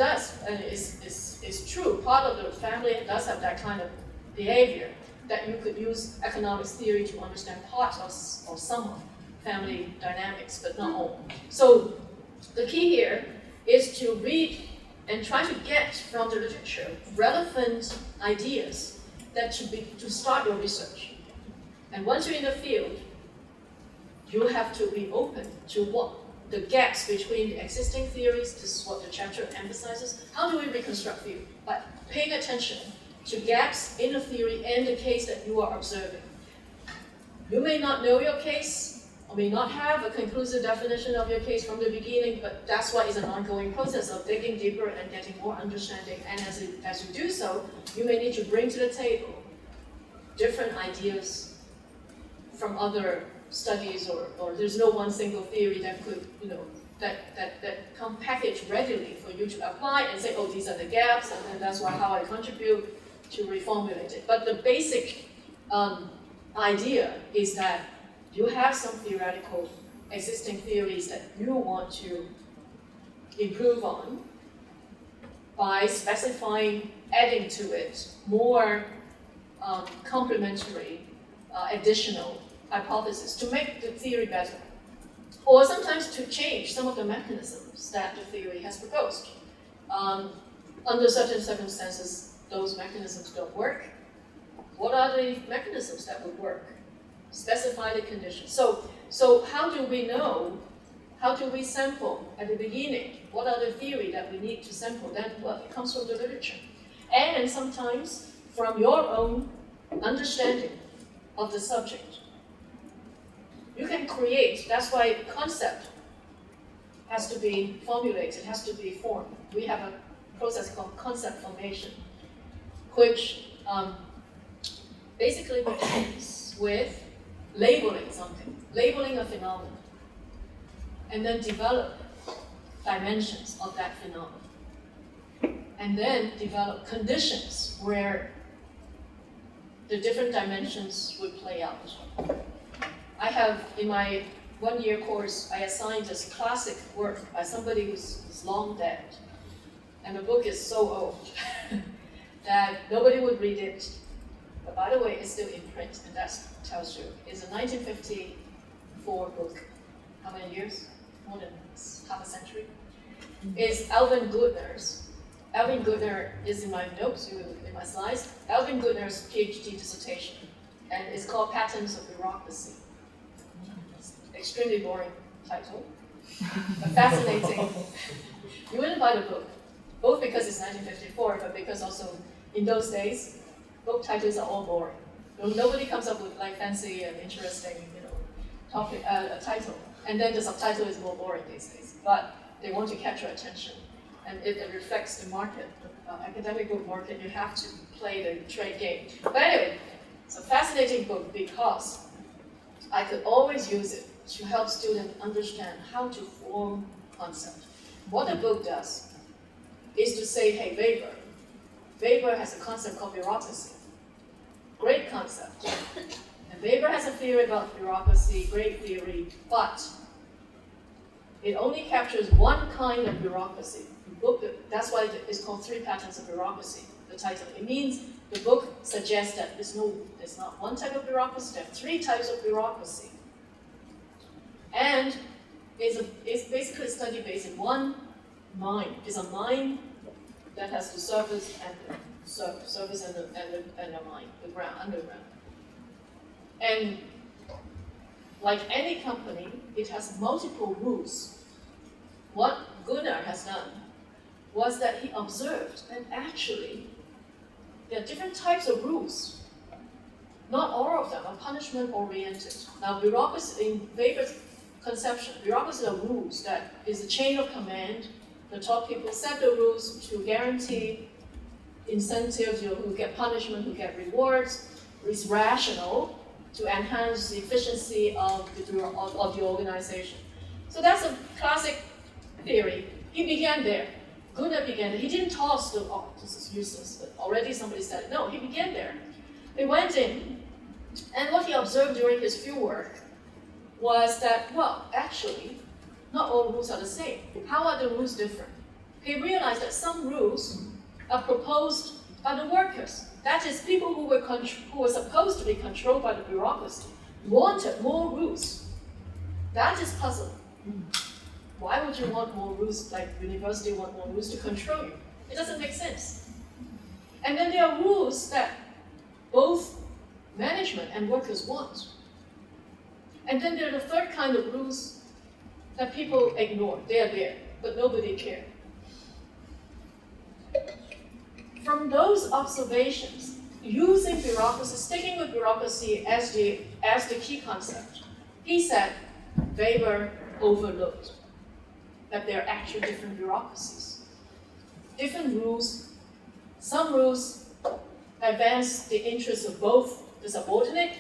it's true. Part of the family does have that kind of behavior, that you could use economics theory to understand part or some of family dynamics, but not all. So the key here is to read and try to get from the literature relevant ideas that to start your research. And once you're in the field, you have to be open to what the gaps between the existing theories. This is what the chapter emphasizes. How do we reconstruct theory? By paying attention to gaps in the theory and the case that you are observing. You may not know your case, or may not have a conclusive definition of your case from the beginning, but that's why it's an ongoing process of digging deeper and getting more understanding. And as you do so, you may need to bring to the table different ideas from other studies, or there's no one single theory that could, that come packaged readily for you to apply and say, oh, these are the gaps, and then that's how I contribute to reformulate it. But the basic idea is that you have some theoretical existing theories that you want to improve on by specifying, adding to it more complementary, additional hypotheses to make the theory better. Or sometimes to change some of the mechanisms that the theory has proposed. Under certain circumstances, those mechanisms don't work. What are the mechanisms that would work? Specify the conditions. So how do we know? How do we sample at the beginning? What are the theory that we need to sample? Then it comes from the literature. And sometimes from your own understanding of the subject. You can create, that's why concept has to be formulated, has to be formed. We have a process called concept formation, which basically begins with labeling something, labeling a phenomenon, and then develop dimensions of that phenomenon, and then develop conditions where the different dimensions would play out. I have, in my one-year course, I assigned this classic work by somebody who's long dead, and the book is so old that nobody would read it. But by the way, it's still in print, and that tells you. It's a 1954 book. How many years? More than half a century. It's Alvin Goodner's. Alvin Goodner is in my notes, in my slides. Alvin Goodner's PhD dissertation, and it's called Patterns of Bureaucracy. Extremely boring title, but fascinating. You wouldn't buy the book, both because it's 1954, but because also in those days, book titles are all boring. Nobody comes up with like fancy and interesting, topic, a title, and then the subtitle is more boring these days. But they want to catch your attention, and it reflects the market, the academic book market. You have to play the trade game. But anyway, it's a fascinating book because I could always use it to help students understand how to form concept. What the book does is to say, hey, Weber has a concept called bureaucracy. Great concept. And Weber has a theory about bureaucracy, great theory, but it only captures one kind of bureaucracy. That's why it's called 3 Patterns of Bureaucracy, the title. It means the book suggests that there's not one type of bureaucracy, there are 3 types of bureaucracy. And it's basically a study based in one mind. It's a mind that has the surface and the mind, the ground, underground. And like any company, it has multiple rules. What Gunnar has done was that he observed, and actually, there are different types of rules. Not all of them are punishment-oriented. Now, bureaucracy, in Weber's conception, bureaucracy are rules that is a chain of command. The top people set the rules to guarantee incentives, who get punishment, who get rewards. It's rational to enhance the efficiency of the organization. So that's a classic theory. He began there. Gunnar began there. He didn't toss the, oh, this is useless, but already somebody said it. No, he began there. He went in, and what he observed during his fieldwork was that, well, actually, not all rules are the same. How are the rules different? He realized that some rules are proposed by the workers. That is, people who were supposed to be controlled by the bureaucracy wanted more rules. That is puzzling. Why would you want more rules, like university want more rules to control you? It doesn't make sense. And then there are rules that both management and workers want. And then there are the third kind of rules that people ignore. They are there, but nobody cares. From those observations, using bureaucracy, sticking with bureaucracy as the key concept, he said Weber overlooked that there are actually different bureaucracies. Different rules. Some rules advance the interests of both the subordinate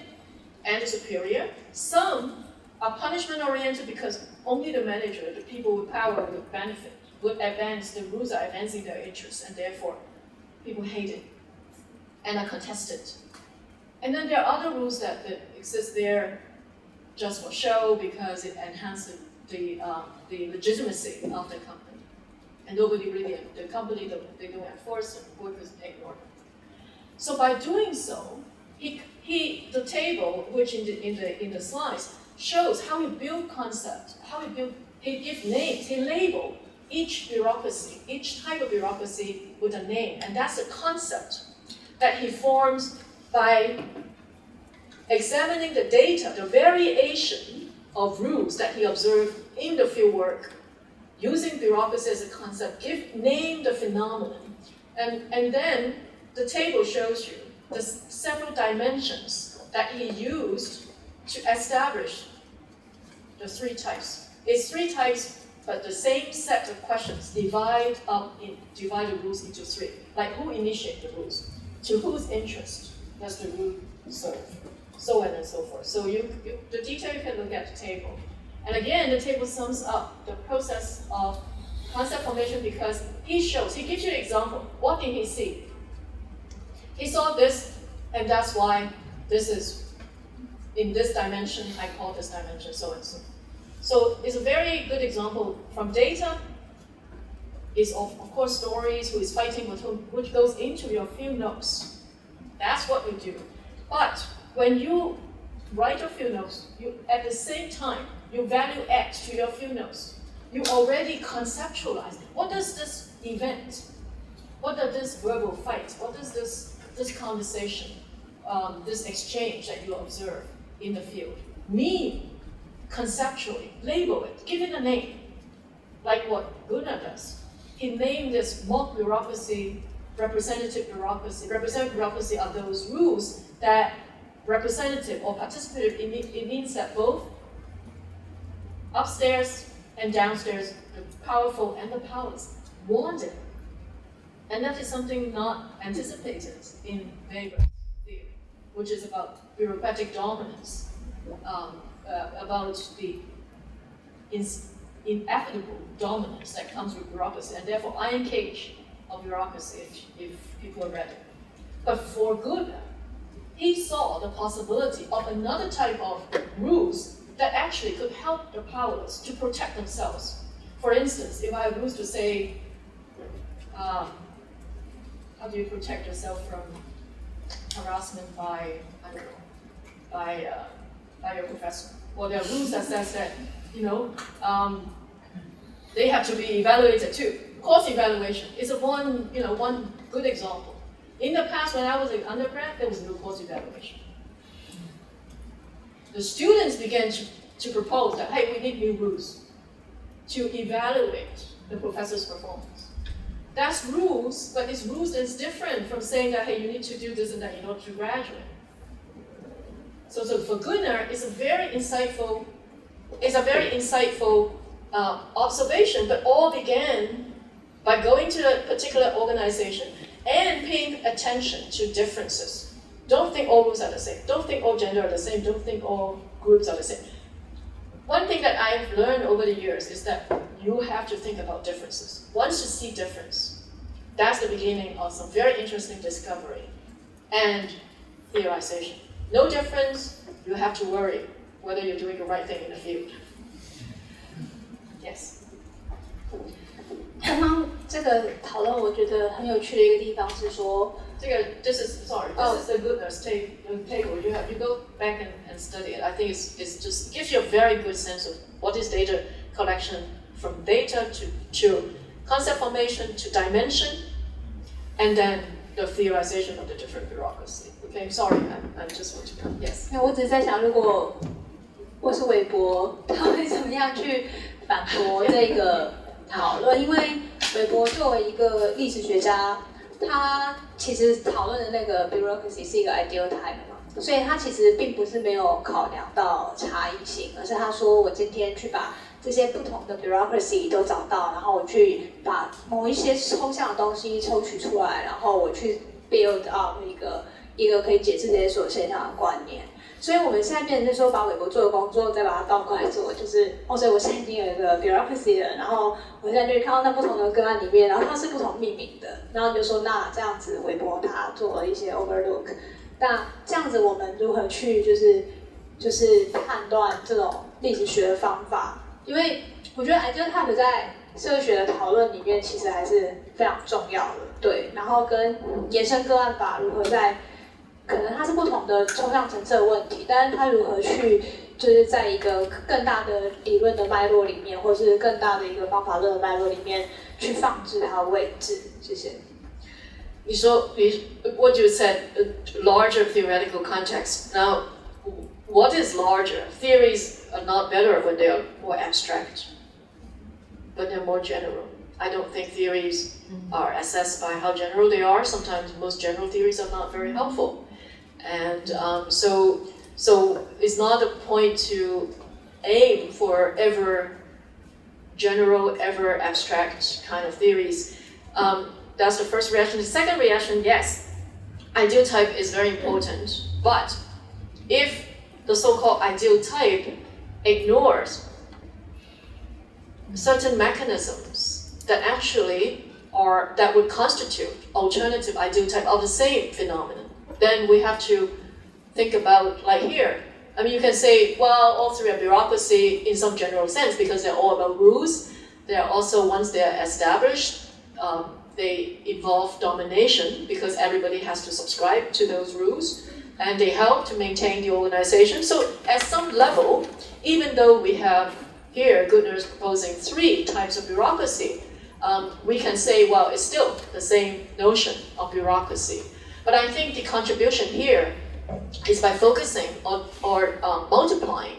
and the superior. Some are punishment-oriented because only the manager, the people with power would benefit, would advance, the rules are advancing their interests, and therefore people hate it and are contested. And then there are other rules that exist there just for show because it enhances the legitimacy of the company. And nobody really, the company, they don't enforce it, workers ignore them. So by doing so, the table, which in the slides, shows how he build concept, he give names, he label each bureaucracy, each type of bureaucracy with a name, and that's a concept that he forms by examining the data, the variation of rules that he observed in the fieldwork, using bureaucracy as a concept, name the phenomenon, and then the table shows you the several dimensions that he used to establish the 3 types. It's 3 types, but the same set of questions divide the rules into 3. Like who initiates the rules? To whose interest does the rule serve? So on and so forth. So the detail you can look at the table. And again, the table sums up the process of concept formation because he gives you an example. What did he see? He saw this, and that's why this is in this dimension, I call this dimension so and so. So it's a very good example from data. Is of course stories, who is fighting with whom, which goes into your field notes. That's what we do. But when you write your field notes, you at the same time, you value add to your field notes. You already conceptualize what does this event, what does this verbal fight, what does this conversation, this exchange that you observe in the field mean conceptually? Label it, give it a name, like what Gunnar does. He named this mock bureaucracy, representative bureaucracy. Representative bureaucracy are those rules that representative or participative, it means that both upstairs and downstairs, the powerful and the powerless, want it. And that is something not anticipated in Weber's theory, which is about bureaucratic dominance. about the inevitable dominance that comes with bureaucracy, and therefore iron cage of bureaucracy if people are ready. But for Goodman, he saw the possibility of another type of rules that actually could help the powerless to protect themselves. For instance, if I have rules to say, how do you protect yourself from harassment by, I don't know, by your professor? Well, there are rules that says that, they have to be evaluated too. Course evaluation is one good example. In the past, when I was an undergrad, there was no course evaluation. The students began to propose that, hey, we need new rules to evaluate the professor's performance. That's rules, but it's rules that's different from saying that, hey, you need to do this and that in order to graduate. So for Gunnar, it's a very insightful observation, but all began by going to a particular organization and paying attention to differences. Don't think all rules are the same. Don't think all gender are the same. Don't think all groups are the same. One thing that I've learned over the years is that you have to think about differences. Once you see difference, that's the beginning of some very interesting discovery and theorization. No difference, you have to worry whether you're doing the right thing in the field. Yes. 刚刚这个讨论，我觉得很有趣的一个地方是说， This is the Goodness table. You go back and study it. I think it's just gives you a very good sense of what is data collection, from data to concept formation to dimension, and then the theorization of the different bureaucracy. Okay, sorry, I just want to come. Yes. 我只是在想，如果我是韦伯，他会怎么样去反驳这个讨论？因为韦伯作为一个历史学家，他其实讨论的那个 bureaucracy 是一个 ideal type 嘛，所以他其实并不是没有考量到差异性，而是他说我今天去把这些不同的 bureaucracy 都找到，然后我去把某一些抽象的东西抽取出来，然后我去 build up 一个可以解释这些所有现象的观念。所以我们现在变成是说，把韦伯做的工作再把它倒过来做，就是所以我现在已经有一个 bureaucracy 了，然后我现在就看到那不同的个案里面，然后它是不同命名的，然后你就说那这样子韦伯他做了一些 overlook， 那这样子我们如何去就是判断这种历史学的方法？因为我觉得 ideal type 在社会学的讨论里面其实还是非常重要的，对，然后跟延伸个案法如何在可能它是不同的抽象层次的问题，但是它如何去就是在一个更大的理论的脉络里面，或是更大的一个方法论的脉络里面去放置它的位置。谢谢。你说 what you said, larger theoretical context. Now, what is larger? Theories are not better when they are more abstract, but they're more general. I don't think theories are assessed by how general they are. Sometimes most general theories are not very helpful. And so it's not a point to aim for ever general, ever abstract kind of theories. That's the first reaction. The second reaction, yes, ideal type is very important. But if the so-called ideal type ignores certain mechanisms that actually that would constitute alternative ideal type of the same phenomenon, then we have to think about, like here, I mean, you can say, well, all three are bureaucracy in some general sense because they're all about rules. They are also, once they're established, they involve domination because everybody has to subscribe to those rules, and they help to maintain the organization. So at some level, even though we have here Goodner's proposing 3 types of bureaucracy, we can say, well, it's still the same notion of bureaucracy. But I think the contribution here is by focusing on or multiplying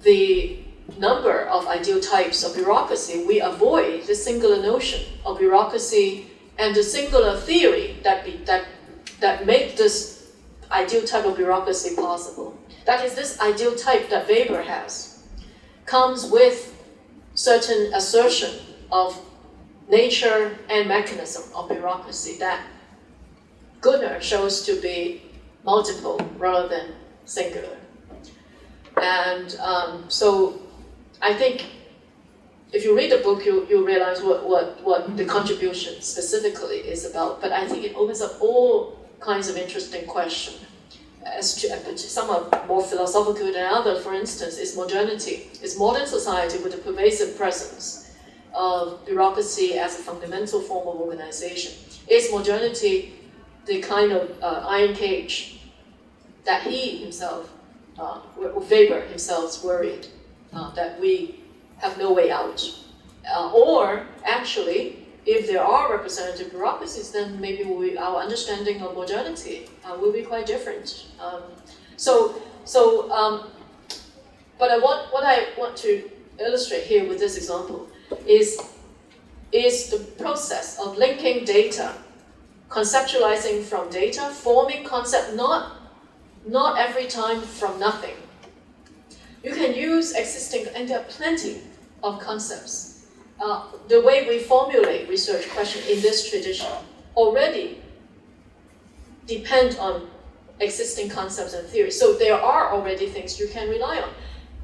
the number of ideal types of bureaucracy, we avoid the singular notion of bureaucracy and the singular theory that make this ideal type of bureaucracy possible. That is, this ideal type that Weber has comes with certain assertion of nature and mechanism of bureaucracy that Goodner shows to be multiple rather than singular. And so I think if you read the book, you realize what the contribution specifically is about. But I think it opens up all kinds of interesting questions. As to, some are more philosophical than others. For instance, is modernity, is modern society with a pervasive presence of bureaucracy as a fundamental form of organization, is modernity the kind of iron cage that he himself, Weber himself, is worried that we have no way out? Or actually, if there are representative bureaucracies, then maybe our understanding of modernity will be quite different. But what I want to illustrate here with this example is the process of linking data, conceptualizing from data, forming concept not every time from nothing. You can use existing, and there are plenty of concepts. The way we formulate research questions in this tradition already depend on existing concepts and theories. So there are already things you can rely on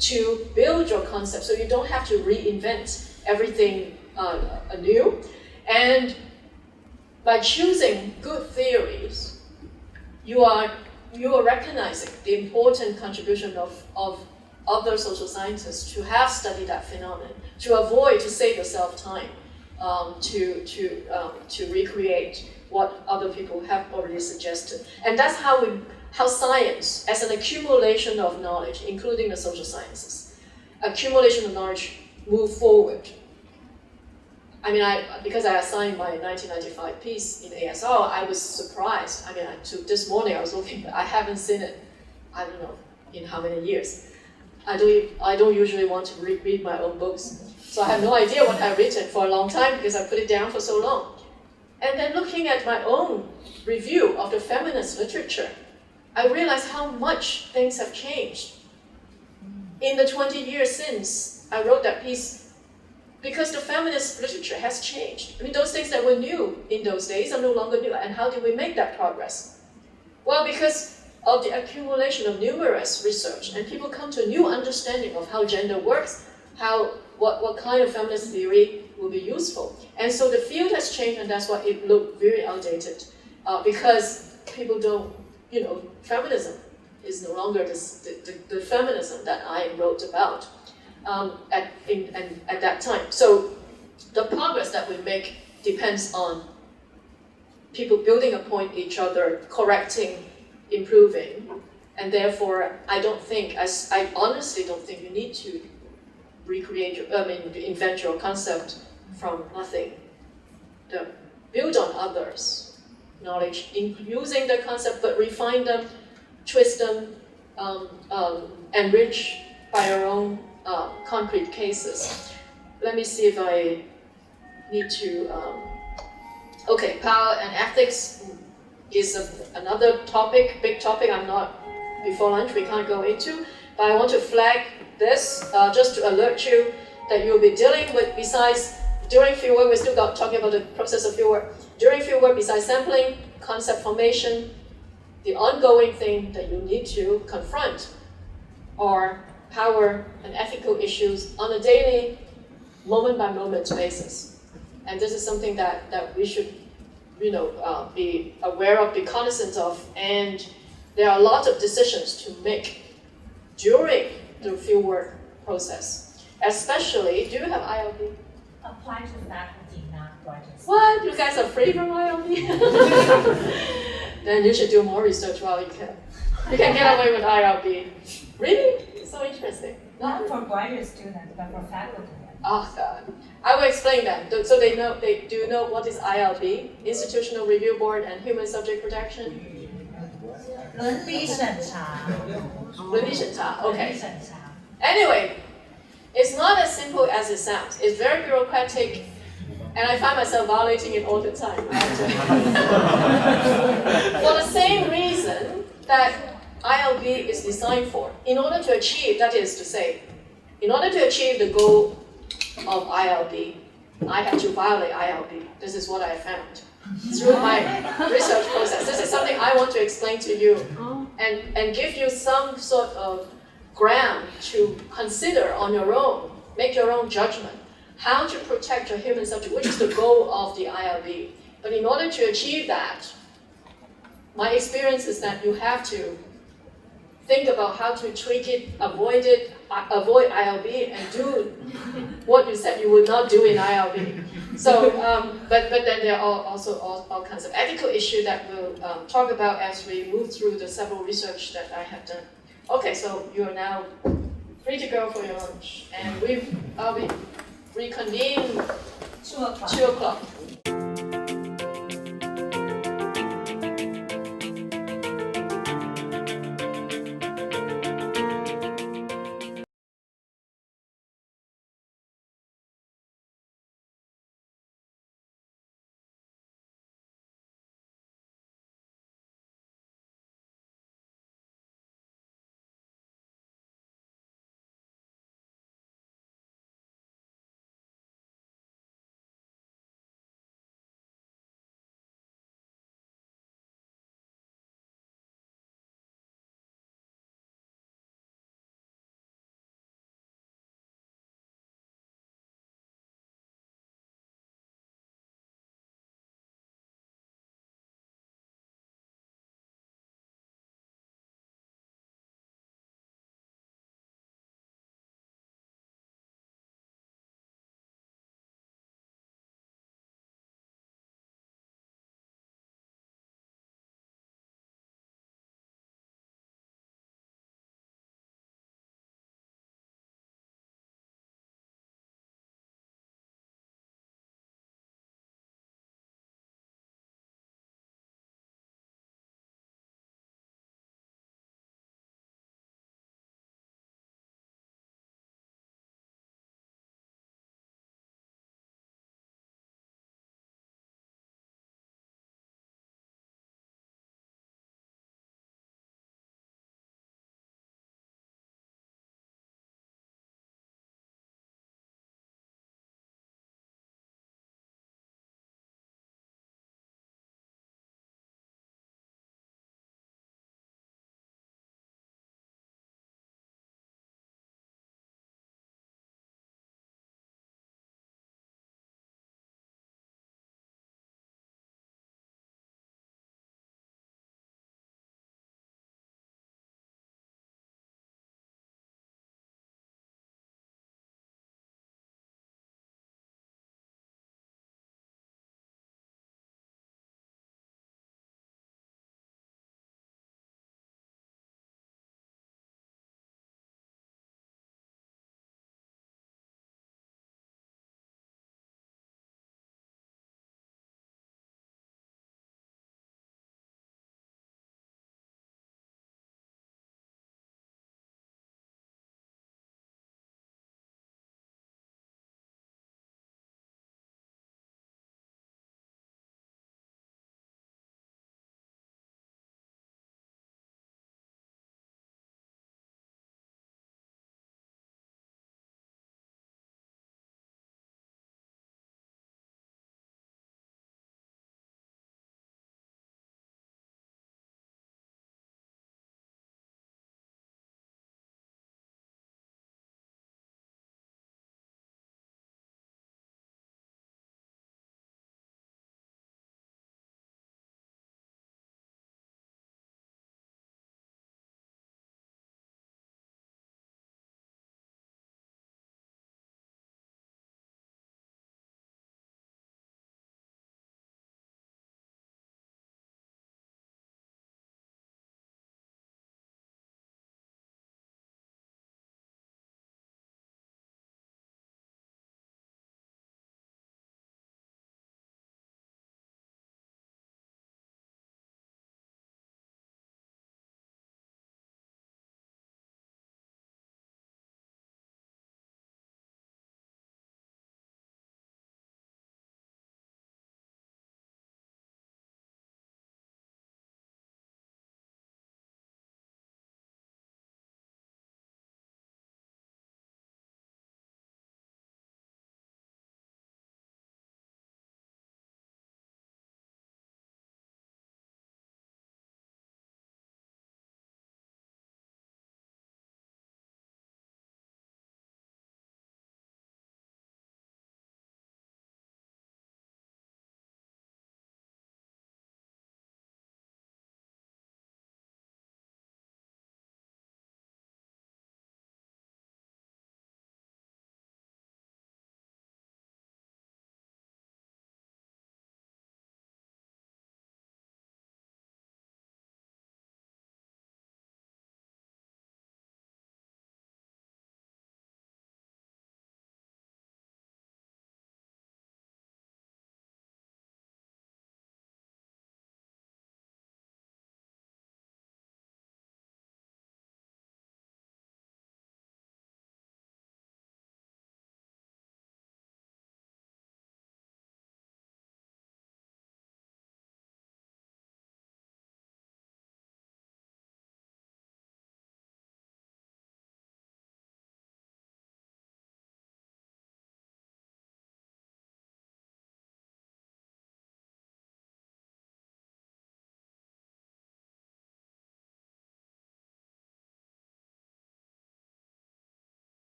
to build your concept, so you don't have to reinvent everything anew. And by choosing good theories, you are recognizing the important contribution of other social scientists to have studied that phenomenon, to save yourself time, to recreate what other people have already suggested. And that's how science, as an accumulation of knowledge, including the social sciences, accumulation of knowledge, move forward. I mean, because I assigned my 1995 piece in ASR, I was surprised. I mean, this morning I was looking, but I haven't seen it, I don't know, in how many years. I don't usually want to read my own books. So I have no idea what I've written for a long time because I put it down for so long. And then looking at my own review of the feminist literature, I realized how much things have changed in the 20 years since I wrote that piece, because the feminist literature has changed. I mean, those things that were new in those days are no longer new. And how did we make that progress? Well, because of the accumulation of numerous research, and people come to a new understanding of how gender works, what kind of feminist theory will be useful. And so the field has changed, and that's why it looked very outdated, because people don't, feminism is no longer the feminism that I wrote about at that time. So the progress that we make depends on people building upon each other, correcting, improving, and therefore I honestly don't think you need to invent your concept from nothing. Build on others' knowledge, using the concept, but refine them, twist them, enrich by your own concrete cases. Let me see if I need to. Okay, power and ethics is another topic, big topic. Before lunch we can't go into, but I want to flag this just to alert you that you'll be dealing with, besides during fieldwork, we're still talking about the process of fieldwork. During fieldwork, besides sampling, concept formation, the ongoing thing that you need to confront are power and ethical issues on a daily, moment-by-moment basis. And this is something that we should be aware of, be cognizant of, and there are a lot of decisions to make during the fieldwork process. Especially, do you have ILB? Apply to faculty, not graduates. What? You guys are free from ILB? Then you should do more research while you can. You can get away with ILB. Really? It's so interesting. Not for graduate students, but for faculty. Oh God. I will explain that. So they do know what is ILB, Institutional Review Board, and Human Subject Protection? 伦理审查。伦理审查, okay. Anyway, it's not as simple as it sounds. It's very bureaucratic, and I find myself violating it all the time. For the same reason that ILB is designed for. In order to achieve, that is to say, in order to achieve the goal of ILB, I have to violate ILB. This is what I found through my research process. This is something I want to explain to you and give you some sort of ground to consider on your own, make your own judgment, how to protect your human subject, which is the goal of the ILB. But in order to achieve that, my experience is that you have to think about how to tweak it, avoid ILB, and do what you said you would not do in ILB. So, but then there are also all kinds of ethical issues that we'll talk about as we move through the several research that I have done. Okay, so you are now free to go for your lunch, and I'll be reconvene 2 o'clock. 2 o'clock.